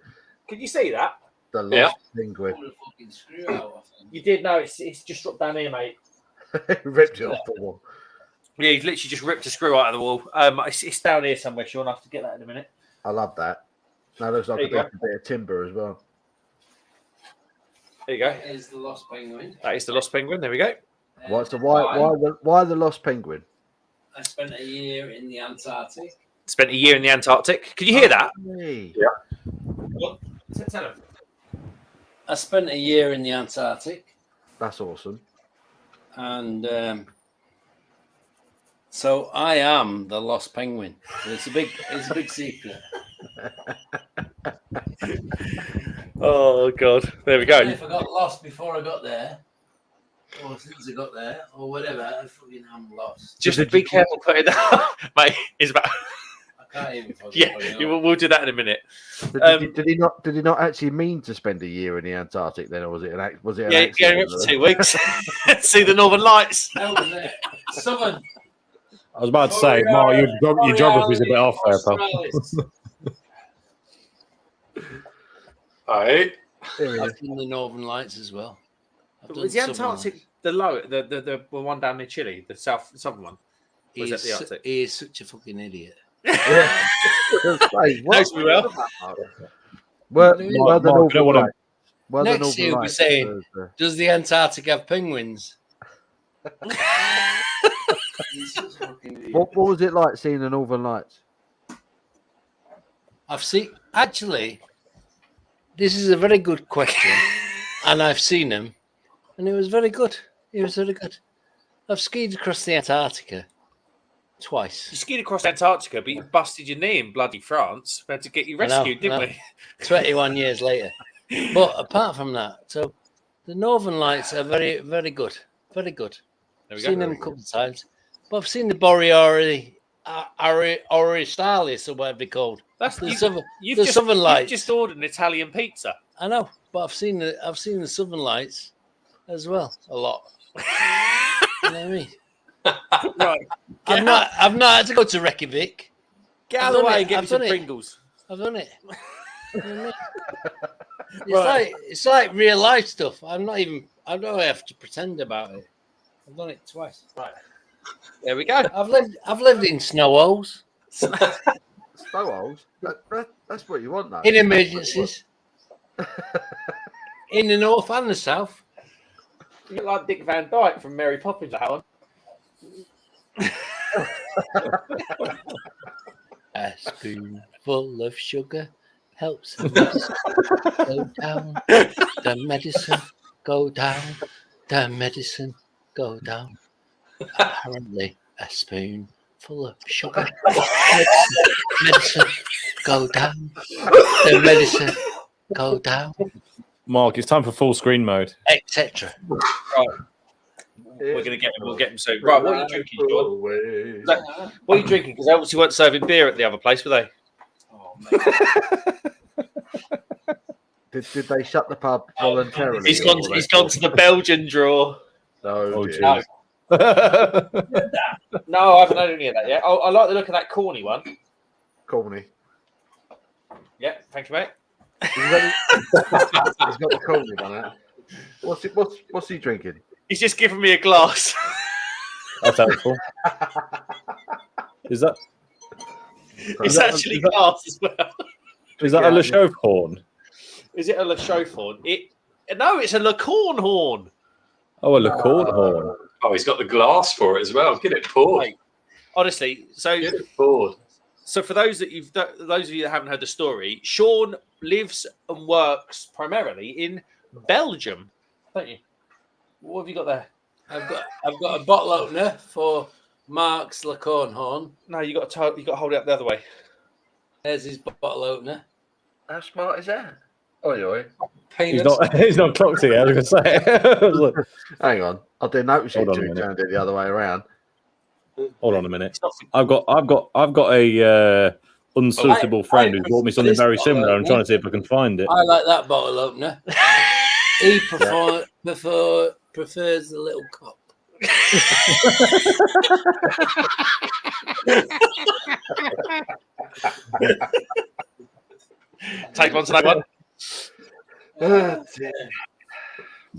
Can you see that? The lost penguin. Pull the fucking screw out, I think. You did know it's just dropped down here, mate. Ripped it off the wall. Yeah, he's literally just ripped a screw out of the wall. It's down here somewhere. Sean, I'll have to get that in a minute. I love that. That looks like There a you bit of timber as well. There you go. That is the Lost Penguin. That is the Lost Penguin. There we go. Why the lost penguin? I spent a year in the Antarctic. Spent a year in the Antarctic. Could you hear that? Hey. What? Tell him. I spent a year in the Antarctic, That's awesome. and so I am the Lost Penguin. It's a big secret. Oh God. There we go. And if I got lost before I got there, or since I got there, or whatever, I fucking am lost. Just be careful putting that, mate. It's about. I can't even. Yeah, we'll do that in a minute. Did he not actually mean to spend a year in the Antarctic then, or was it an Yeah, accident? going up for 2 weeks. See the Northern Lights. Hell was there. Southern. I was about to say, Mark, your geography's a bit off there, pal. Australis. Right. There he I've is. done the Northern Lights as well. I've done Was the Southern Antarctic Lights. the low, the one down near Chile, the southern one? Was that the Arctic? He is such a fucking idiot. Hey, Knows me well. Well, Mark, you don't want to- Next year, we'll be saying, does the Antarctic have penguins? He's such a fucking idiot. What was it like seeing the Northern Lights? I've seen, actually, this is a very good question, and I've seen them, and it was very good. It was very good. I've skied across the Antarctica twice. You skied across Antarctica, but you busted your knee in bloody France. We had to get you rescued, didn't we? 21 years later. But apart from that, so the Northern Lights are very, very good. Very good. There we I've seen go. them a couple of times. But I've seen the Borealis, Australis, or whatever they're called. That's The you, Southern, you've the just, Southern you've Lights. just ordered an Italian pizza. I know, but I've seen the Southern Lights as well a lot. You know what I mean? Right. I've not had to go to Reykjavik. Get out I've of the done way it, and get I've me some done it. Pringles. I've done it. You know what I mean? Right. It's like real life stuff. I don't have to pretend about it. I've done it twice. Right. There we go. I've lived in snow holes Snow holes? That's what you want, though. in emergencies in the north and the south. You look like Dick Van Dyke from Mary Poppins, that one. A spoonful of sugar helps the medicine go down. The medicine go down. The medicine go down. Apparently, a spoonful of sugar helps the medicine go down. The medicine go down, Mark, it's time for full screen mode. etc. Right. We're gonna get him. We'll get him soon. Right. What are you drinking, John? What are you drinking? Because they obviously weren't serving beer at the other place, were they? Oh, Did they shut the pub voluntarily? He's gone to the Belgian drawer. No, jeez. dear. No, I haven't had any of that yet. I like the look of that corny one. Corny. Yeah, thank you, mate. He's got the corny one out. What's he drinking? He's just given me a glass. That's helpful. Is that It's actually glass as well. is that a Le Chauve horn? Is it a Le Chauve horn? No, it's a Le Corn horn. Oh, a Le Corn horn. Oh, he's got the glass for it as well. Get it poured. Mate, honestly, so Get it poured. So for those of you that haven't heard the story, Sean lives and works primarily in Belgium, don't you? What have you got there? I've got a bottle opener for Mark's Lacorn horn. No, you got to hold it up the other way. There's his bottle opener. How smart is that? Oi. He's not clocked it. I was going to say. Hang on. I didn't notice Hold it on a till you minute. turned it the other way around. Hold on a minute. I've got a unsuitable friend who's bought me something very similar. I'm trying to see if I can find it. I like that bottle opener. He prefers the little cup. Take one to that one.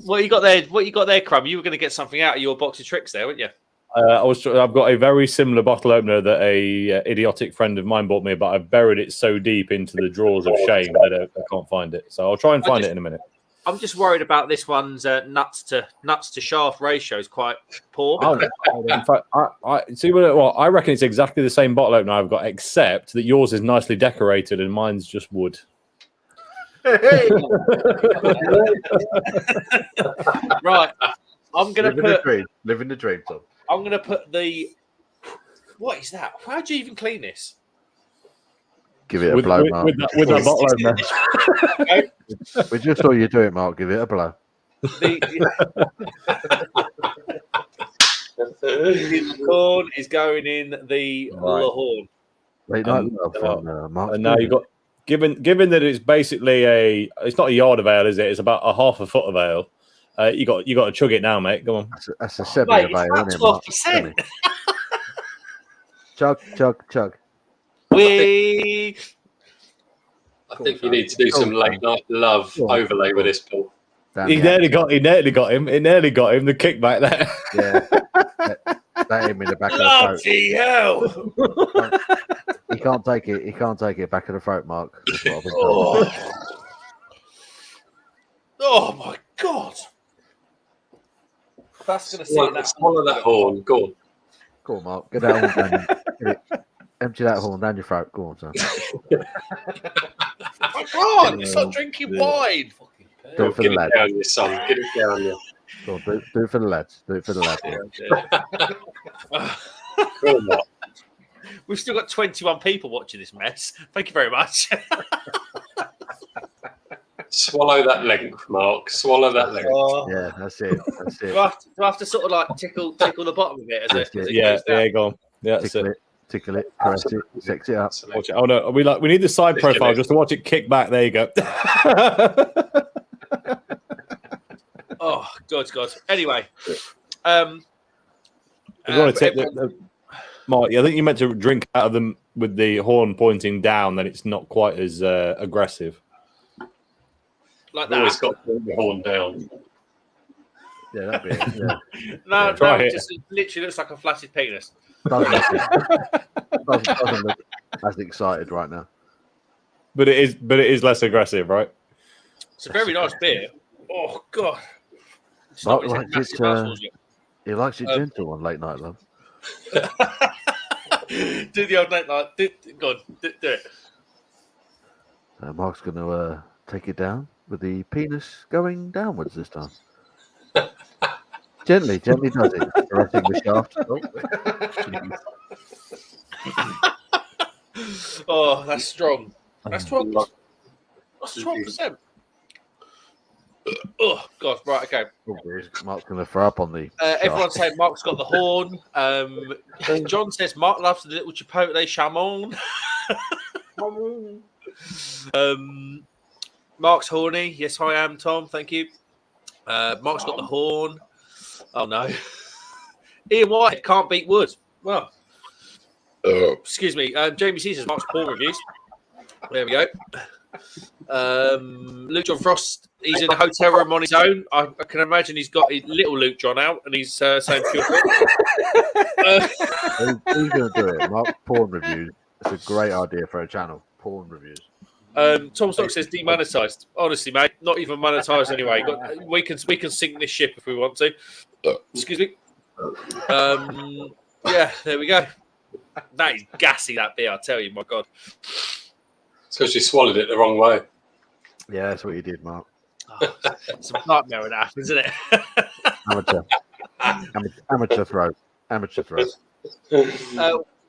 What you got there? What you got there, Crumb? You were going to get something out of your box of tricks there, weren't you? I've got a very similar bottle opener that a idiotic friend of mine bought me, but I've buried it so deep into the drawers of shame that I can't find it. So I'll try and find it in a minute. I'm just worried about this one's nuts to shaft ratio is quite poor. In fact, I see. Well, I reckon it's exactly the same bottle opener I've got, except that yours is nicely decorated and mine's just wood. Hey. Right, I'm gonna Living the dream, Tom. I'm gonna put the. What is that? How do you even clean this? Give it a blow, Mark. With that bottle opener. We just saw you do it, Mark. Give it a blow. The corn is going in the horn. Late night love from Mark. And now you've got, given that it's basically it's not a yard of ale, is it? It's about a half a foot of ale. You got to chug it now, mate. Go on. That's a 7 Mate, of ale, it's isn't about it, Mark? 12%. Chug. We. I think you need to do some late night love overlay with this, Paul. He nearly got him. It nearly got him. The kickback there. Yeah. that him in the back of the throat. Bloody hell! He can't take it. He can't take it. Back of the throat, Mark. That's what I've been told. Oh. Oh my god! That's gonna see that. Swallow that horn. Go on. Go on, Mark. Get that horn down. Get it. Empty that horn down your throat. Go on, son. My god! It's like drinking wine. Do it for Get the it lads. down, you son. Get it down, you. Go on, do it for the lads. Do it for the lads. Go on, Mark. We've still got 21 people watching this mess. Thank you very much. Swallow that length, Mark. Swallow that length. Yeah, that's it. That's it. Do I have to sort of like tickle the bottom of it as it Yeah, goes down? yeah, go on. Yeah, that's it. Tickle it, caress it, sex it up. Watch it. Oh no, we need the side profile just to watch it kick back. There you go. Oh God. Anyway, You want to take Mark, I think you meant to drink out of them with the horn pointing down. Then it's not quite as aggressive. like I've always that. got to put the horn down. Yeah, that'd be it. Yeah. No, Try it it. just literally looks like a flaccid penis. Doesn't look as excited right now. But it is less aggressive, right? It's a very nice beer. Oh God. It's Mark not- likes it's it, massive mouthfuls He likes it gentle on late night, love. yet. Do the old night like go on, do it. Mark's going to take it down with the penis going downwards this time. Gently does it. Caressing the shaft. Oh, that's strong. That's 12%. That's 12%. Oh God! Right, okay. Mark's going to throw up on the. Everyone's saying Mark's got the horn. John says Mark loves the little chipotle chamon. Mark's horny. Yes, I am, Tom. Thank you. Mark's got the horn. Oh no. Ian White can't beat Wood. Well, excuse me. Jamie C says Mark's porn reviews. There we go. Luke John Frost, he's in a hotel room on his own. I can imagine he's got his little Luke John out and he's saying pure. Who's going to do it? Mark, porn reviews. It's a great idea for a channel. Porn reviews. Tom Stock says demonetized. Honestly, mate, not even monetized anyway. We can sink this ship if we want to. Excuse me. Yeah, there we go. That is gassy, that beer, I tell you, my God. It's because you swallowed it the wrong way. Yeah, that's what you did, Mark. Oh, it's a nightmare when it happens, isn't it? Amateur throat. Amateur throat.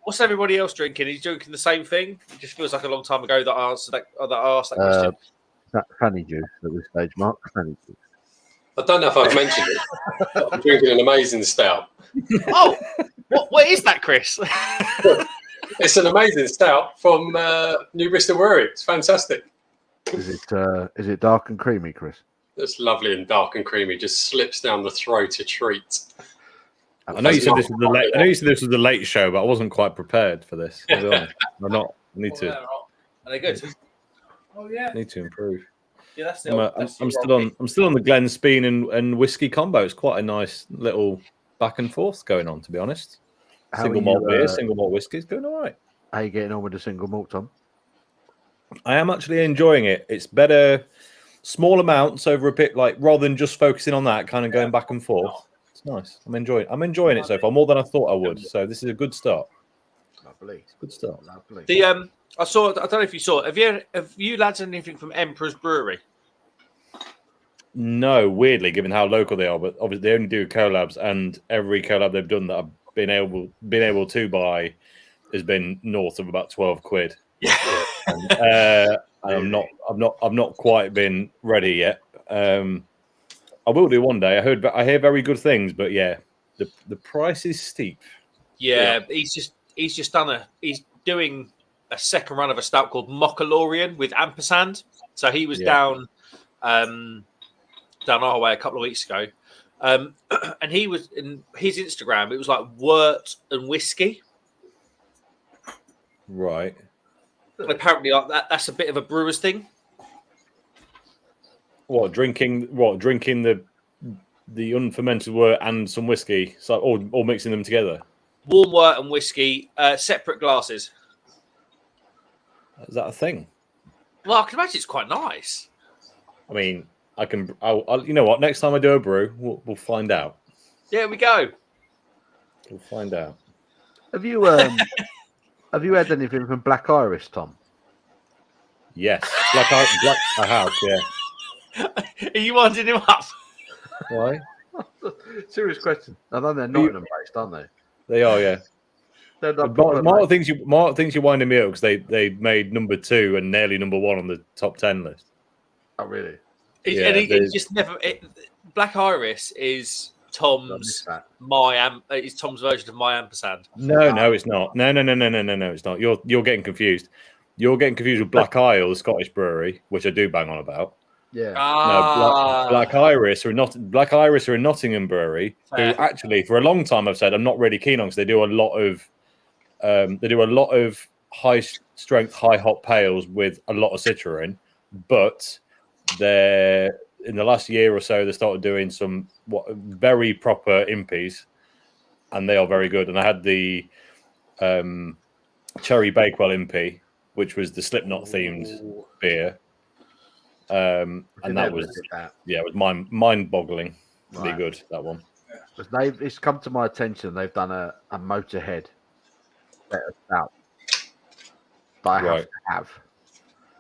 What's everybody else drinking? Are you drinking the same thing? It just feels like a long time ago that I asked that question. Fanny juice at this stage, Mark. Fanny juice. I don't know if I've mentioned it. But I'm drinking an amazing stout. Oh, what is that, Chris? It's an amazing stout from New Bristol Brewery. It's fantastic. Is it dark and creamy, Chris? It's lovely and dark and creamy. Just slips down the throat a treat. I know you said this was the late. I know you said this was the late show, but I wasn't quite prepared for this. I'm not. I need to. Are they good? Oh yeah. Need to improve. Yeah, that's the. I'm still on the Glen Speen and whiskey combo. It's quite a nice little back and forth going on, to be honest. Single malt beer, single malt whiskey is going all right. How are you getting on with the single malt, Tom? I am actually enjoying it. It's better, small amounts over a bit, like rather than just focusing on that, kind of going back and forth. It's nice. I'm enjoying it so far, more than I thought I would. So this is a good start. Lovely. Good start. Lovely. I saw. I don't know if you saw it. Have you lads had anything from Emperor's Brewery? No, weirdly, given how local they are, but obviously they only do collabs, and every collab they've done that I've been able to buy has been north of about 12 quid. Yeah. I've not quite been ready yet. I will do one day. I hear very good things, but yeah, the price is steep. Yeah, he's doing a second run of a stout called Mockalorian with ampersand. So he was down our way a couple of weeks ago. And he was in his Instagram, it was like wort and whiskey. Right. And apparently that's a bit of a brewer's thing. Drinking the unfermented wort and some whiskey, so all mixing them together. warm wort and whiskey, separate glasses. Is that a thing? Well, I can imagine it's quite nice. I mean, I'll you know what? Next time I do a brew, we'll find out. There we go. We'll find out. Have you had anything from Black Iris, Tom? Yes, I have. Yeah. Are you winding him up? Why? Serious question. I know they're Nottingham based, aren't they? They are. Yeah. They're not More things you're winding me up because they made number 2 and nearly number 1 on the top 10 list. Oh, really? Yeah, It's just never. Black Iris is Tom's is Tom's version of my ampersand. No, it's not. No, it's not. You're getting confused. You're getting confused with Black Isle, the Scottish brewery, which I do bang on about. Yeah. No, Black Iris are a Nottingham brewery who actually for a long time I've said I'm not really keen on because they do a lot of high strength, high hop pales with a lot of citra in, but they're in the last year or so they started doing some very proper impies, and they are very good. And I had the Cherry Bakewell impy, which was the Slipknot themed beer. And that was it was mind-boggling. Really good, that one. It's come to my attention. They've done a Motorhead better stout that I have to have.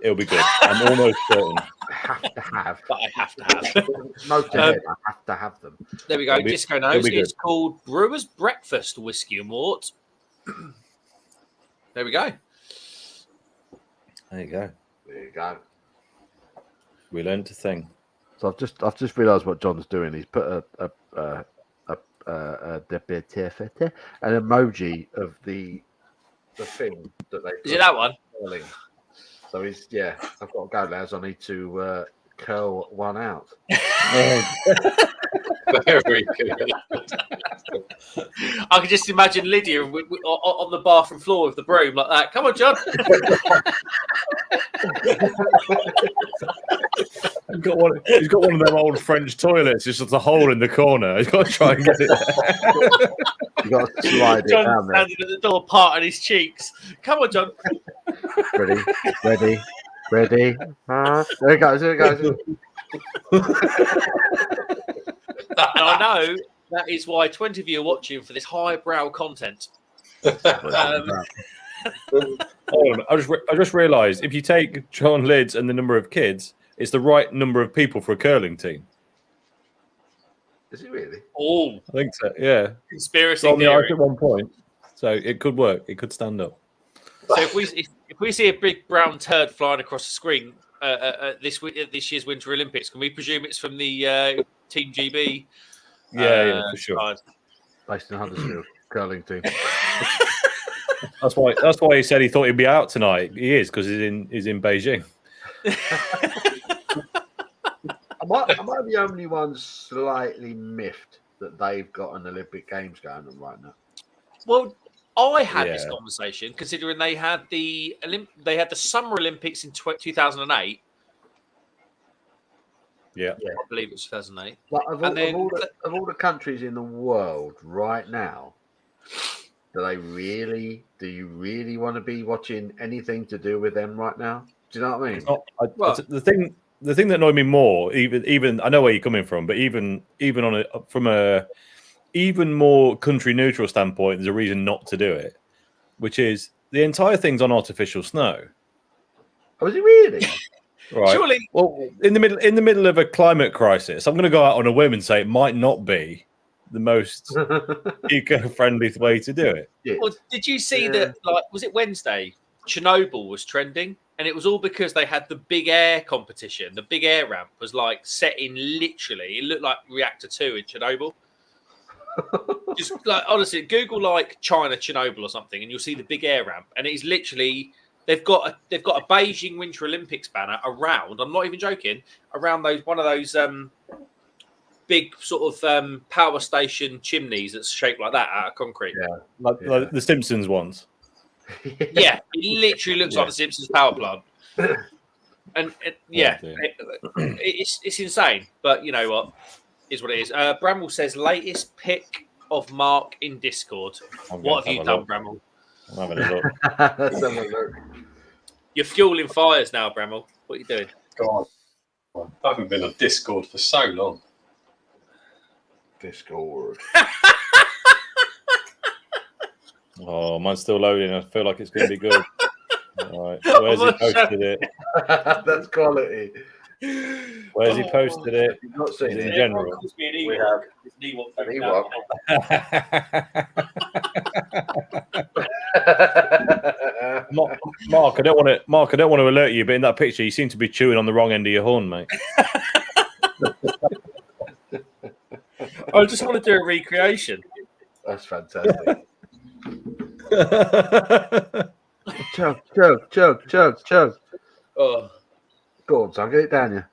It'll be good. I'm almost certain. I have to have. But I have to have. Motorhead, I have to have them. There we go. Disco Nose. It's called Brewer's Breakfast Whiskey and Wort. There we go. There you go. There you go. We learned a thing. So I've just realised what John's doing. He's put an emoji of the thing that they. Is it that one? Curling. So I've got to go, lads. I need to curl one out. Very good. I can just imagine Lydia on the bathroom floor with the broom like that. Come on, John. He's got one of them old French toilets, just a hole in the corner. He's got to try and get it there. You got to slide it John down there. standing at the door, parting his cheeks. Come on, John. Ready. There it goes. And I know that is why 20 of you are watching for this highbrow content. Hold on, I just realised if you take John Lids and the number of kids, it's the right number of people for a curling team. Is it really? Oh, I think so. Yeah, conspiracy on the theory. arc at one point, so it could work. It could stand up. So if we see a big brown turd flying across the screen this year's Winter Olympics, can we presume it's from the Team GB? Yeah, for sure. Side? Based in Huddersfield, curling team. That's why he said he thought he'd be out tonight. He is because he's in Beijing. Am I the only one slightly miffed that they've got an Olympic Games going on right now? Well, I had this conversation considering they had the Summer Olympics in 2008. Yeah, I believe it was 2008. Like of all the countries in the world right now, do you really want to be watching anything to do with them right now? Do you know what I mean? The thing that annoyed me more, even I know where you're coming from, but even from a even more country neutral standpoint, there's a reason not to do it, which is the entire thing's on artificial snow. Oh, is it really? Right. Surely, well, in the middle of a climate crisis, I'm going to go out on a whim and say it might not be the most eco-friendly way to do it. Yeah. Well, did you see that? Like, was it Wednesday? Chernobyl was trending, and it was all because they had the big air competition. The big air ramp was like set in literally. It looked like Reactor 2 in Chernobyl. Just like honestly, Google like China Chernobyl or something, and you'll see the big air ramp, and it is literally. They've got a Beijing Winter Olympics banner around. I'm not even joking. Around one of those big sort of power station chimneys that's shaped like that out of concrete. Yeah, like the Simpsons ones. Yeah, it literally looks like the Simpsons power plant. And it's insane. But you know what? Is what it is. Bramwell says latest pick of Mark in Discord. What have you done, Bramall? I'm having a look. Let's have a look. You're fueling fires now, Bramall. What are you doing? God, I haven't been on Discord for so long. Discord. Oh, mine's still loading. I feel like it's going to be good. All right. Where's he posted it? That's quality. Where's he posted it? You've not seen In it. general. We have an Ewok. Mark, I don't want to. Mark, I don't want to alert you, but in that picture, you seem to be chewing on the wrong end of your horn, mate. I just want to do a recreation. That's fantastic. Chug. Oh. Go on, son, get it down here.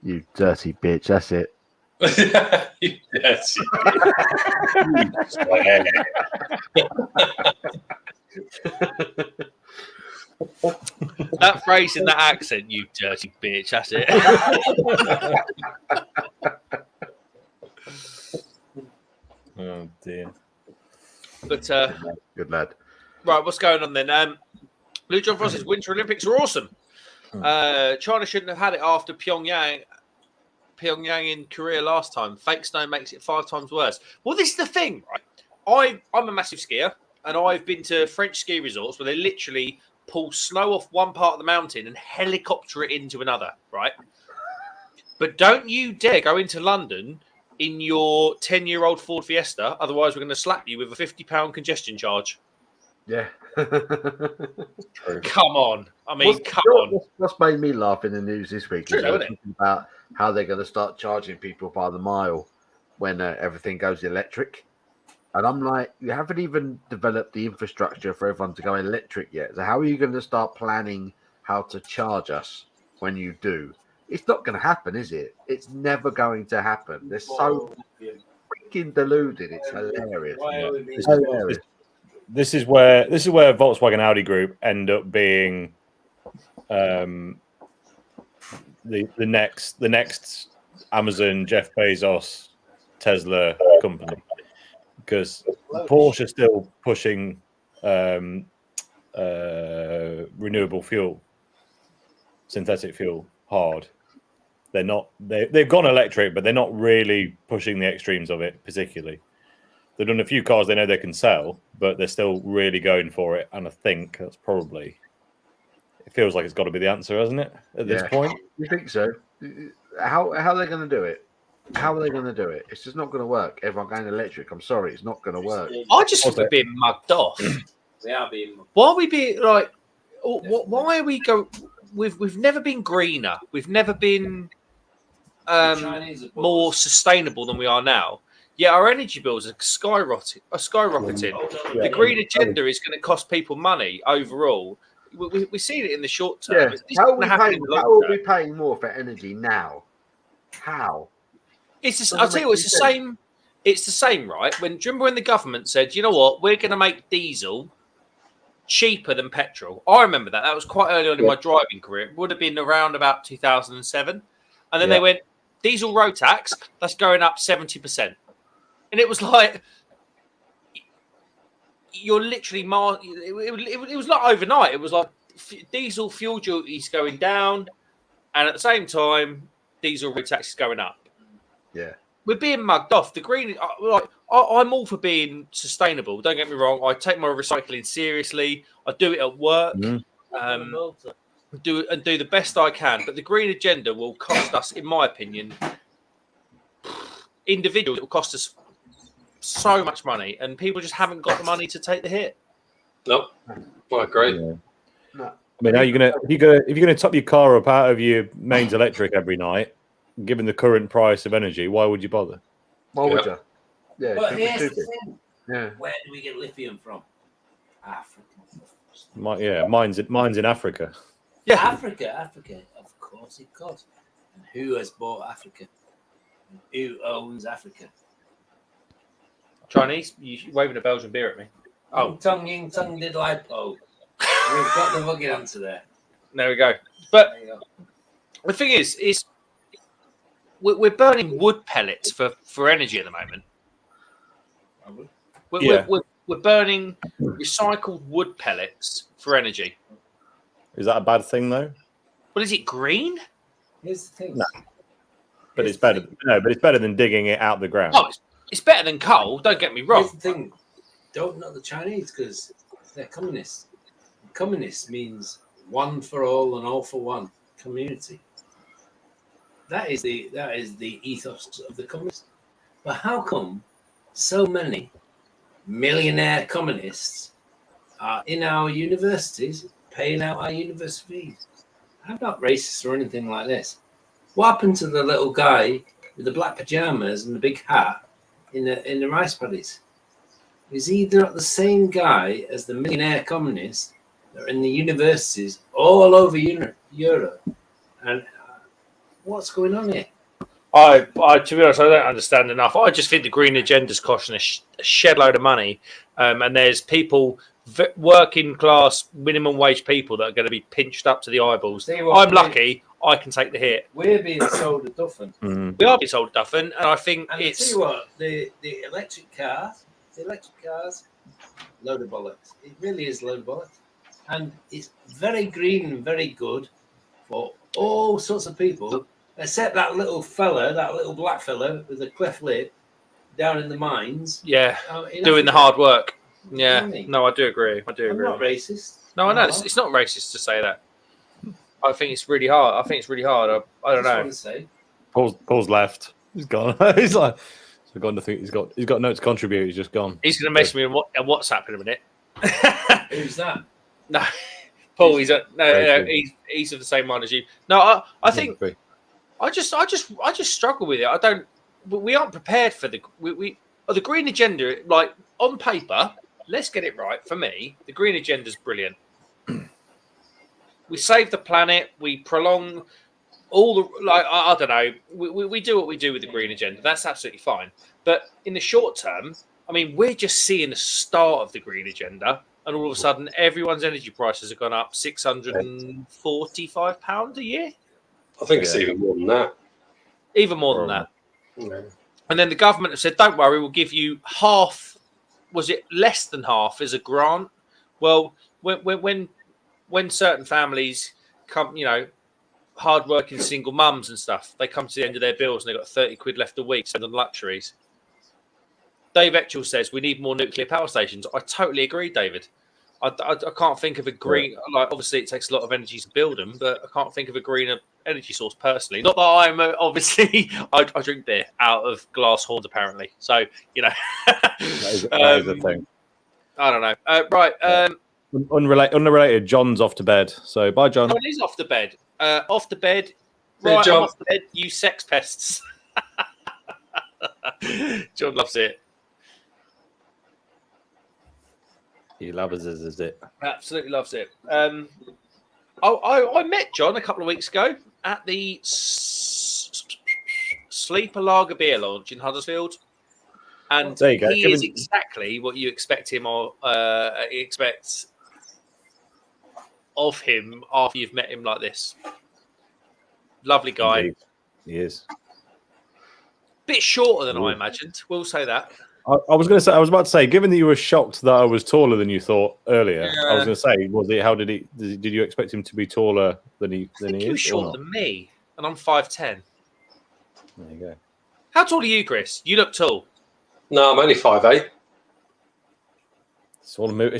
You dirty bitch, that's it. Yes. That phrase in that accent, you dirty bitch, that's it. Oh dear. But Good lad. right, what's going on then? Blue John Frost says Winter Olympics are awesome. China shouldn't have had it after Pyongyang in Korea last time. Fake snow makes it 5 times worse. Well, this is the thing, right? I'm a massive skier, and I've been to French ski resorts where they literally pull snow off one part of the mountain and helicopter it into another, right? But don't you dare go into London in your 10-year-old Ford Fiesta, otherwise we're going to slap you with a £50 congestion charge. Yeah. Come on. I mean, come on. What's made me laugh in the news this week is talking about how they're going to start charging people by the mile when everything goes electric. And I'm like, you haven't even developed the infrastructure for everyone to go electric yet. So how are you going to start planning how to charge us when you do? It's not going to happen, is it? It's never going to happen. They're so freaking deluded. It's hilarious. It's hilarious. This is where Volkswagen Audi Group end up being the next Amazon, Jeff Bezos, Tesla company, because Porsche is still pushing renewable fuel, synthetic fuel hard. They're not. They've gone electric, but they're not really pushing the extremes of it particularly. They've done a few cars they know they can sell, but they're still really going for it. And I think that's probably, it feels like it's got to be the answer, hasn't it? At this point, you think so? How are they going to do it? How are they going to do it? It's just not going to work. Everyone going electric. I'm sorry, it's not going to work. I just think we're being mugged off. We are being mugged. Why are we being like? Why are we go? We've never been greener. We've never been more sustainable than we are now. Yeah, our energy bills are skyrocketing. The green agenda is going to cost people money overall. We see it in the short term. Yeah. How are we paying more for energy now? How? I'll tell you what, it's the same. It's the same, right? Do you remember when the government said, you know what, we're going to make diesel cheaper than petrol? I remember that. That was quite early on in my driving career. It would have been around about 2007. And then they went, diesel road tax, that's going up 70%. And it was like, you're literally, it was like overnight. It was like diesel fuel duties going down. And at the same time, diesel road tax is going up. Yeah. We're being mugged off. The green, I'm all for being sustainable. Don't get me wrong. I take my recycling seriously. I do it at work. Do the best I can. But the green agenda will cost us, in my opinion, individuals. It will cost us so much money, and people just haven't got the money to take the hit. No, I agree. Yeah. No. I mean, if you're gonna top your car up out of your mains electric every night, given the current price of energy, why would you bother? Why would you? Yeah, but here's the thing. Yeah. Where do we get lithium from? Africa. Mine's in Africa. Yeah, Africa. Of course it could. And who has bought Africa? And who owns Africa? Chinese, you waving a Belgian beer at me. Oh, tongue did lipo. We've got the rugged answer there. There we go. But the thing is we're burning wood pellets for energy at the moment. Probably. We're burning recycled wood pellets for energy. Is that a bad thing though? Well, is it green? Here's the thing. No. But it's better. No, but it's better than digging it out the ground. Oh, it's better than coal. Don't get me wrong. Here's the thing. Don't knock the Chinese because they're communists. Communist means one for all and all for one community. That is the ethos of the communists. But how come so many millionaire communists are in our universities paying out our university fees? I'm not racist or anything like this. What happened to the little guy with the black pajamas and the big hat in the rice paddies? Is he not the same guy as the millionaire communists that are in the universities all over Europe? And what's going on here? I to be honest, I don't understand enough. I just think the green agenda's costing a shed load of money, and there's people, working class, minimum wage people that are going to be pinched up to the eyeballs. I'm lucky; I can take the hit. We're being sold a duffin. We are being sold a duffin, and I think And I tell you what, the electric cars, load of bollocks. It really is a load of bollocks, and it's very green and very good for all sorts of people, except that little fella, that little black fella with a cleft lip down in the mines. Yeah, in doing the Africa. hard work. Yeah, Really? no, I do agree. I do I'm agree. not racist. No, I know it's not racist to say that. I think it's really hard. I think it's really hard. I don't Just know. want to say. Paul's left. He's gone. He's like, he's got nothing. He's got no to contribute. He's just gone. He's going to mess me on WhatsApp in a minute. Who's that? No, Paul. He's of the same mind as you. No, I think I just struggle with it. I don't. We aren't prepared for the the green agenda. Like on paper, let's get it right. For me, the green agenda is brilliant. We save the planet. We prolong all the I don't know. We do what we do with the green agenda. That's absolutely fine. But in the short term, I mean, we're just seeing the start of the green agenda, and all of a sudden, everyone's energy prices have gone up £645 a year. I think it's even more than that. Even more than that. Yeah. And then the government have said, "Don't worry, we'll give you half." Was it less than half as a grant? Well, when certain families come, hard-working single mums and stuff, they come to the end of their bills and they've got 30 quid left a week spend on luxuries. Dave Etchell says we need more nuclear power stations. I totally agree, David. I can't think of a green, obviously it takes a lot of energy to build them, but I can't think of a greener energy source personally. Not that I'm obviously, I drink beer out of glass horns apparently. So, that is a thing. I don't know. Right. Unrelated. John's off to bed. So bye, John. John is off the bed. Off the bed. Yeah, Right, John. I'm off the bed. You sex pests. John loves it. He loves us, is it? Absolutely loves it. I met John a couple of weeks ago at the Sleeper Lager beer launch in Huddersfield, and There you go. he is exactly what you expect him or expect of him after you've met him like this. Lovely guy. Indeed. He is. Bit shorter than I imagined. We'll say that. I was about to say, given that you were shocked that I was taller than you thought earlier, I was going to say, did you expect him to be taller than he I think is? he was shorter than me, and I'm 5'10". There you go. How tall are you, Chris? You look tall. No, I'm only 5'8". It's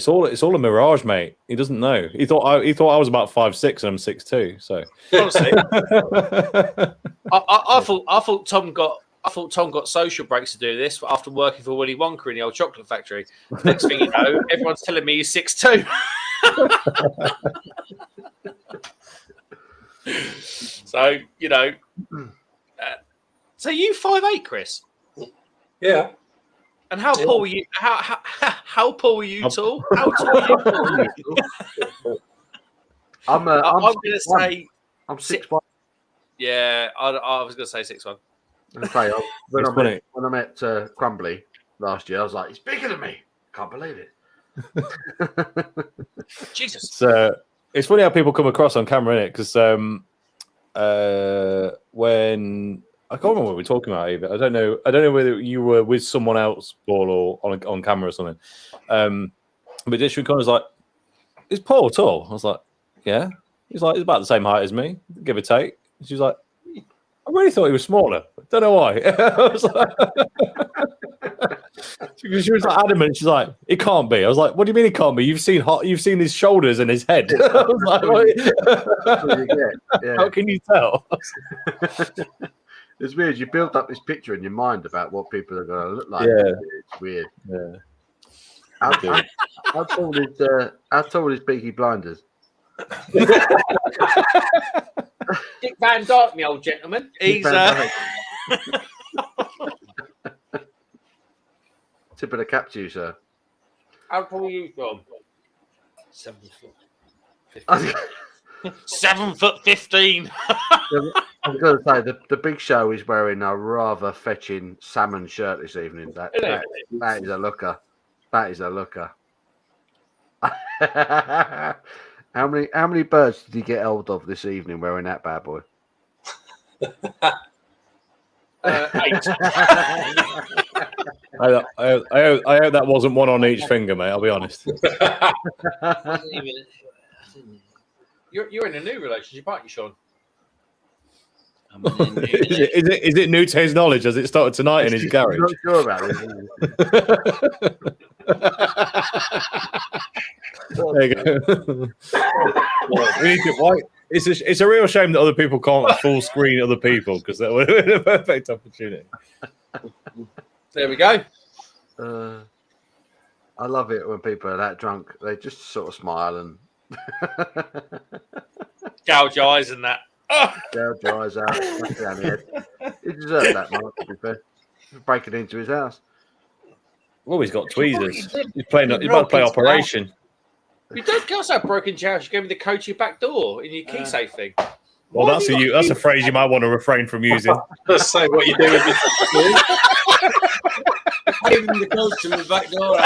all a mirage, mate. He doesn't know. He thought I was about 5'6" and I'm 6'2". So Honestly, I thought Tom got social breaks to do this after working for Willy Wonka in the old chocolate factory. Next thing you know, everyone's telling me he's 6'2". So so you 5'8", Chris? Yeah. And how tall were you? How tall were you tall? How tall were you tall? I'm going to say I'm 6'1". Yeah, I was going to say 6'1". Okay, when It's funny. I met Crumbly last year, I was like, he's bigger than me. Can't believe it. Jesus. So it's funny how people come across on camera, innit? Because when I can't remember what we were talking about either. I don't know whether you were with someone else, Paul, or on camera or something. But Dishman Connor's like, is Paul tall? I was like, yeah. He's like, he's about the same height as me, give or take. She's like, I really thought he was smaller. Don't know why. I was like, she was like adamant. She's like, it can't be. I was like, what do you mean it can't be? You've seen his shoulders and his head. I was like, how can you tell? It's weird. You build up this picture in your mind about what people are going to look like. Yeah. It's weird. Yeah. How tall is Peaky Blinders? Dick Van Dyke, my old gentleman. He's tip of the cap to you, sir. how tall are you, John? 7 foot. 7'15". I was going to say the Big Show is wearing a rather fetching salmon shirt this evening. That is a looker. That is a looker. How many birds did you get hold of this evening wearing that bad boy? 8. I hope that wasn't one on each finger, mate. I'll be honest. You're in a new relationship, aren't you, Sean? I'm in a new Is it new to his knowledge as it started tonight in his garage? I'm not sure about it. There you go. We need to, why? It's a real shame that other people can't full screen other people because that would have been a perfect opportunity. There we go. I love it when people are that drunk. They just sort of smile and Gouge your eyes and that. gouge your eyes out. Smash down the head. He deserved that, Mark, to be fair. Breaking into his house. Well, he's got tweezers. He's about to play Operation. You don't also have broken house. You gave me the code to your back door in your key safe thing. Well, that's a phrase you might want to refrain from using. Let's say what you're doing. Give him the code to the back door.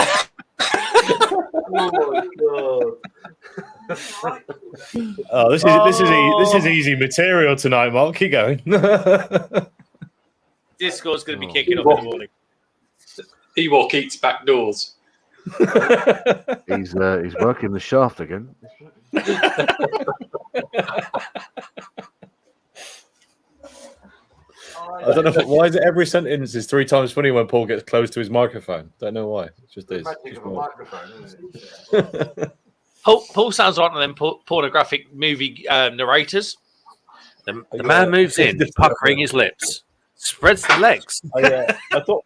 Oh my god! Oh, this is easy material tonight, Mark. Keep going. Discord's going to be kicking off in the morning. Ewok eats back doors. He's working the shaft again. I don't know why is it every sentence is 3 times funny when Paul gets close to his microphone. Don't know why. It just is. Paul sounds like one of them pornographic movie narrators. The man moves in, puckering his lips, spreads the legs. I thought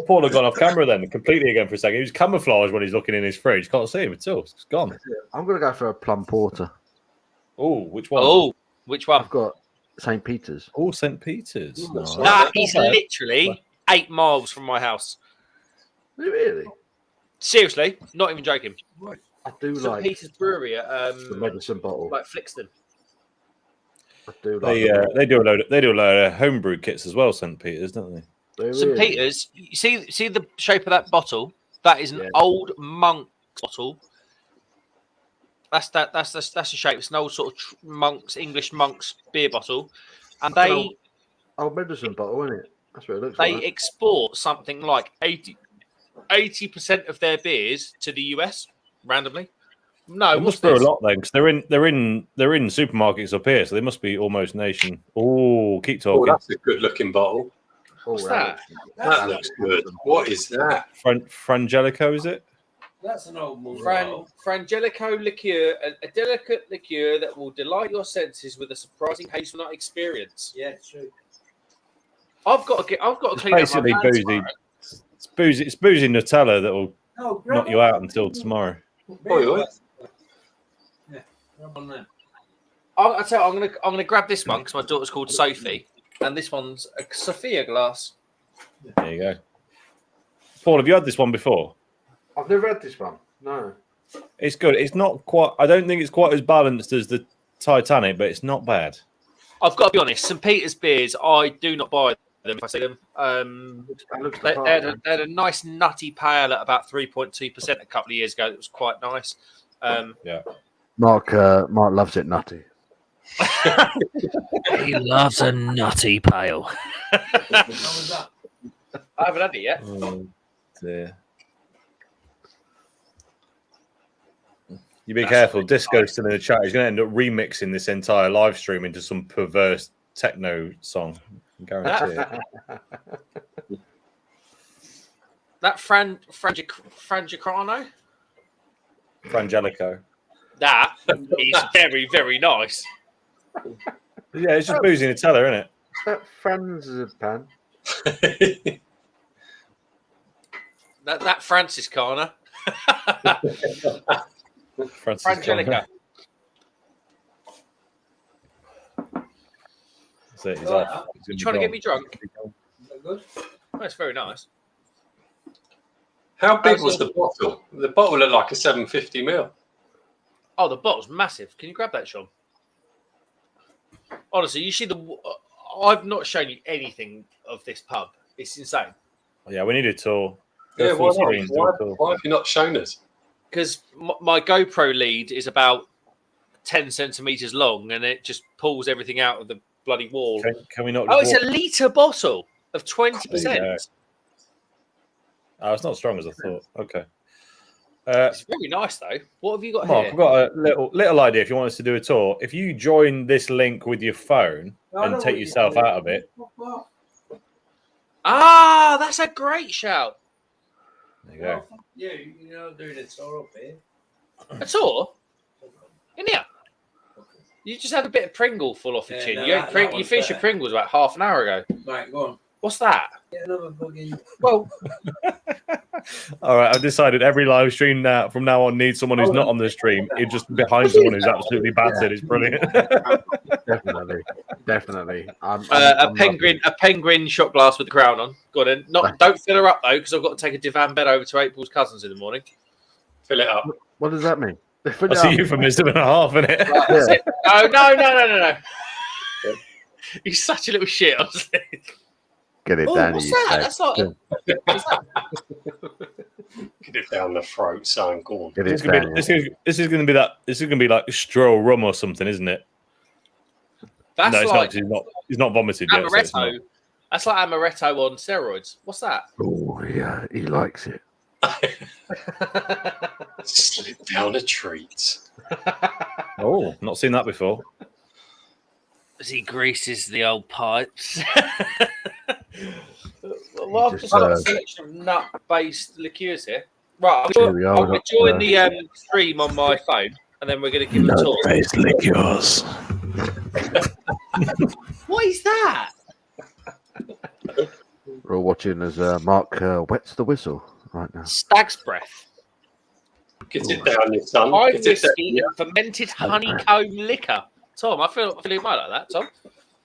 Paul had gone off camera then completely again for a second. He was camouflaged when he's looking in his fridge. Can't see him at all. It's gone. I'm going to go for a plum porter. Oh, which one? Oh, which one? I've got St. Peter's. Oh, St. Peter's. Nice. That is literally 8 miles from my house. Really? Seriously, not even joking. I do St. like Peter's Brewery at the medicine bottle. like Flixton. I do like They do a load of homebrew kits as well, St. Peter's, don't they? St. Peter's, you see the shape of that bottle? That is an old monk bottle. That's the shape. It's an old sort of English monks beer bottle, and they old medicine bottle, isn't it? That's what it looks they like. export something like 80% of their beers to the US randomly. No, They must brew a lot then, because they're in supermarkets up here, so they must be almost nation. Oh, keep Oh, talking. that's a good looking bottle. What's that? That looks good. What is that? Frangelico, is it? That's an old movie. Frangelico liqueur, a delicate liqueur that will delight your senses with a surprising hazelnut experience. Yeah, it's true. I've got to clean up Basically my boozy. tomorrow. It's boozy Nutella that will knock you out until tomorrow. Oi. Yeah, grab one then. I'll tell you, I'm gonna grab this one because my daughter's called Sophie, and this one's a Sophia glass. There you go. Paul, have you had this one before? I've never had this one. No. It's good. It's not quite. I don't think it's quite as balanced as the Titanic, but it's not bad. I've got to be honest. St. Peter's beers, I do not buy them if I see them. They had a nice nutty pale at about 3.2% a couple of years ago. It was quite nice. Yeah. Mark loves it nutty. He loves a nutty pale. I haven't had it yet. Oh, dear. You be careful. Disco's still in the chat. He's going to end up remixing this entire live stream into some perverse techno song. I guarantee it. That Frangicrano? Frangelico. That is very, very nice. Yeah, it's just boozy Nutella, isn't it? That Franzipan. that Franciscana. Frangelica. That's it. He's off. You trying to get me drunk? Good. That's very nice. How big was the bottle? The bottle looked like a 750 ml. Oh, the bottle's massive. Can you grab that, Sean? Honestly, you see I've not shown you anything of this pub. It's insane. Yeah, we need a tour. Yeah, Full why screen, not? do a tour. Why have you not shown us? Because my GoPro lead is about 10 centimeters long, and it just pulls everything out of the bloody wall. Can we not? Oh, just it's walk- a litre bottle of 20%. Yeah. Oh, it's not as strong as I thought. Okay. It's very nice, though. What have you got Mark, here? I've got a little idea. If you want us to do a tour, if you join this link with your phone and take yourself out of it, Ah, that's a great shout. there you go. Yeah, you're not doing a tour up here. A tour? In here? You just had a bit of Pringle fall off your Yeah, chin. no, you that finished one's your fair. Pringles about half an hour ago. Right, go on. What's that? Get another fucking. Well, All right, I've decided every live stream now from now on needs someone who's not on the stream. It's just behind someone who's absolutely battered. It's brilliant. Definitely. a penguin shot glass with the crown on. Go on then. Don't fill her up though, because I've got to take a divan bed over to April's cousins in the morning. Fill it up. What does that mean? That's a euphemism and a half, isn't it? Right, no. He's such a little shit, honestly. Get it Oh, down. what's that? That's not. Get it down the throat, son. Go on. Get This it down. is going to be that. This is going to be like Stroll rum or something, isn't it? That's No, it's like not. He's not vomited yet. So it's not. amaretto. That's like amaretto on steroids. What's that? Oh, yeah, he likes it. Slip down a treat. Oh, not seen that before. As he greases the old pipes. Well, I've Just, just got a selection of nut-based liqueurs here. Right, Here we are, I'm we've going got, to join the stream on my phone, and then we're going to give it a tour. Nut-based liqueurs. What is that? We're all watching as Mark wets the whistle right now. Stag's breath. Get it down, your son. High Get it down. whiskey, fermented honeycomb liquor. Tom, I feel you might like that, Tom.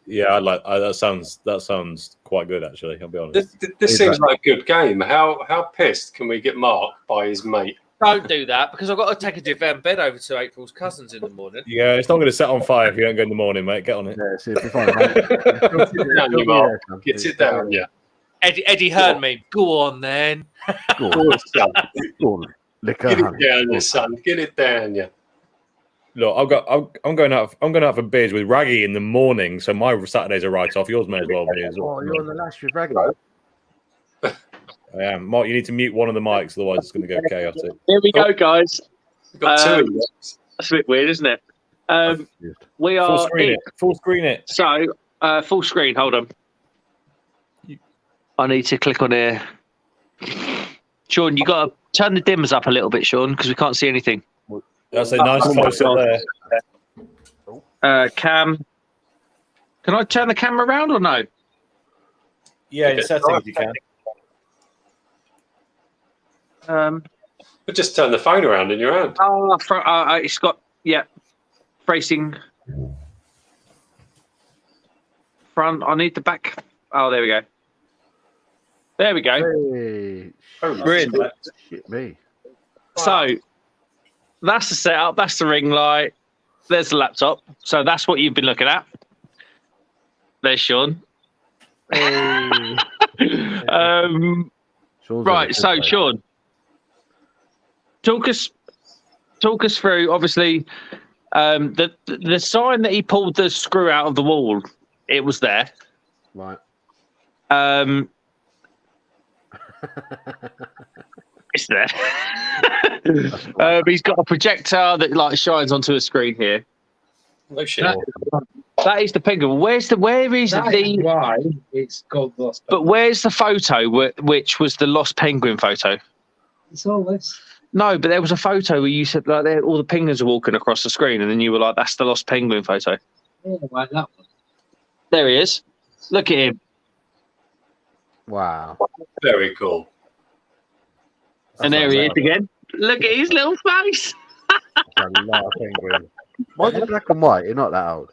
Yeah, that sounds quite good actually. I'll be honest. This seems like a good game. How pissed can we get Mark by his mate? Don't do that, because I've got to take a divan bed over to April's cousins in the morning. Yeah, it's not going to set on fire if you don't go in the morning, mate. Get on it. Yeah, see, it'll be fine, mate. Down, you Mark. Get it down, yeah. Eddie Hearn me. Go on then. Go Go on, on, son. go on. Liquor, Get it honey. down, your son. Get it down, yeah. Look, I'm going out for beers with Raggy in the morning, so my Saturday's a write off. Yours may as well be as well. Oh, you're on the lash with Raggy. I am. Mark, you need to mute one of the mics, otherwise it's going to go chaotic. Here we go, guys. We've got two of them. That's a bit weird, isn't it? We Full are screen in. it. Full screen it. So, full screen. Hold on. I need to click on here. Sean, you got to turn the dimmers up a little bit, Sean, because we can't see anything. That's a nice close up there. Cam. Can I turn the camera around or no? Yeah, in settings you can. But just turn the phone around in your hand. Oh, it's got, facing front. I need the back. Oh, there we go. There we go. Hey, We're in. shit me. So that's the setup. That's the ring light. There's the laptop. So that's what you've been looking at. There's Sean. Hey. Sean's Right. a So good Sean, talk us through. Obviously, The sign that he pulled the screw out of the wall, it was there. Right. It's there. He's got a projector that like shines onto a screen here. No shit. That is the penguin. Where is That the? is why it's called Lost But Penguin. where's the photo which was the lost penguin photo? It's all this. No, but there was a photo where you said like all the penguins are walking across the screen, and then you were like, "That's the lost penguin photo." Yeah, like that one. There he is. Look at him. Wow. Very cool. And there he is again. Look at his little face. That's a lot of penguin. Why is it black and white? You're not that old.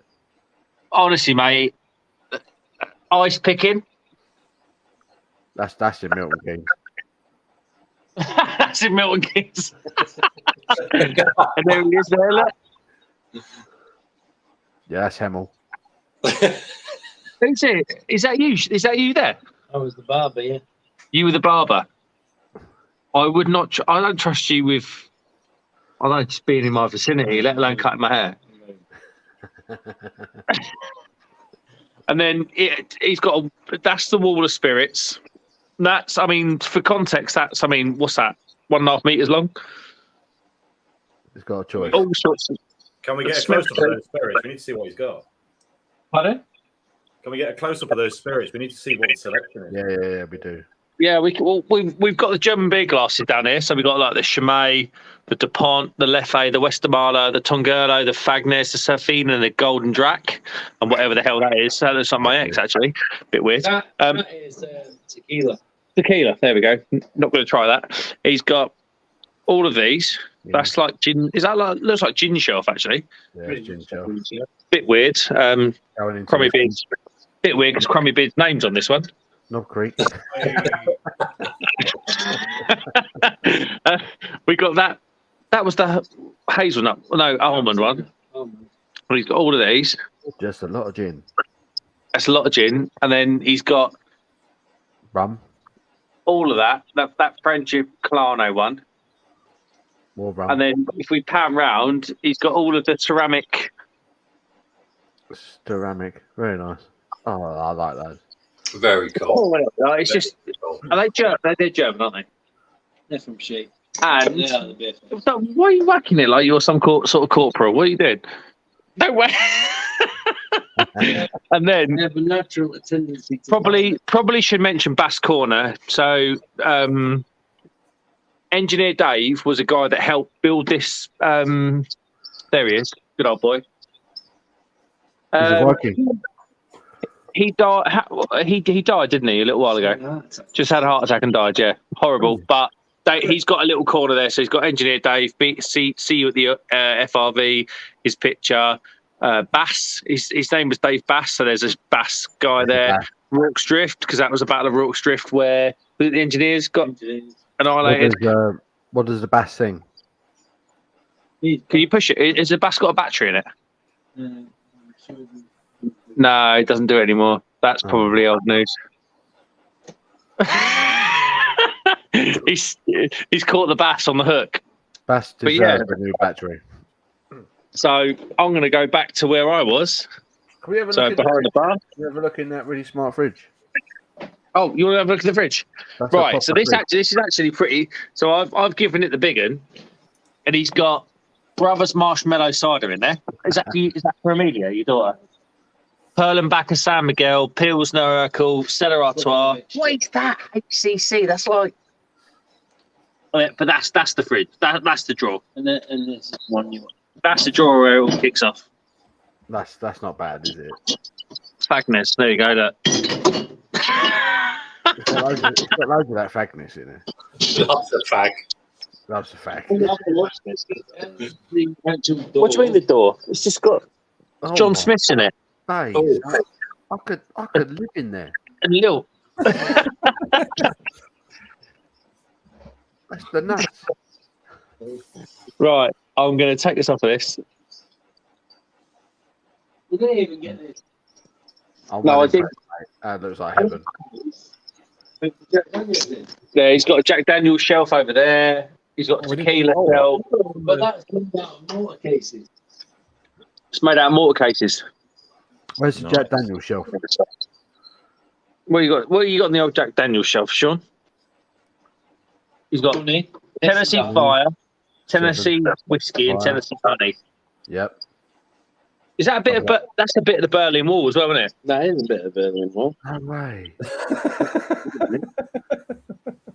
Honestly, mate, ice picking. That's in Milton Keynes. That's in Milton Keynes. And there he is there, look. Yeah, that's Hemel. Who's it? Is that you? Is that you there? I was the barber, yeah. You were the barber. I would not. I don't trust you with. I don't just being in my vicinity, let alone cutting my hair. And then he's got that's the wall of spirits. That's, I mean, for context, that's, I mean, what's that? 1.5 meters long. He's got a choice. All sorts of. Can we get a close up of those spirits? We need to see what he's got. Pardon? Can we get a close up of those spirits? We need to see what the selection is. Yeah, we do. Yeah, we've got the German beer glasses down here. So we've got like the Chimay, the DuPont, the Leffe, the Westermaler, the Tongurlo, the Fagnes, the Safina, and the Golden Drac, and whatever the hell that is. That looks like my ex, actually. Bit weird. That is tequila. Tequila. There we go. Not going to try that. He's got all of these. Yeah. That's like gin. Is that like looks like gin shelf actually? Yeah, it's gin shelf. Bit weird. Going into Crummy the- Beard's. Bit weird because Crummy Beard's name's on this one. Knob Creek. We got that. That was the hazelnut. No, almond one. Well, he's got all of these. Just a lot of gin. That's a lot of gin, and then he's got Rum. all of that. That Friendship Clano one, More rum. and then if we pan round, he's got all of the ceramic. Ceramic. Very nice. Oh, I like those. Very cool. Oh, it's just. Are they German? They're German, aren't they? They're from sheep. And They are the beer fans. so why are you whacking it like you're some sort of corporal? What are you doing? No way. And then They have a natural tendency to probably should mention Bass Corner. So Engineer Dave was a guy that helped build this. There he is, good old boy. He's a Viking. He died. He died, didn't he, a little while ago? Just had a heart attack and died. Yeah, horrible. But he's got a little corner there. So he's got Engineer Dave. See you at the FRV. His picture. Bass. His name was Dave Bass. So there's a Bass guy there. Rorke's Drift, because that was a battle of Rorke's Drift where the engineers got annihilated. What does the bass sing? Can you push it? Has the Bass got a battery in it? No, it doesn't do it anymore. That's probably old news. He's caught the bass on the hook. Bass But yeah. deserves a new battery. So I'm going to go back to where I was. Can we have a So look behind the bar. Can we have a look in that really smart fridge? Oh, you want to have a look at the fridge? That's a Right. So proper fridge. this is actually pretty. So I've given it the big one, and he's got Brothers Marshmallow cider in there. Is that for Amelia, your daughter? Perlenbacher San Miguel, Pilsner Urquell, Stella Artois. What is that? HCC. That's like. Oh, yeah, but that's the fridge. That's the drawer. And this is one you want. That's the drawer where it all kicks off. That's not bad, is it? Fagness. There you go. Look. It's got loads of that fagness in it. Lots of fag. Loves the fag. What do you mean the door? It's just got Oh John my Smith's in it. days. I could live in there. And Lil. That's the nuts. Right. I'm going to take this off of this. You didn't even get this. No, I didn't. That looks like heaven. Yeah, he's got a Jack Daniel's shelf over there. He's got a tequila shelf. But that's come out of motor cases. It's made out of mortar cases. Where's the Nice. Jack Daniels shelf? What you got? What you got on the old Jack Daniels shelf, Sean? He's got Tennessee Fire, Tennessee Whiskey, and Fire. Tennessee Honey. Yep. Is that a bit of? That's a bit of the Berlin Wall as well, isn't it? That is a bit of Berlin Wall. No way.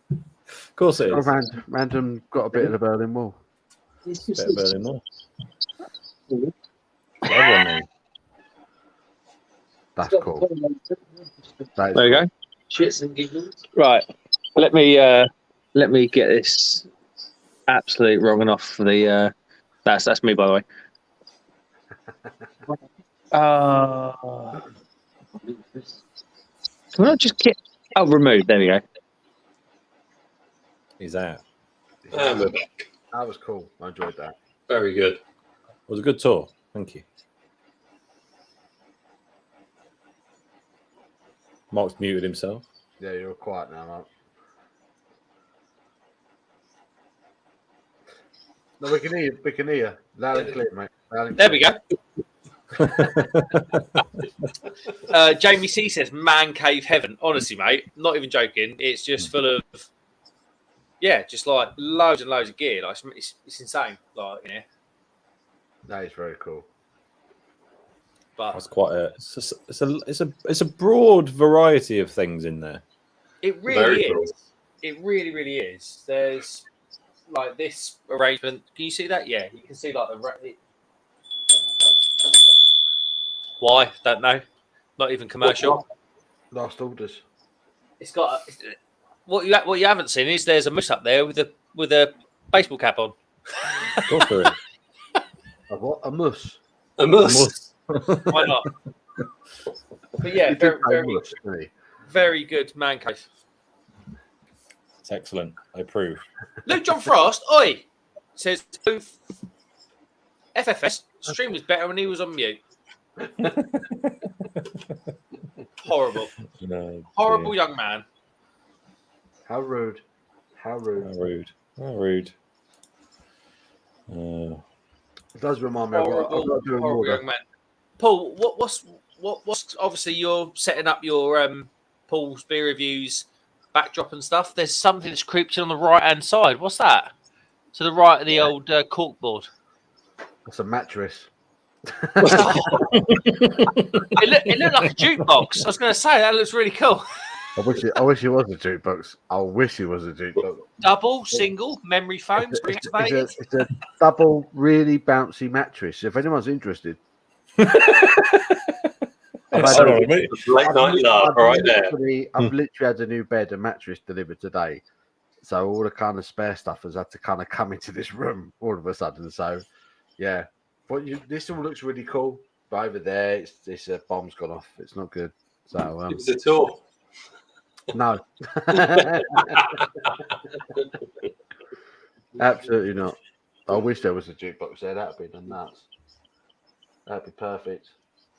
Of course it is. Random got a bit of the Berlin Wall. It's Bit just of Berlin Wall. Everyone knows. That's cool. That is There you cool. go. shits and giggles. Right. Let me get this absolute wrong and off for the. That's me, by the way. Can I just get? Oh, remove. There we go. He's out. And we're back. That was cool. I enjoyed that. Very good. It was a good tour. Thank you. Mark's muted himself. Yeah, you're quiet now, Mark. No, we can hear you. We can hear you. Loud and clear, mate. Loud and There clear. we go. Jamie C says, "Man cave heaven." Honestly, mate, not even joking. It's just full of, just like loads and loads of gear. Like it's insane. Like That is very cool. but That's quite a. It's a broad variety of things in there. it really Very is. cool. It really, really is. There's like this arrangement. Can you see that? Yeah, you can see like why? Don't know. Not even commercial. Last orders. It's got what you haven't seen is there's a moose up there with a baseball cap on. Of course there is. A what? A muss. A muss. Why not? But yeah, You very, did say very, muss, didn't he? very good man cave. It's excellent. I approve. Luke John Frost, oi, says FFS stream was better when he was on mute. Horrible, No, horrible dear. young man. How rude. How rude. How rude. How rude. It does remind me of what I've got to do in Horrible order. young man. Paul, what's obviously you're setting up your Paul's beer reviews backdrop and stuff. There's something that's creeped in on the right hand side. What's that? To the right of the old cork board. That's a mattress. It looked like a jukebox. I was going to say that looks really cool. I wish it was a jukebox. I wish it was a jukebox. Double, single, memory foam, spring activated. It's a double, really bouncy mattress. If anyone's interested, I've Hold on, mate. Late night love, right there. I've literally had a new bed and mattress delivered today. So all the kind of spare stuff has had to kind of come into this room all of a sudden. So yeah, but this all looks really cool. But over there, it's a bomb's gone off. It's not good. So It was a tour. no, absolutely not. I wish there was a jukebox there. That'd be the nuts. That'd be perfect.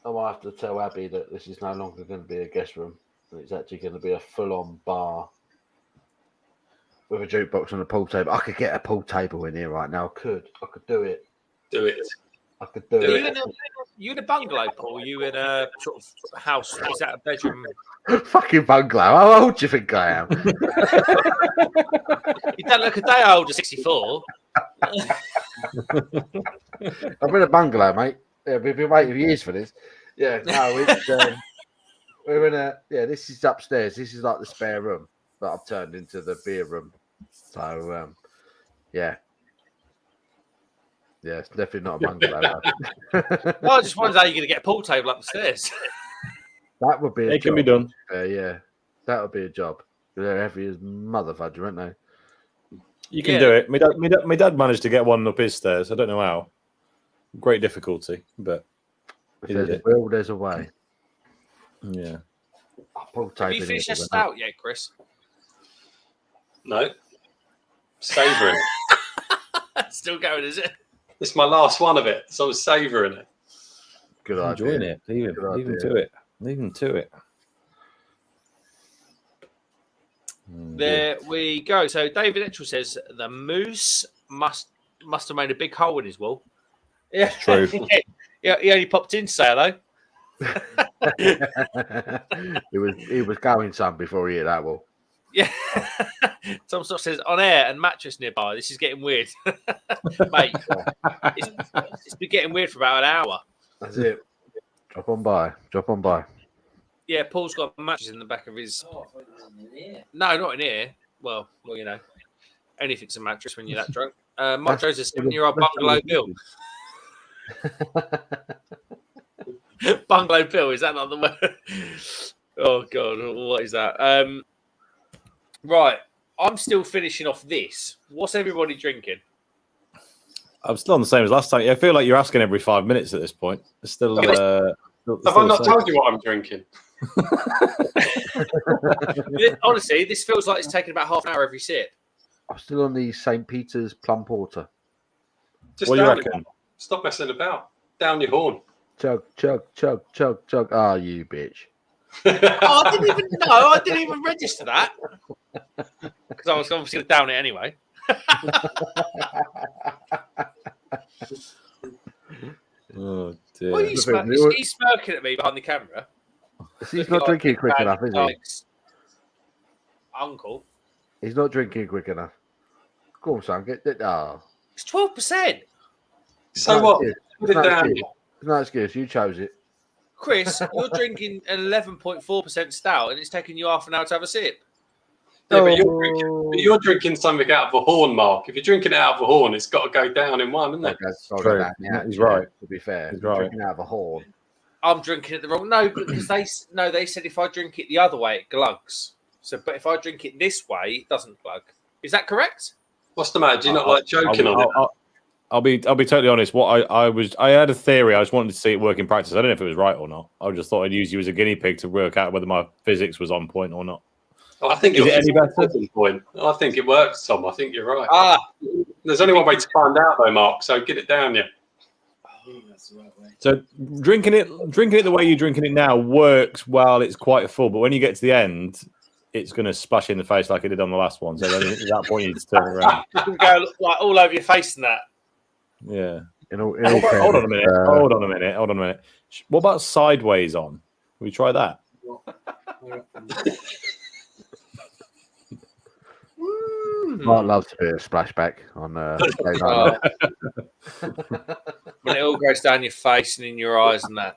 I might have to tell Abby that this is no longer going to be a guest room. And it's actually going to be a full-on bar with a jukebox and a pool table. I could get a pool table in here right now. I could do it. Do it. I could do it. You in a bungalow, Paul? You in a sort of house? Is that a bedroom? Fucking bungalow. How old do you think I am? You don't look a day older, 64. I'm in a bungalow, mate. Yeah, we've been waiting years for this. Yeah, no, it's, we're in a. Yeah, this is upstairs. This is like the spare room that I've turned into the beer room. So, yeah. Yeah, it's definitely not a bungalow. No, I just wondered how you're going to get a pool table up the stairs. That would be a It can job. be done. Yeah, that would be a job. They're heavy as motherfudger, aren't they? You can Yeah. do it. My dad managed to get one up his stairs. I don't know how. Great difficulty, but If He there's did a it. will, there's a way. yeah. I'll pull Have tape you in finished here, your but stout yet, Chris? No. Savouring. Still going, is it? It's my last one of it, so I'm savouring it. Good Enjoying idea. it. Leave Good him idea. to it. Leave him to it. There we go. So David Etchell says the moose must have made a big hole in his wall. Yeah, True. Yeah, he only popped in to say hello. he was going some before he hit that wall. Yeah. Tom Stock says on air and mattress nearby. This is getting weird, mate. It's been getting weird for about an hour. That's it. Drop on by. Yeah, Paul's got a mattress in the back of his. No, not in here. Well, you know, anything's a mattress when you're that drunk. Mike Jones is 7-year-old bungalow Bill. Bungalow Bill, is that not the word? Oh god, what is that? Right, I'm still finishing off this. What's everybody drinking? I'm still on the same as last time. Yeah, I feel like you're asking every 5 minutes at this point. It's still. Have I not told you what I'm drinking? Honestly, this feels like it's taking about half an hour every sip. I'm still on the St. Peter's Plum Porter. Just What do you down reckon? it. Stop messing about. Down your horn. Chug, chug, chug, chug, chug. Ah, you bitch. Oh, I didn't even know. I didn't even register that because I was obviously going to down it anyway. Oh dear. What are you smirking? He's smirking at me behind the camera. He's not drinking quick enough, is he? Uncle. He's not drinking quick enough. Go on, son. Get that. Oh. It's 12%. So what? Put it No down. excuse. No excuse. You chose it. Chris, you're drinking an 11.4% stout and it's taking you half an hour to have a sip. Yeah, but you're drinking something out of a horn, Mark. If you're drinking it out of a horn, it's got to go down in one, isn't it? True. He's right. To be fair, He's right. drinking out of a horn. I'm drinking it the wrong. No, because they said if I drink it the other way, it glugs. So, but if I drink it this way, it doesn't glug. Is that correct? What's the matter? Do you not like joking on it? I'll be totally honest. What I had a theory. I just wanted to see it work in practice. I don't know if it was right or not. I just thought I'd use you as a guinea pig to work out whether my physics was on point or not. I think Is it any better? on point. I think it works, Tom. I think you're right. There's only one way to find out, though, Mark. So get it down, yeah. So drinking it the way you're drinking it now works while it's quite full, but when you get to the end, it's going to splash in the face like it did on the last one. So then at that point, you need to turn it around. You can go like all over your face and that. Yeah. Hold on a minute. What about sideways on? Can we try that? Mark loves a bit of splashback on. When it all goes down your face and in your eyes and that.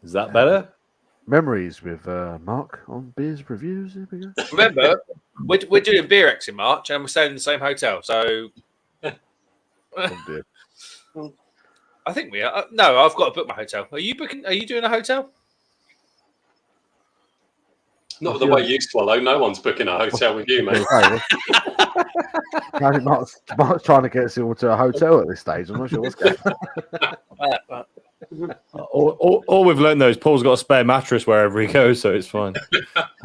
Is that better? Memories with Mark on Beers Reviews. Here we go. Remember, we're doing Beer X in March and we're staying in the same hotel. So Oh, dear. I think we are. No, I've got to book my hotel. Are you booking? Are you doing a hotel? Not the way you swallow. No one's booking a hotel with you, mate. Mark's trying to get us all to a hotel at this stage. I'm not sure what's going on. All we've learned though is Paul's got a spare mattress wherever he goes, so it's fine.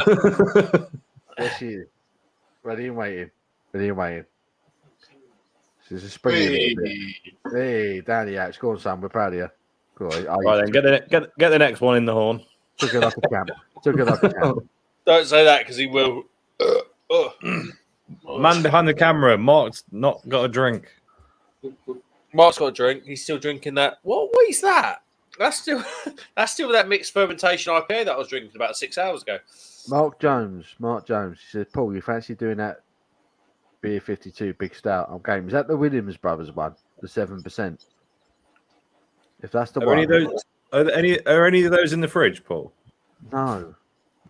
There she is. Ready and waiting. She's a spring. Hey, down the ouch. Go on, Sam. We're proud of you. Go on. Right then, get the next one in the horn. Took it like a champ. Don't say that because he will. Man behind the camera, Mark's not got a drink. Mark's got a drink. He's still drinking that. What is that? That's still that mixed fermentation IPA that I was drinking about 6 hours ago. Mark Jones. He said, Paul, you fancy doing that Beer 52 Big Stout on game? Is that the Williams Brothers one? The 7%? If that's the one. Are any of those in the fridge, Paul? No.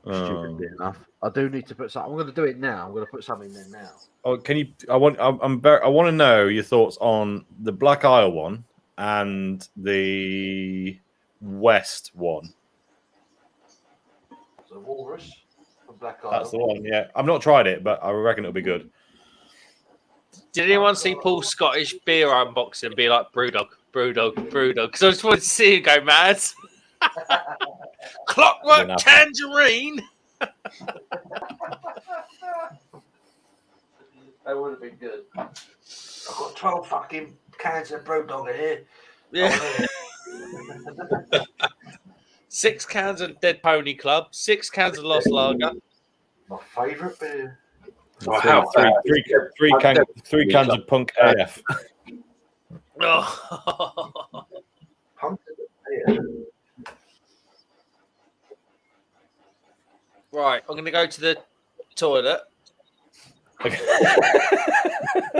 Stupidly enough. I do need to put some. I'm going to do it now. I'm going to put something in there now. Oh, can you? I want to know your thoughts on the Black Isle one and the West one. So Walrus from Black Isle. That's the one. Yeah, I've not tried it, but I reckon it'll be good. Did anyone see Paul's Scottish beer unboxing and be like Brewdog? Because I just wanted to see him go mad. Clockwork Tangerine. That would have been good. I've got 12 fucking cans of Brewdog here. Yeah. 6 cans of Dead Pony Club, 6 cans of Lost Lager. My favourite beer. Oh, how bad. Three cans of punk AF. Right, I'm going to go to the toilet. Okay.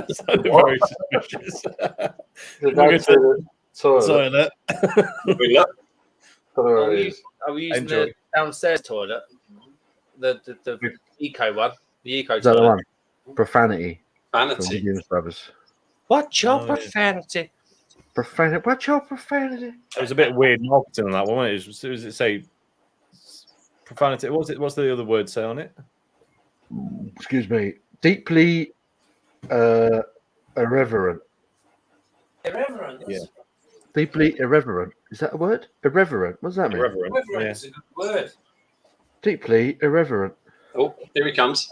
Sounded very suspicious. Go to the toilet. Toilet. Are we using Enjoy. the downstairs toilet? The eco one? The eco Is that the toilet? one? Profanity. From Vanity. Williams Brothers. What's your Oh, yeah. profanity? Profanity. What's your profanity? It was a bit weird marketing on that one. Wasn't it? Was it say profanity? What's the other word say on it? Excuse me. Deeply irreverent. Irreverent. Yeah. Deeply irreverent. Is that a word? Irreverent. What does that mean? Irreverent. Irreverent Yeah. is a good word. Deeply irreverent. Oh, here he comes.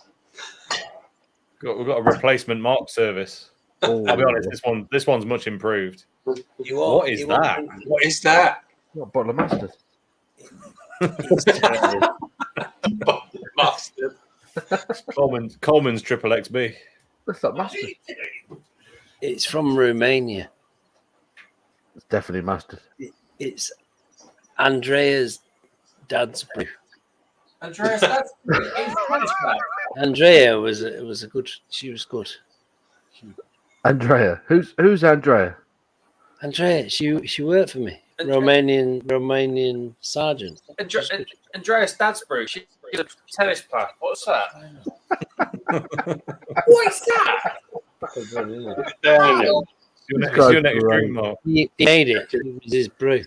We've got a replacement mark service. Oh, I'll be honest. This one's much improved. You What is that? What is that? What, a bottle of mustard? Mustard. Coleman's triple XB. That's not mustard. It's from Romania. It's definitely mustard. It's Andrea's dad's brew. Andreas, that's Andrea was a good. She was good. Andrea. Who's Andrea? Andrea, she worked for me. Romanian sergeant. Andreas Dadsbrew. She's a tennis player. What's that? What is that? It's your next drink, Mark. He made it. It was his brew.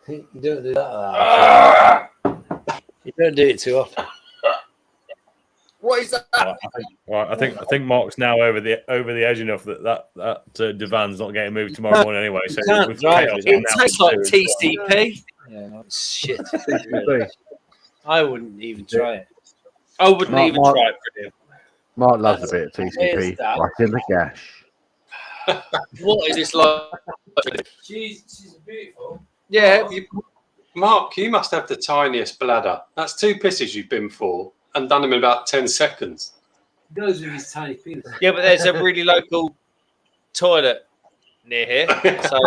You don't do that. You don't do it too often. What is that? I think Mark's now over the edge enough that divan's not getting moved tomorrow morning anyway. So can't with drive chaos, it. It tastes like TCP. Yeah, it's shit. I wouldn't even try it. I wouldn't Mark, even Mark. try it for him. Mark loves a bit of TCP. Where's that? Right in the gash. What is this like? She's beautiful. Yeah, Mark, you must have the tiniest bladder. That's 2 pisses you've been for and done them in about 10 seconds. He goes with his tiny penis. yeah, but there's a really local toilet near here. So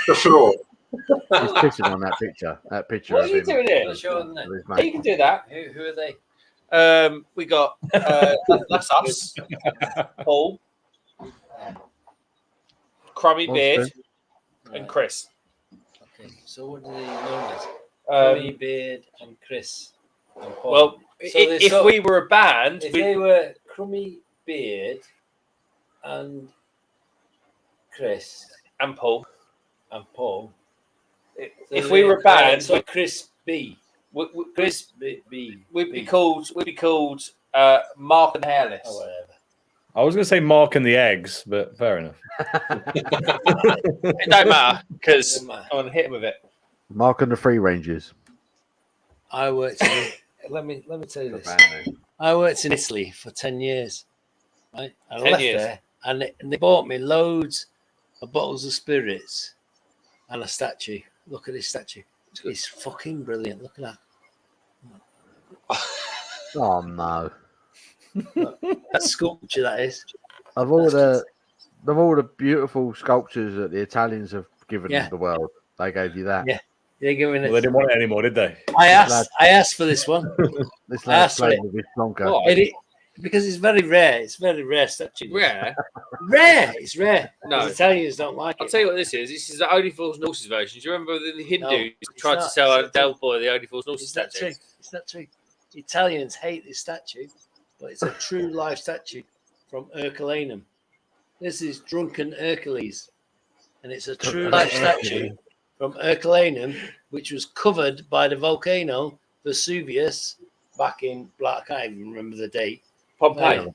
The floor. He's pissing on that picture. That picture what of are you him. doing here? Not sure, isn't it? With his You mate. can do that. Who are they? We got that's us, Paul, Crummy Beard, and Chris. Okay, so what do they know as? Um, Crummy Beard and Chris. And Paul. well, So they if sort- we were a band, if we, they were Crummy Beard and Chris and Paul, and Paul. if we were a band, so Chris B. Chris B. we'd be called Mark and Hairless. Oh, whatever. I was going to say Mark and the eggs, but fair enough. It don't matter because Doesn't matter. I'm gonna hit him with it. Mark and the Free Rangers. I worked. Let me tell you this. I worked in Italy for 10 years. Right? I 10 left years. there, and they bought me loads of bottles of spirits and a statue. Look at this statue. It's fucking brilliant. Look at that. Oh no! That sculpture, that is. Of all the beautiful sculptures that the Italians have given Yeah. the world, they gave you that. Yeah. They're giving Well, they it. didn't want it anymore, did they? I asked for this one. This I lad asked for played it. with his plonker. What? Because it's very rare. It's very rare statue. Yeah. Rare. It's rare. No. The Italians don't like I'll it. tell you what this is. This is the Only Fools and Horses version. Do you remember the Hindus No, tried to not. sell It's Del Boy the Only Fools and Horses It's not statue? true. It's not true. The Italians hate this statue, but it's a true life statue from Herculaneum. This is drunken Hercules, and it's a true life statue from Herculaneum, which was covered by the volcano Vesuvius back in, I can't even remember the date. Pompeii.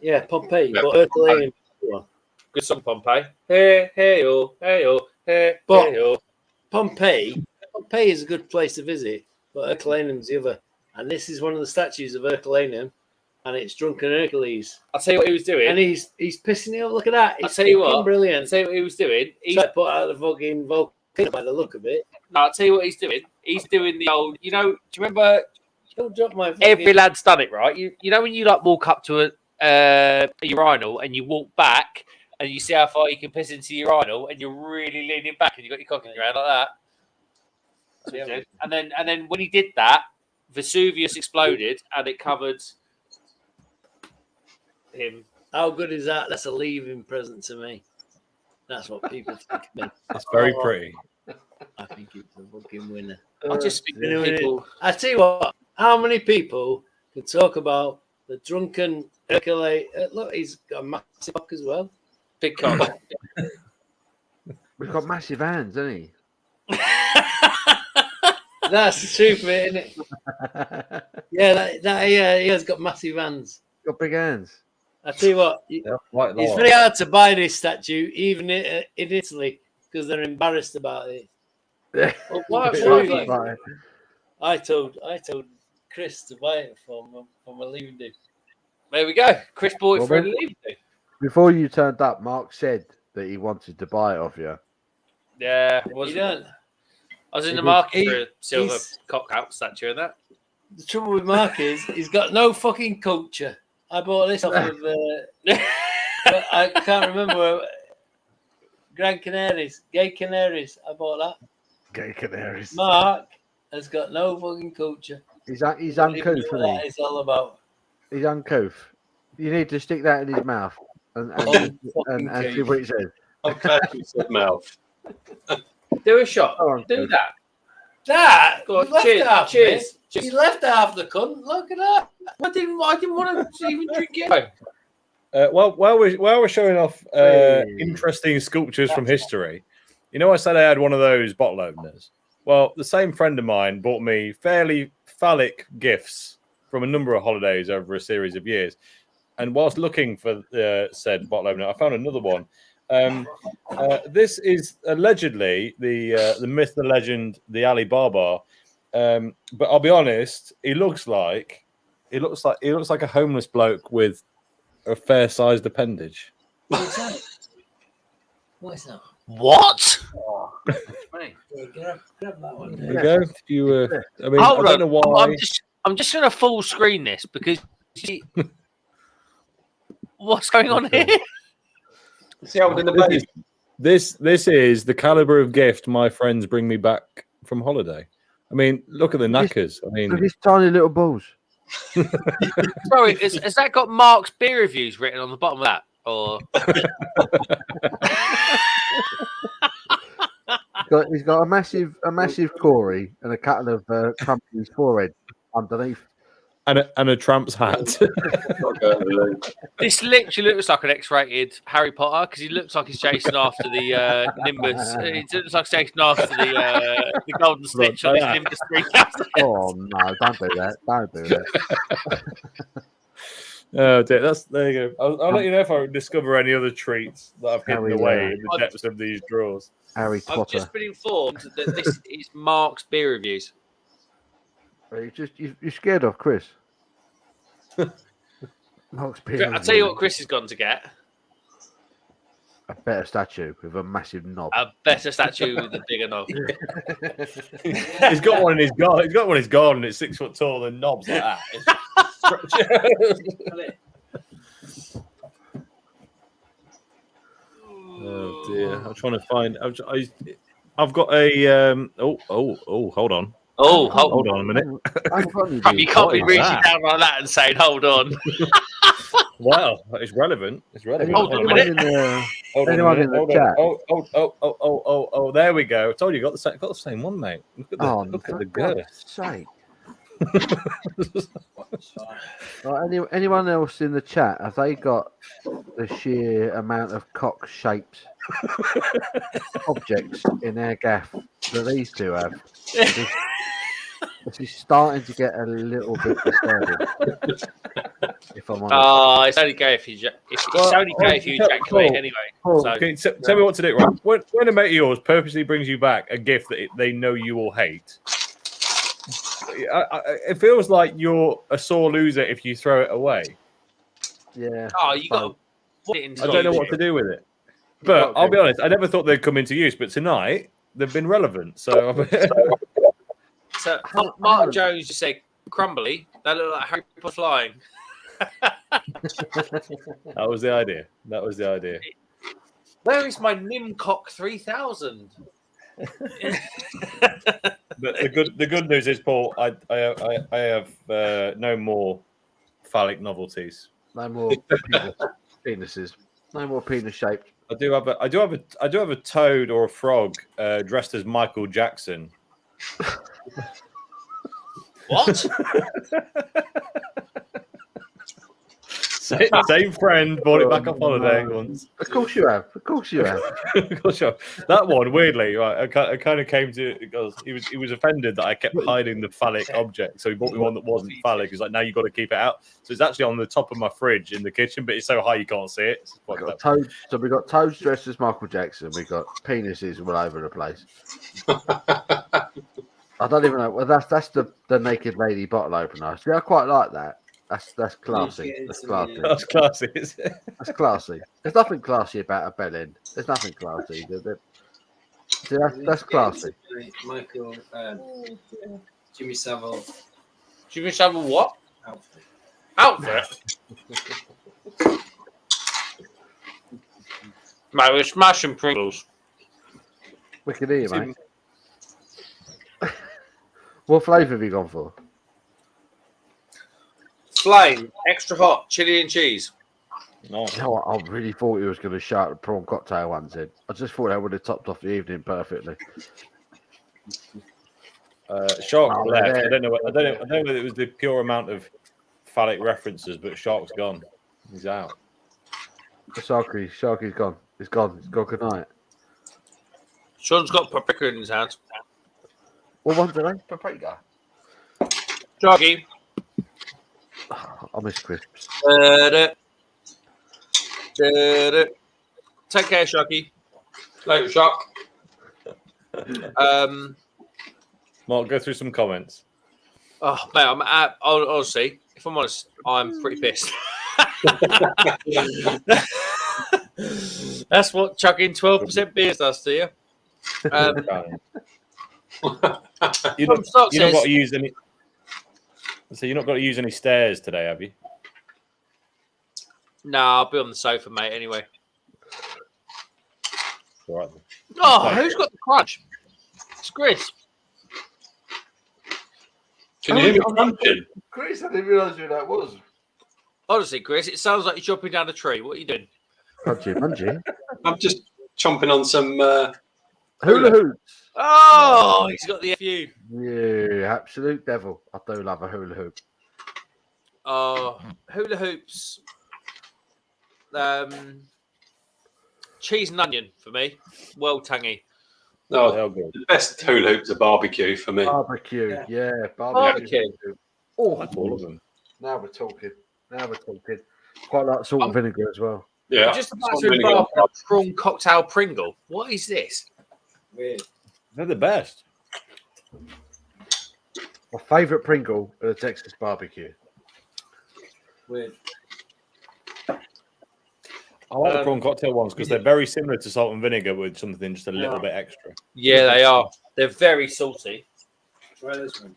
Yeah, Pompeii, Yeah, but Herculaneum. Good song, Pompeii. Hey, hey, oh, hey, oh, hey, But- hey, oh. Pompeii is a good place to visit, but Herculaneum's the other. And this is one of the statues of Herculaneum, and it's drunken Hercules. I'll tell you what he was doing. And he's pissing it up. Look at that. I'll It's tell you fucking what. I'll brilliant. tell you what he was doing. He's like put out the fucking volcano by the look of it. I'll tell you what he's doing. He's doing the old. Do you remember Don't drop my Every lad's done it, right? You know when you like walk up to a urinal and you walk back and you see how far you can piss into the urinal and you're really leaning back and you got your cock in your hand like that. That's what he did. And then when he did that, Vesuvius exploded and it covered him. How good is that? That's a leaving present to me. That's what people think of me. It's very pretty. I think it's a fucking winner. I just speak to people. I tell you what, how many people can talk about the drunken Hercule? Look, he's got a massive cock as well. Big cock. We've got massive hands, hasn't he? That's the truth of it, isn't it? Yeah, he has got massive hands. Got big hands. I tell you what, Quite it's large. very hard to buy this statue, even in Italy, because they're embarrassed about it. Yeah. Well, why Right. I told Chris to buy it for my leaving do. There we go. Chris bought it Well, for a then- leave. Before you turned up, Mark said that he wanted to buy it off you. Yeah, You don't. I was in the He- market for a silver he's- cock out statue and that. The trouble with Mark is he's got no fucking culture. I bought this off of I can't remember where, Gay Canaries. I bought that. Gay canaries. Mark has got no fucking culture. He's Don't even uncouth, know isn't what he? that is all about. He's uncouth. You need to stick that in his mouth and Fucking see what he says. I'm glad you said mouth. Do a shot. Go on, Do Chris. that. That Go on, he left cheers, half. cheers. He left half the cunt. Look at that. I didn't want to even drink it. While we're showing off Hey. interesting sculptures from history, you know, I said I had one of those bottle openers. Well, the same friend of mine bought me fairly phallic gifts from a number of holidays over a series of years. And whilst looking for said bottle opener, I found another one. This is allegedly the myth, the legend, the Ali Baba. But I'll be honest, he looks like a homeless bloke with a fair-sized appendage. What's that? What's that? What? Grab that one. There we go. If you, I mean, Hold I don't on. know why. I'm just going to full screen this because what's going on here? See how in the baby. This is the caliber of gift my friends bring me back from holiday. I mean, look at the knackers. I Look mean, at his tiny little balls. Sorry, has that got Mark's beer reviews written on the bottom of that? Or He's got a massive Corey and a couple of crumbs in his forehead underneath. and a tramp's hat. this literally looks like an X-rated Harry Potter because he looks like he's chasing after the Nimbus. It looks like he's chasing after the Golden Snitch on his Nimbus 3000. Oh no! Don't do that! Don't do that! Oh dear, there you go. I'll let you know if I discover any other treats that I've hidden Harry, away in the depths of these drawers. Harry I've Potter. just been informed that this is Mark's beer reviews. You're scared of Chris. Mark's being I'll tell you what Chris has gone to get. a better statue with a massive knob. A better statue with a bigger knob. He's got one in his garden. He's got one in his garden. It's 6 foot tall and knobs like that. Oh dear! I'm trying to find. I've got a. Hold on. Oh, Hold on a minute. You can't be What is reaching that? down like that and saying, "Hold on." Wow, it's relevant. It's relevant. Hold on a Anyone in the, Hold on a anyone minute, in the hold on. chat? Oh, there we go. I told you, got the same one, mate. Look at the, Oh, look at for the girth. God's sake. Right, anyone else in the chat, have they got the sheer amount of cock-shaped objects in their gaff that these two have? This is starting to get a little bit disturbing. If I'm honest. Oh, it's only gay if you ejaculate anyway. Paul, So, Okay, tell me what to do, right? When a mate of yours purposely brings you back a gift that they know you will hate, it feels like you're a sore loser if you throw it away. yeah. you got to put it into I don't know what to do with it. But I'll be honest, I never thought they'd come into use, but tonight they've been relevant. So So Mark Jones just said, crumbly. That looked like Harry Potter flying. That was the idea. That was the idea. Where is my Nimcock 3000? But the good news is, Paul, I have no more phallic novelties. No more penises. No more penis shaped. I do have a toad or a frog dressed as Michael Jackson. What? Same friend bought it back off holiday once. Of course you have. Of course you have. That one, weirdly, right? I kind of came to because he was offended that I kept hiding the phallic object, so he bought me one that wasn't phallic. He's like, now you got to keep it out. So it's actually on the top of my fridge in the kitchen, but it's so high you can't see it. We got toads. So we got toads dressed as Michael Jackson. We got penises all over the place. I don't even know. Well, that's the naked lady bottle opener. See, I quite like that. That's classy. That's classy. That's classy. Is it? That's classy. There's nothing classy about a bell end. There's nothing classy. See, that's classy. Michael, Jimmy Savile Jimmy Savile what? outfit. Outfit? Mate, we're smashing Pringles. Wicked ear, mate. What flavour have you gone for? Flame, extra hot, chili and cheese. No. You know what? I really thought he was going to shout the prawn cocktail ones in. I just thought that would have topped off the evening perfectly. Shark left. there. I don't know whether it was the pure amount of phallic references, but Shark's gone. He's out. Sharky's gone. He's gone. He's gone. Good night. Sean's got paprika in his hands. What ones are they? Paprika. Sharky. I miss crisps. Take care, Sharky. Later, Shark. Mark, go through some comments. Oh, mate, honestly, if I'm honest, I'm pretty pissed. That's what chucking 12% beers does to you. You've not got to use any. So you're not got to use any stairs today, have you? No, I'll be on the sofa, mate. Anyway. All right, then. Oh, who's got the crunch? It's Chris. Can you hear me crunching? Chris, I didn't realise who that was. Honestly, Chris, it sounds like you're chopping down a tree. What are you doing? Crunchy. I'm just chomping on some. Hula hoops. Oh, he's got the FU. Yeah, absolute devil. I do love a hula hoop. Oh, hula hoops. Cheese and onion for me. Well tangy. No, They're good. the best hula hoops are barbecue for me. Barbecue. Yeah, Barbecue. Oh, That's all of them. now we're talking. Quite like salt and vinegar as well. Yeah, I'm just about salt to and vinegar. embark on a prawn cocktail Pringle. What is this? Weird. They're the best. My favourite Pringle are the Texas barbecue. Weird. I like the prawn cocktail ones because they're very similar to salt and vinegar with something just a little bit extra. Yeah, they are. They're very salty. Try this one.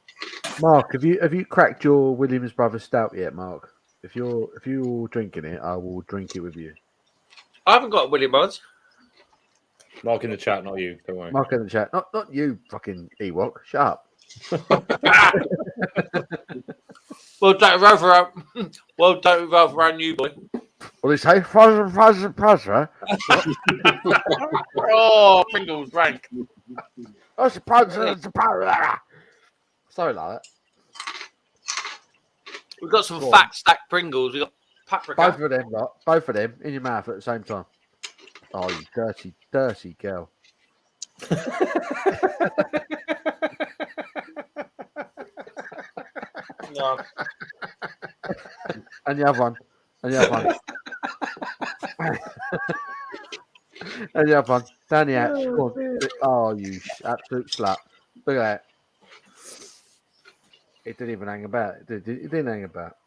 Mark, have you cracked your Williams Brothers Stout yet, Mark? If you're drinking it, I will drink it with you. I haven't got William Brothers. Mark in the chat, not you. Don't worry. Mark in the chat. Not you, fucking Ewok. Shut up. Well, don't rather our new boy. Well, it's hey, Prozzer. Oh, Pringles rank. Oh, it's a Prozzer. Sorry like that. We've got some Go on. fat stacked Pringles. We've got paprika. Both of them in your mouth at the same time. Oh, you dirty girl. No. And the other one. And the other one. Down the hatch. Go on. Oh, you absolute slut. Look at that. It didn't even hang about. It didn't hang about.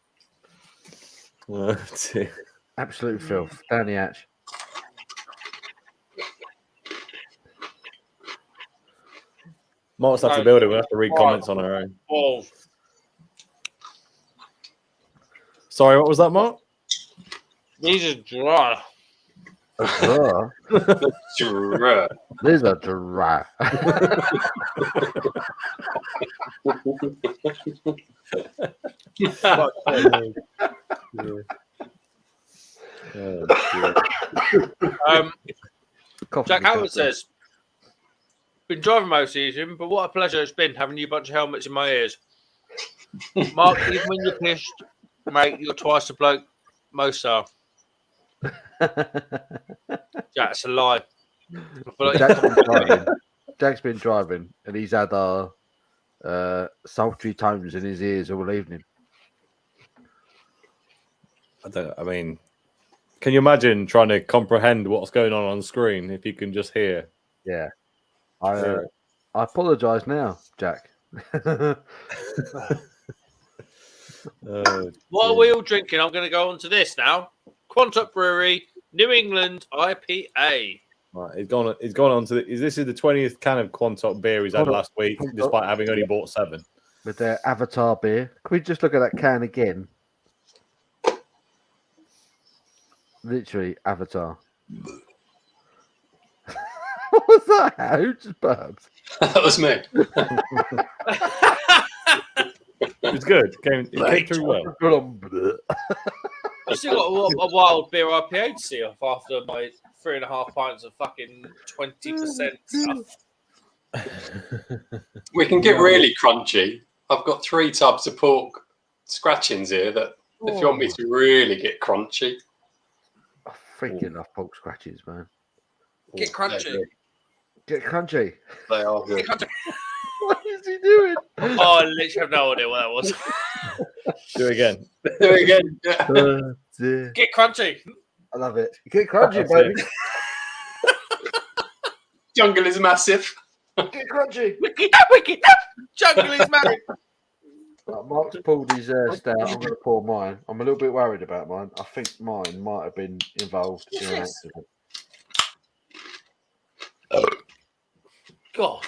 Absolute filth. Down the hatch. Mark's have to build it. We'll have to read comments on our own. Oh. Sorry, what was that, Mark? These are dry. Dry. Sure. These are dry. Coffee Jack with Howard pepper. says, been driving most season, but what a pleasure it's been having you bunch of helmets in my ears. Mark, even when you're pissed, mate, you're twice the bloke most are. Jack's a lie. I feel like Jack's been driving, and he's had our sultry tones in his ears all evening. I mean, can you imagine trying to comprehend what's going on screen if you can just hear? Yeah, I apologise now, Jack. what are we all drinking? I'm going to go on to this now. Quantuck Brewery, New England IPA. Right, he's gone on to this is the 20th can of Quantock beer he's had last week, despite having only bought 7. With their Avatar beer. Can we just look at that can again? Literally, Avatar. What was that? Who just burped? That was me. It's good. It came through well. I've still got a wild beer IPA to see off after my 3.5 pints of fucking 20% stuff. We can get really crunchy. I've got 3 tubs of pork scratchings here that if you want me to really get crunchy. I freaking love pork scratches, man. Get crunchy. Get crunchy. They are good. What is he doing? Oh, I literally have no idea what that was. Do it again. Do it again. Yeah. Dear. Get crunchy. I love it. Get crunchy, baby. Jungle is massive. Get crunchy. Wicked up, wicked up. Jungle is married. Right, Mark's pulled his stout. I'm going to pour mine. I'm a little bit worried about mine. I think mine might have been involved in an accident. God.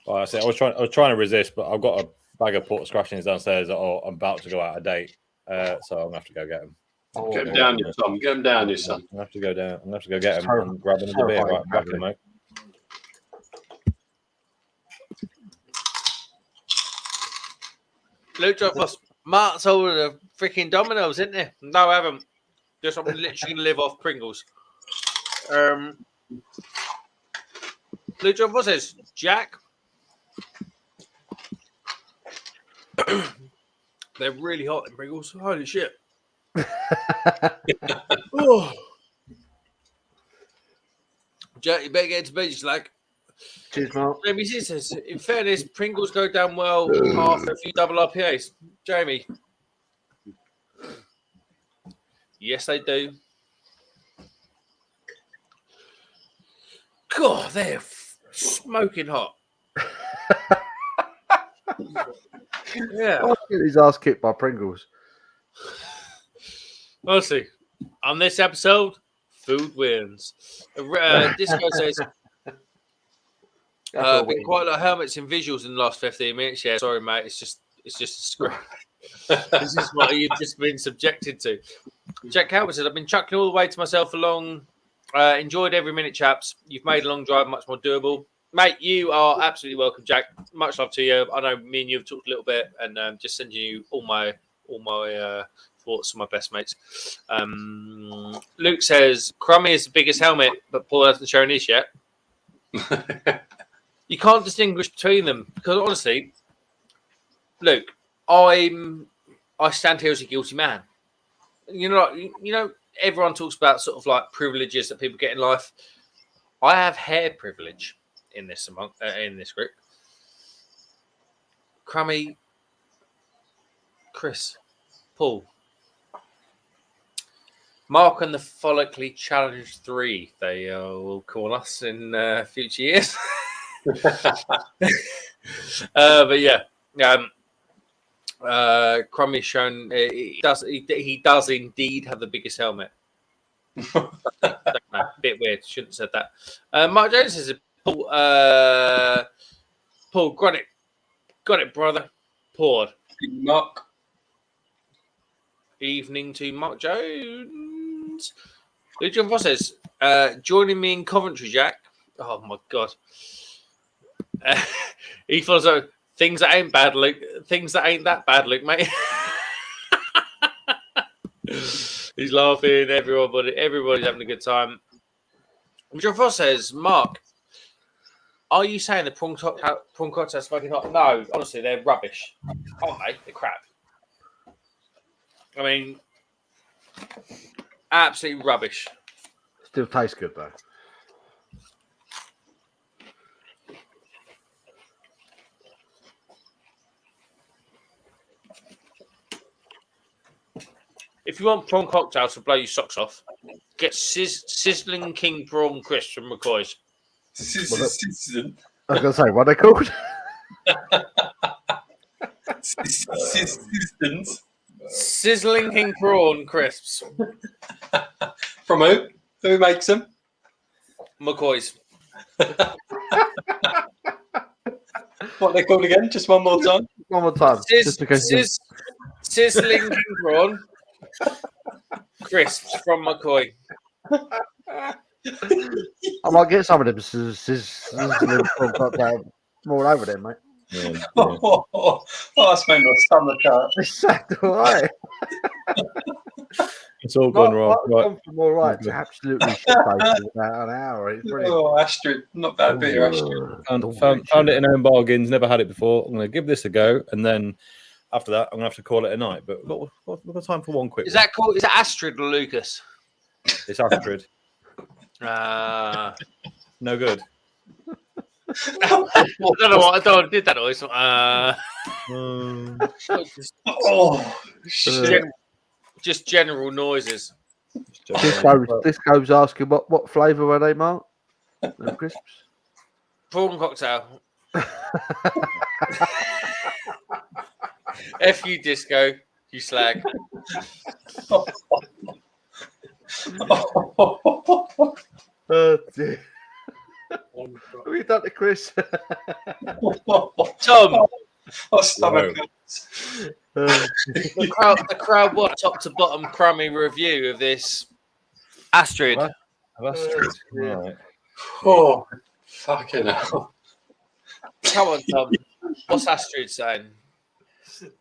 Well, I was trying to resist, but I've got a bag of pork scratchings downstairs that I'm about to go out of date, so I'm gonna have to go get them. Get them down, your son. Get them down, your son. I'm gonna have to go down. I'm gonna have to go get them and grab another beer right back in, mate. Luke dropped us. Mark's over the freaking Dominoes, isn't he? No, I haven't. Just I'm literally gonna live off Pringles. Luke John what says Jack. They're really hot in Pringles. Holy shit. Oh. Jack, you better get into bed, just like. Cheers, Mark. Jamie C says, in fairness, Pringles go down well after a few double IPAs. Jamie. Yes, they do. God, they're smoking hot. Yeah. I'll get his ass kicked by Pringles. Honestly, on this episode, food wins. Disco says, been quite a lot of helmets and visuals in the last 15 minutes. Yeah, sorry, mate. It's just a script. This is what you've just been subjected to. Jack Howard said, I've been chucking all the way to myself along. Enjoyed every minute, chaps. You've made a long drive much more doable. Mate, you are absolutely welcome, Jack. Much love to you. I know me and you have talked a little bit, and just sending you all my thoughts from my best mates. Luke says, Crummy is the biggest helmet, but Paul hasn't shown his yet. You can't distinguish between them because honestly, Luke, I stand here as a guilty man. You know, everyone talks about sort of like privileges that people get in life. I have hair privilege in this group. Crummy, Chris, Paul, Mark, and the follically challenged 3. They will call us in future years. But yeah, Crummy's shown he does indeed have the biggest helmet. Bit weird. Shouldn't have said that. Mark Jones says, Paul, got it, brother. Poured. Mark. Evening to Mark Jones. Lucian Foss says, joining me in Coventry, Jack. Oh my god. He follows up. Things that ain't bad, Luke. Things that ain't that bad, Luke, mate. He's laughing. Everybody's having a good time. Lucian Foss says, Mark, are you saying the prawn cocktail smoking hot? No, honestly, they're rubbish. Aren't they? They're crap. I mean, absolutely rubbish. Still tastes good though. If you want prawn cocktails to blow your socks off, get Sizzling King Prawn Crisps from McCoy's. Sizzling. I was going to say, what are they called? Sizzling King Prawn Crisps. From who? Who makes them? McCoy's. What are they called again? Just one more time. One more time. Sizzling King Prawn Crisps from McCoy. I might get some of them. More over there, mate. Yeah. I spent my stomach out. It's all right. It's all gone wrong. Right. Gone from all right to absolutely shit in about an hour. It's brilliant. Oh, Astrid, not bad beer, Astrid. Found it in Own Bargains. Never had it before. I'm going to give this a go, and then after that, I'm going to have to call it a night. But we've got time for one quick. Is that called? Is that Astrid or Lucas? It's Astrid. No good. I don't know what I don't did that noise. Oh, shit. Just general noises. This goes asking what flavour were they, Mark? The crisps? Prawn cocktail. F you, Disco. You slag. Oh dear. What have you done to Chris? Tom. My stomach. The crowd want top to bottom crummy review of this Astrid. Right. Oh, fucking hell. Come on, Tom. What's Astrid saying?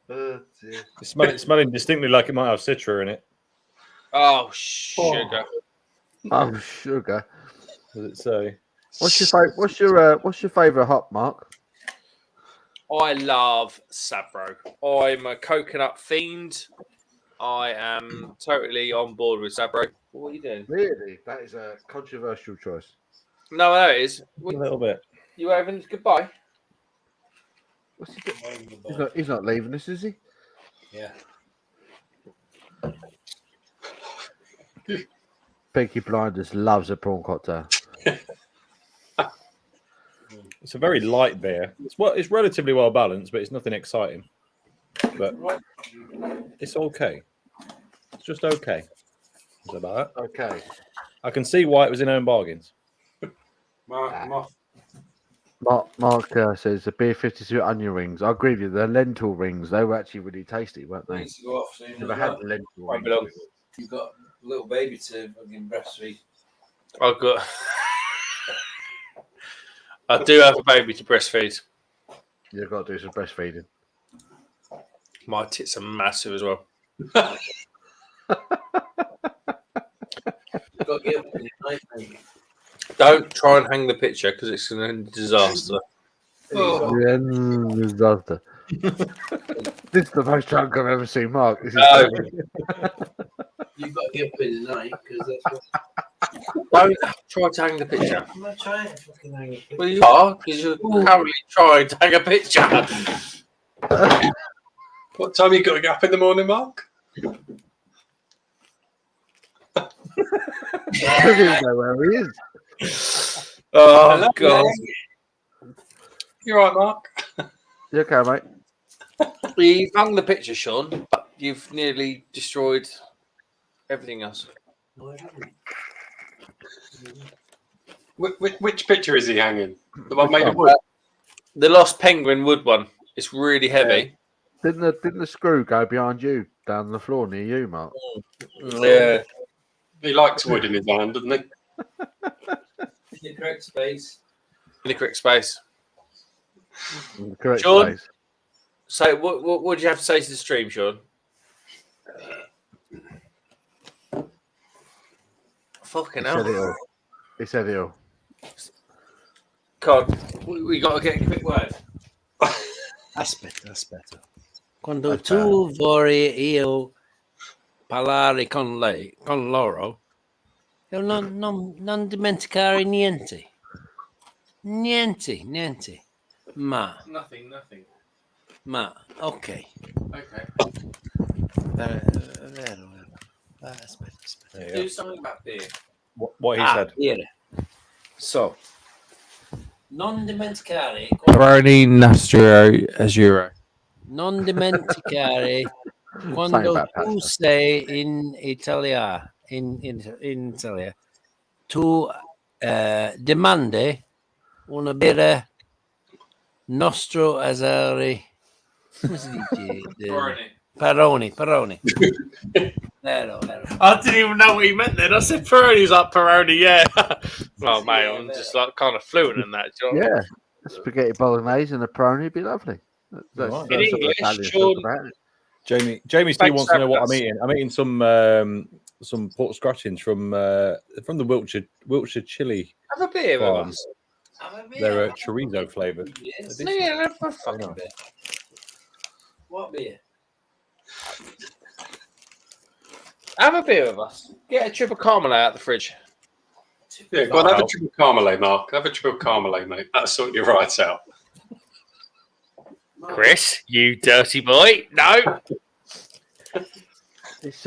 It's smelling distinctly like it might have Citra in it. Oh, sugar. Oh, sugar. What does it say? What's your favourite hop, Mark? I love Sabro. I'm a coconut fiend. I am totally on board with Sabro. What are you doing? Really? That is a controversial choice. No, it is. A little bit. You having goodbye? What's he doing? He's not leaving us, is he? Yeah. Peaky Blinders loves a prawn cocktail. It's a very light beer. It's relatively well balanced, but it's nothing exciting. But it's okay. It's just okay. Is that about it? Okay. I can see why it was in Own Bargains. Mark, Mark says the beer 52 onion rings. I agree with you. The lentil rings, they were actually really tasty, weren't they? needs to go off soon. Never as had well. the lentil Right, rings. below. You've got a little baby to fucking breastfeed. I've got. I do have a baby to breastfeed. You've got to do some breastfeeding. My tits are massive as well. Got to get up in the night, mate. Don't try and hang the picture because it's a disaster. Oh. Yeah, disaster. This is the most drunk I've ever seen Mark. This is You've got to get up in the night because that's what. Don't try to hang the picture. I'm not trying to fucking hang it. Well, you are because you're currently trying to hang a picture. What time you got to get up in the morning, Mark? I don't even know where he is. Oh, Hello, God. You all right, Mark? You okay, mate? You've hung the picture, Sean, but you've nearly destroyed everything else. No, I haven't. Which picture is he hanging? The one made of wood? The Lost Penguin wood one. It's really heavy. Didn't the screw go behind you down the floor near you, Mark? Yeah. He likes wood in his hand, doesn't he? In the correct space. In the correct space. In the correct Sean? place. So, what do you have to say to the stream, Sean? Fucking He said it hell. all. He said it all. God, we got to get a quick word. That's better. That's better. Quando tu vorrei io parlare con lei, con loro, io non dimenticare niente. Niente. Ma, Nothing. ok. Okay. Vero. Aspetta. Do something about beer. What he said. Bere. So, non dimenticare, Peroni Nastro Azuro. non dimenticare Something quando about tu pasta. sei in Italia, in Italia, tu demande una birra nostro Azari. Come si dice? Peroni. Vero. I didn't even know what he meant then. I said Peroni. He's like Peroni, yeah. Oh, mate, I'm just like kind of fluent in that. Do you know what I mean? Yeah, a spaghetti bolognese and a Peroni would be lovely. That's Right. what In English, Italians Sean- talk about it. Jamie still Thanks wants to know for what having I'm eating. I'm eating some pork scratchings from the Wiltshire chili Have a beer with farm. us. They're chorizo flavored. No, yeah, have a fucking nice. beer. What beer? Have a beer with us. Get a triple caramel out of the fridge. Yeah, go on, have a triple caramel, Mark. Have a triple caramel, mate. That'll sort your rights out. Chris, you dirty boy. No. It's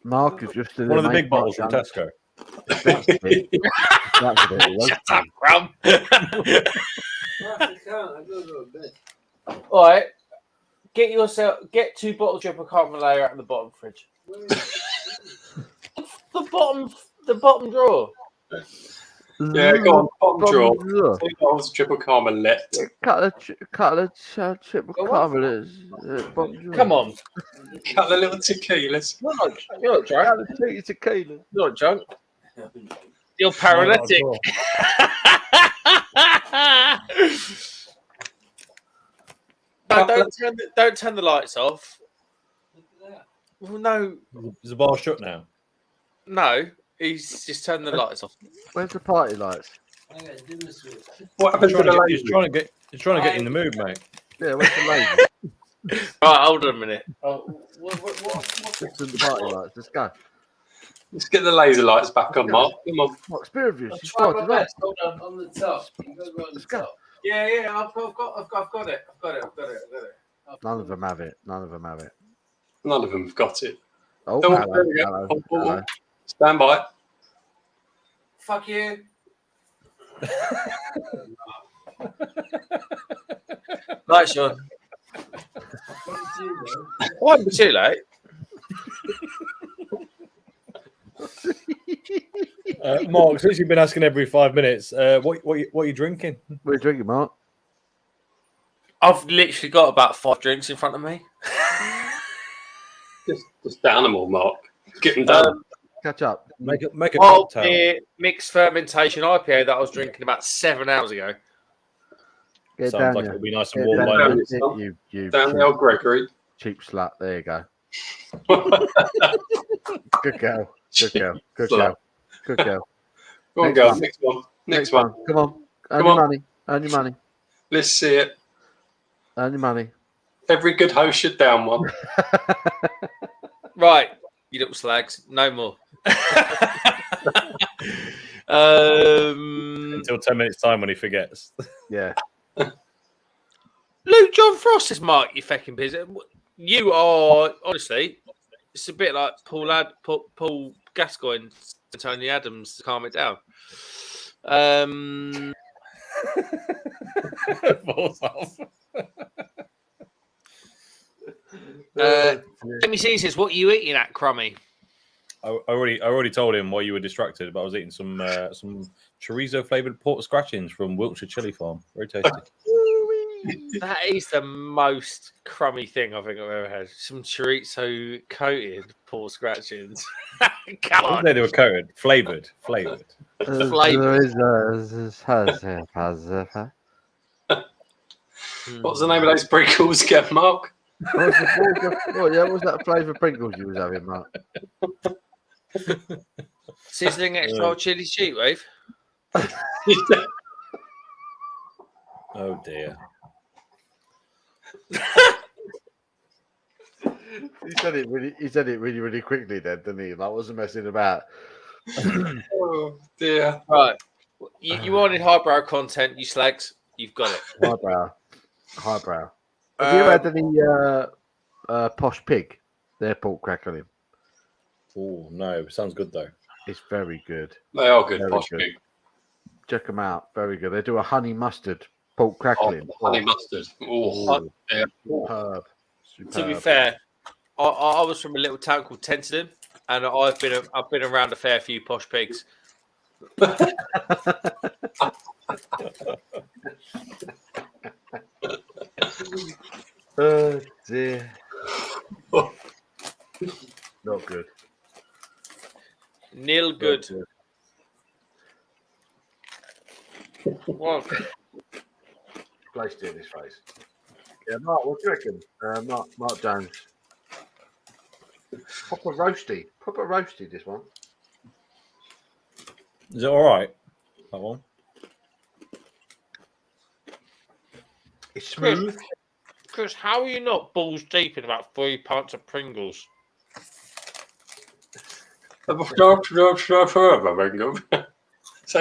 Mark is just One of the big bottles from Tesco. That's a bit Shut up, Crumb. I can't. I've got to go to bed. All right. Get 2 bottles of triple caramel out of the bottom fridge. Where is it? The bottom drawer. Yeah, go on, bottom drawer. 2 bottles of triple caramel lit. Cut a triple Go on. caramel. Come on. Couple of little tequilas. You're not drunk. Tequila. You're not drunk. You're paralytic. No, don't turn the lights off. Well, no, Is the bar shut now? he's just turned the lights off. Where's the party lights? I got to do this with. What happened to the He's lady? trying to get in the mood, mate. Yeah, where's the lady? Right, hold on a minute. What's the party lights? Let's go. Let's get the laser lights back on, Mark. Come on. What's beer reviews? I'll She's try my started up. best. Hold on the top. You gotta go on the Let's go. top. Yeah, I've got it. None of them have it. None of them have got it. Oh, Oh, hello, there we go. hello, Oh, oh, hello. Stand by. Fuck you. Right, Sean. Why be too late? Mark, since you've been asking every 5 minutes, what are you drinking? What are you drinking, Mark? I've literally got about 5 drinks in front of me. Just down them all, Mark. Get them done. Catch up. Make a Wild cocktail. beer mixed fermentation IPA that I was drinking about 7 hours ago. Get Sounds down like here. it'll be nice Get and warm down by here. then. You Down the old Gregory. cheap slut. There you go. Good girl. Good girl. Good Slut. girl. Good girl. Go on, Next girl. one. Next one. Next one. Come on. Earn Come your on. money. Earn your money. Let's see it. Earn your money. Every good host should down one. Right, you little slags. No more. Until 10 minutes time when he forgets. Yeah. Luke John Frost is Mark, you fucking busy. You are, honestly, it's a bit like Paul Gascoigne to Tony Adams to calm it down. Falls off. Let me see, he says, what are you eating at, Crummy? I already told him why you were distracted, but I was eating some chorizo flavored pork scratchings from Wiltshire Chili Farm. Very tasty. That is the most crummy thing I think I've ever had. Some chorizo coated pork scratchings. I God. they were coated, flavored. What was the name of those Pringles, Kev, Mark? What was that flavour Pringles you was having, Mark? Sizzling extra chili sheet wave. Oh dear. He said it really quickly then, didn't he? Like, wasn't messing about. Oh dear. Right. You wanted highbrow content, you slags. You've got it. Highbrow. Have you had any Posh Pig? Their pork crackling. Oh no, sounds good though. It's very good. They are good, Very Posh good. Pig. Check them out. Very good. They do a honey mustard pork crackling. Honey mustard. Oh, yeah. Superb. To be fair, I was from a little town called Tenterden, and I've been around a fair few Posh Pigs. Oh dear. Not good. Nil Not good. Well, Placed it in his face. Yeah, Mark, what do you reckon? Mark Jones. Proper roasty, this one. Is it all right? That one. It's smooth. Chris, how are you not balls deep in about 3 pints of Pringles? Say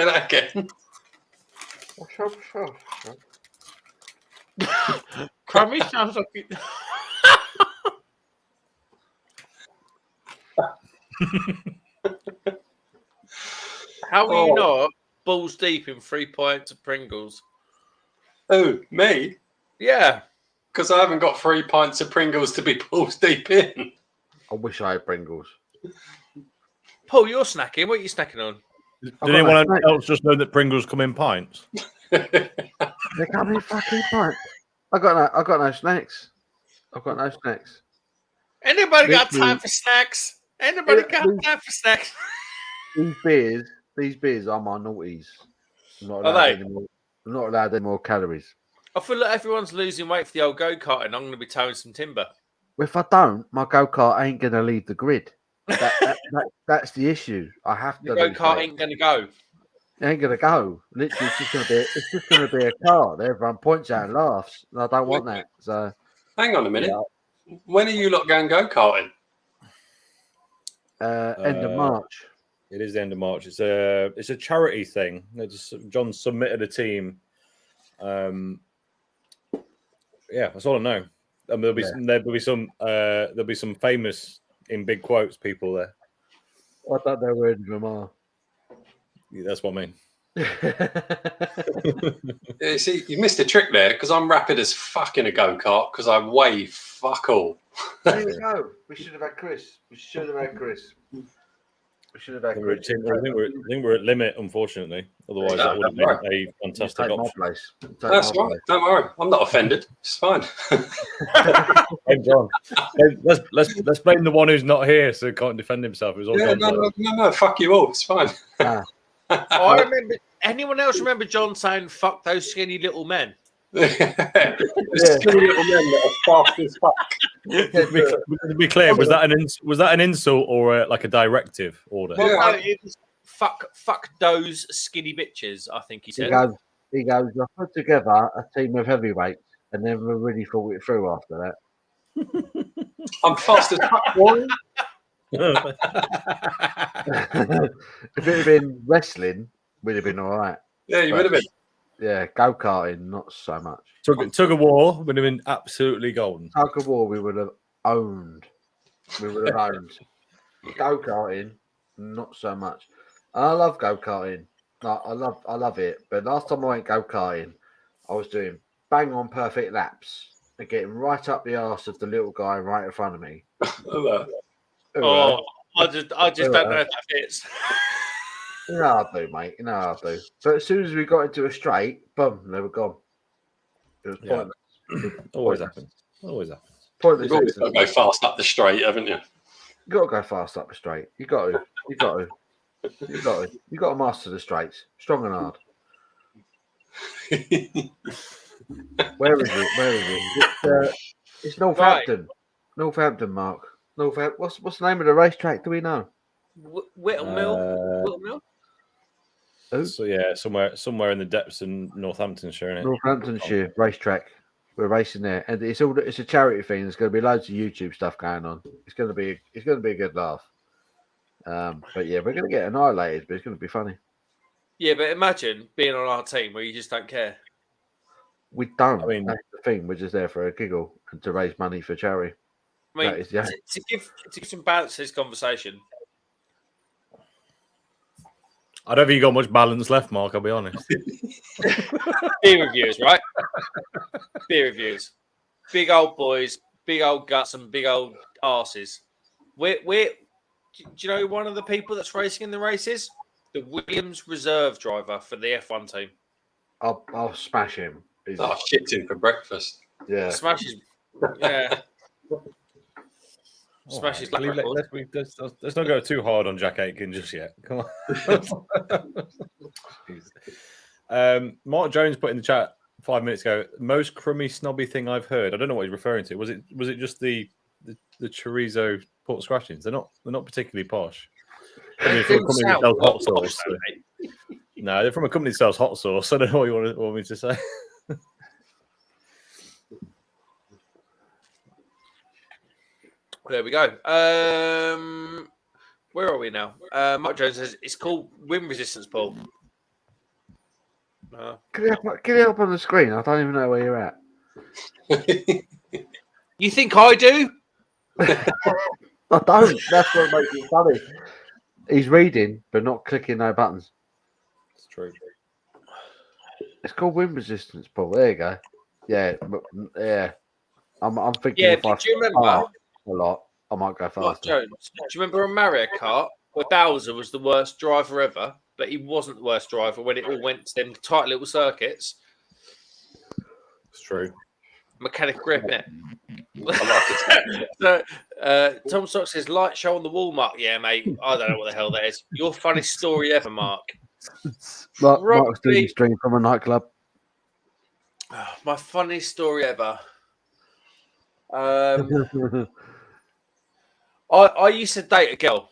that again. Crummy sounds like it. How are you not balls deep in 3 pints of Pringles? Oh, me? Yeah. Because I haven't got 3 pints of Pringles to be balls deep in. I wish I had Pringles. Paul, you're snacking. What are you snacking on? Did anyone else just know that Pringles come in pints? They come in fucking pints. I got no snacks. I've got no snacks. Anybody got Literally. time for snacks? Anybody got time for snacks? These beers are my naughties. I'm not Are allowed they? anymore. I'm not allowed any more calories. I feel like everyone's losing weight for the old go-kart, and I'm going to be towing some timber. If I don't, my go-kart ain't going to leave the grid. That's the issue. I have to. The lose go-kart weight. ain't going to go. It ain't going to go. Literally, it's just going to be a car that everyone points at and laughs. And I don't want that. So, Hang on a minute. yeah. When are you lot going go-karting? End of March. It is the end of March. It's a charity thing. John submitted a team. Yeah, that's all I know. And there'll be some famous, in big quotes, people there. I don't know where any of them are. Yeah, that's what I mean. Yeah, see, you missed a trick there because I'm rapid as fuck in a go-kart because I weigh fuck all. There you go. We should have had Chris. We should have had Chris. I think we're at limit, unfortunately. Otherwise, that would have been a fantastic Take my option. place. Take That's my right. place. Don't worry. I'm not offended. It's fine. Hey, John, let's blame the one who's not here, so can't defend himself. It was all Yeah, John's no. Fuck you all. It's fine. I remember. Anyone else remember John saying "fuck those skinny little men"? There's skinny little men that are fast as fuck. To be clear, was that an insult or like a directive order? Well, Yeah. no, it was fuck those skinny bitches. I think he He said. goes, I put together a team of heavyweights and never really thought it through after that. I'm fast as fuck, boy. If it had been wrestling, we'd have been all right. Yeah, you would have been. Yeah, go-karting, not so much. Tug of war would have been absolutely golden. Tug of war, we would have owned. Go-karting, not so much. I love go-karting. I love it. But last time I went go-karting, I was doing bang on perfect laps and getting right up the arse of the little guy right in front of me. Oh, I just don't know if that fits. You know I do, mate. You know I do. But as soon as we got into a straight, boom, they were gone. It was Yeah. pointless. Always happens. Always happens. Pointless You've always got to exercise. go fast up the straight, haven't you? You got to go fast up the straight. You got to. You got to. You got to. You got to master the straights. Strong and hard. Where is it? Where is it? It's Northampton. Northampton, Mark. Northampton. What's the name of the racetrack? Do we know? Whittle Mill. Whittle Mill. Who? So yeah, somewhere in the depths of Northamptonshire, isn't it? Northamptonshire racetrack. We're racing there, and it's a charity thing. There's going to be loads of YouTube stuff going on. It's going to be a good laugh. But yeah, we're going to get annihilated, but it's going to be funny. Yeah, but imagine being on our team where you just don't care. We don't. I mean- that's the thing. We're just there for a giggle and to raise money for charity. I mean, That is the aim. to give some balance to this conversation, I don't think you got much balance left, Mark. I'll be honest. beer reviews, right? Beer reviews. Big old boys, big old guts, and big old arses. Do you know one of the people that's racing in the races? The Williams reserve driver for the F1 team. I'll smash him. Oh, shit him for breakfast. Yeah. Smashes. Yeah. Smashes All right, lap record. let's not go too hard on Jack Aitken just yet. Come on. Mark Jones put in the chat 5 minutes ago, most crummy snobby thing I've heard. I don't know what he's referring to. Was it just the chorizo pork scratchings? They're not particularly posh. I mean, from a company that sells hot sauce. No, they're from a company that sells hot sauce. I don't know what you want me to say. There we go. Where are we now? Mark Jones says it's called wind resistance, Paul. Get it up on the screen. I don't even know where you're at. You think I do? I don't. That's what makes it funny. He's reading, but not clicking no buttons. It's true. It's called wind resistance, Paul. There you go. Yeah, yeah. I'm thinking Yeah, if I do you remember? fart a lot, I might go Mark faster. Jones. Do you remember a Mario Kart where Bowser was the worst driver ever, but he wasn't the worst driver when it all went to them tight little circuits? It's true. Mechanic grip, innit? So, Tom Stock says, light show on the wall, Mark. Yeah, mate. I don't know what the hell that is. Your funniest story ever, Mark. Mark's doing a stream from a nightclub. My funniest story ever. I used to date a girl,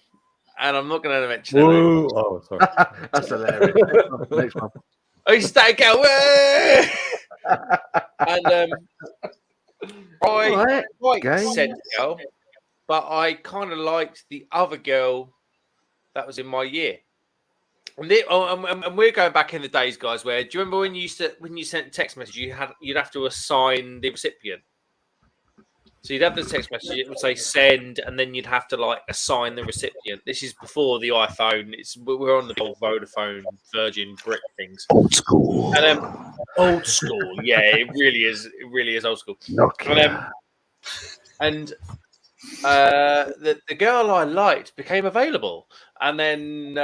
and I'm not going to mention her name. Whoa. Oh, sorry. That's hilarious. Next one. I used to date a girl. And I liked said girl, but I kind of liked the other girl that was in my year. And we're going back in the days, guys. Where do you remember when you sent a text message, you'd have to assign the recipient. So you'd have the text message, it would say send, and then you'd have to like assign the recipient. This is before the iPhone. We're on the old Vodafone Virgin Brick things. Old school. And old school, yeah, it really is. It really is old school. And the girl I liked became available, and then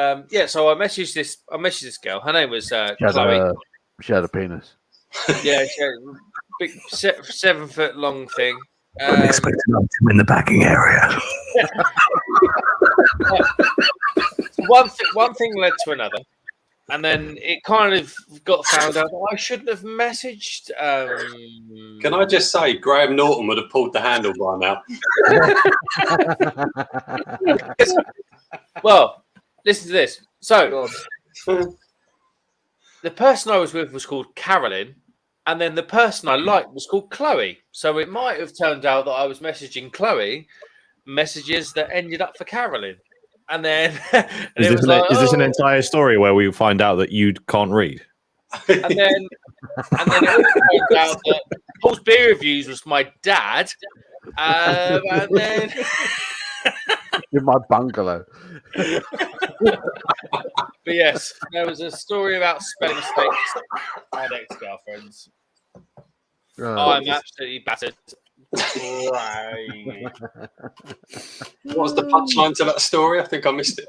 so I messaged this girl. Her name was Chloe. She had a penis. Yeah, she had a big 7 foot long thing. I'm expecting him in the backing area. One thing led to another, and then it kind of got found out that I shouldn't have messaged. Can I just say, Graham Norton would have pulled the handle by now. Well, listen to this. So, the person I was with was called Carolyn, and then the person I liked was called Chloe. So it might have turned out that I was messaging Chloe messages that ended up for Carolyn. And then is this an entire story where we find out that you can't read? And then it also turned out that Paul's beer reviews was my dad. And then in my bungalow. But yes, there was a story about spelling mistakes and ex-girlfriends. I'm absolutely battered. Right. What was the punchline to that story? I think I missed it.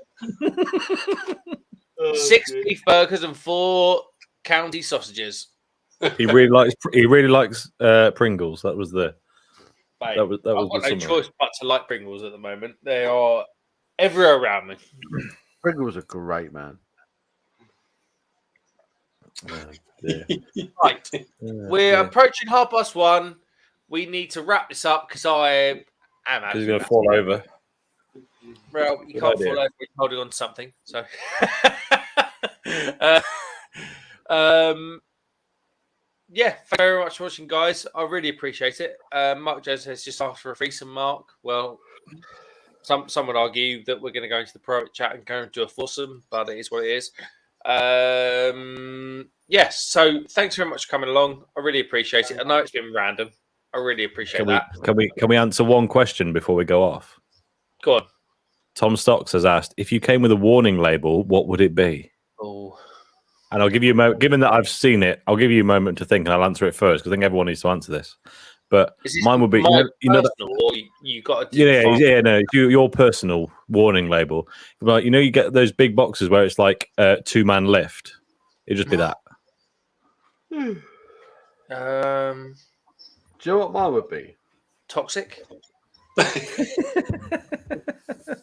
6 beef burgers and 4 county sausages. He really likes Pringles. That was the Mate, that was I've got the no summary. choice but to like Pringles at the moment. They are everywhere around me. Pringles are great, man. Yeah. Right, we're approaching 1:30. We need to wrap this up because I am. Because he's going to fall over. Well, you Good can't idea. fall over. You're holding on to something. So, yeah, thank you very much for watching, guys. I really appreciate it. Mark Jones has just asked for a threesome. Mark, well, some would argue that we're going to go into the private chat and go into a foursome, but it is what it is. Yes, so thanks very much for coming along. I really appreciate it. I know it's been random. I really appreciate that. Can we answer one question before we go off? Go on. Tom Stocks has asked, if you came with a warning label, what would it be? Oh, And I'll give you a moment. Given that I've seen it, I'll give you a moment to think, and I'll answer it first because I think everyone needs to answer this. But mine would be, you know, or you got to your personal warning label. Like, you know, you get those big boxes where it's like a 2-man lift. It'd just be that. Do you know what mine would be? Toxic.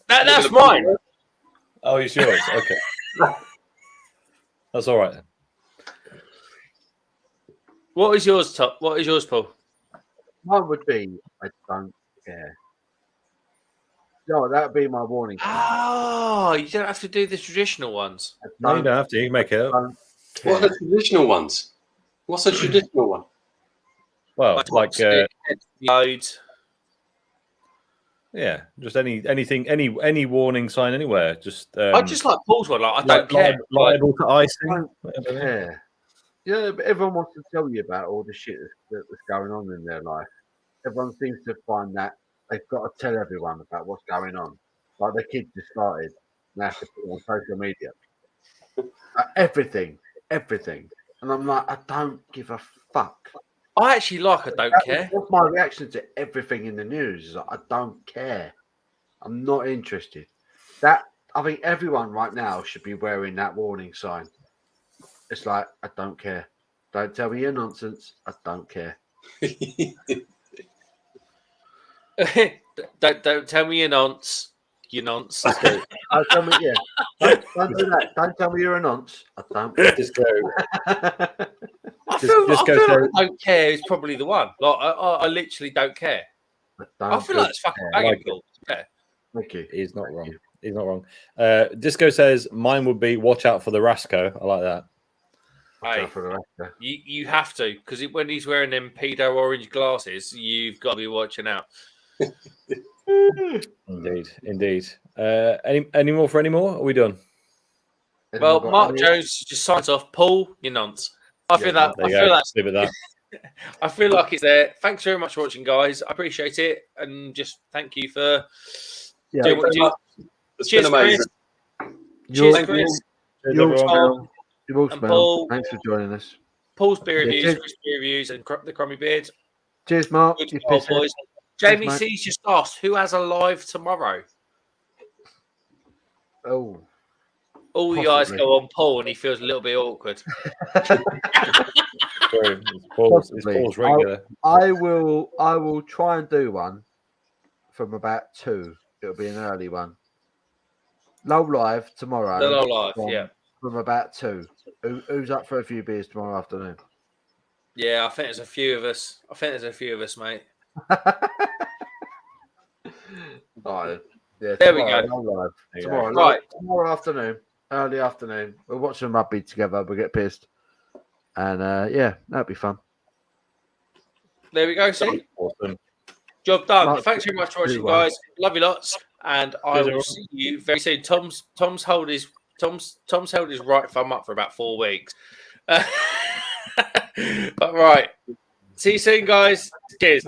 That's mine. Oh, it's yours. Okay, that's all right then. What is yours, What is yours, Paul? Mine would be, I don't care. No, that would be my warning. Oh, you don't have to do the traditional ones. No, you don't have to. You can make it up. What are the traditional ones? What's a traditional one? Well, like loads. yeah, just any warning sign anywhere. Just I just like Paul's one. Like, I don't care. Liable to icing. I don't care. Yeah, but everyone wants to tell you about all the shit that's going on in their life. Everyone seems to find that they've got to tell everyone about what's going on. Like the kids just started, and they have to put it on social media. Everything. And I'm like, I don't give a fuck. I actually like I don't care. That's my reaction to everything in the news. Is like, I don't care. I'm not interested. I think everyone right now should be wearing that warning sign. It's like, I don't care. Don't tell me your nonsense. I don't care. don't tell me your nonce. You nonce. Don't tell me, yeah. Don't do that. Don't tell me you're a nonce. I don't care. Just go. I feel like I don't care is probably the one. Like I literally don't care. I feel like it's fucking banging cool. Yeah. Thank you. He's not wrong. He's not wrong. Disco says mine would be watch out for the Rasco. I like that. Hey, you have to, because when he's wearing them pedo orange glasses, you've got to be watching out. Indeed. Any more for any more? Are we done? Well, Mark Jones just signs off. Paul, you're nonce. I feel like it's there. Thanks very much for watching, guys. I appreciate it, and just thank you for doing what you do. Cheers, Chris. Cheers, Chris. And Paul, thanks for joining us. Paul's beer reviews, Chris beer reviews, and the Crummy Beard. Cheers, Mark. Good job, boys. Jamie C's just asked, who has a live tomorrow? Oh. All the eyes go on Paul, and he feels a little bit awkward. Paul's regular. I will try and do one from about 2. It'll be an early one. Low live tomorrow. Low live, yeah. From about 2. Who's up for a few beers tomorrow afternoon? Yeah, I think there's a few of us. Mate. All right. Yeah, there we go. Live. Tomorrow afternoon, early afternoon. We'll watch some rugby together. We'll get pissed. And yeah, that'll be fun. There we go. See? Awesome. Job done. Thanks very much for watching, guys. Love you lots. And I will see you very soon. Tom's held his right thumb up for about 4 weeks. But right. See you soon, guys. Cheers.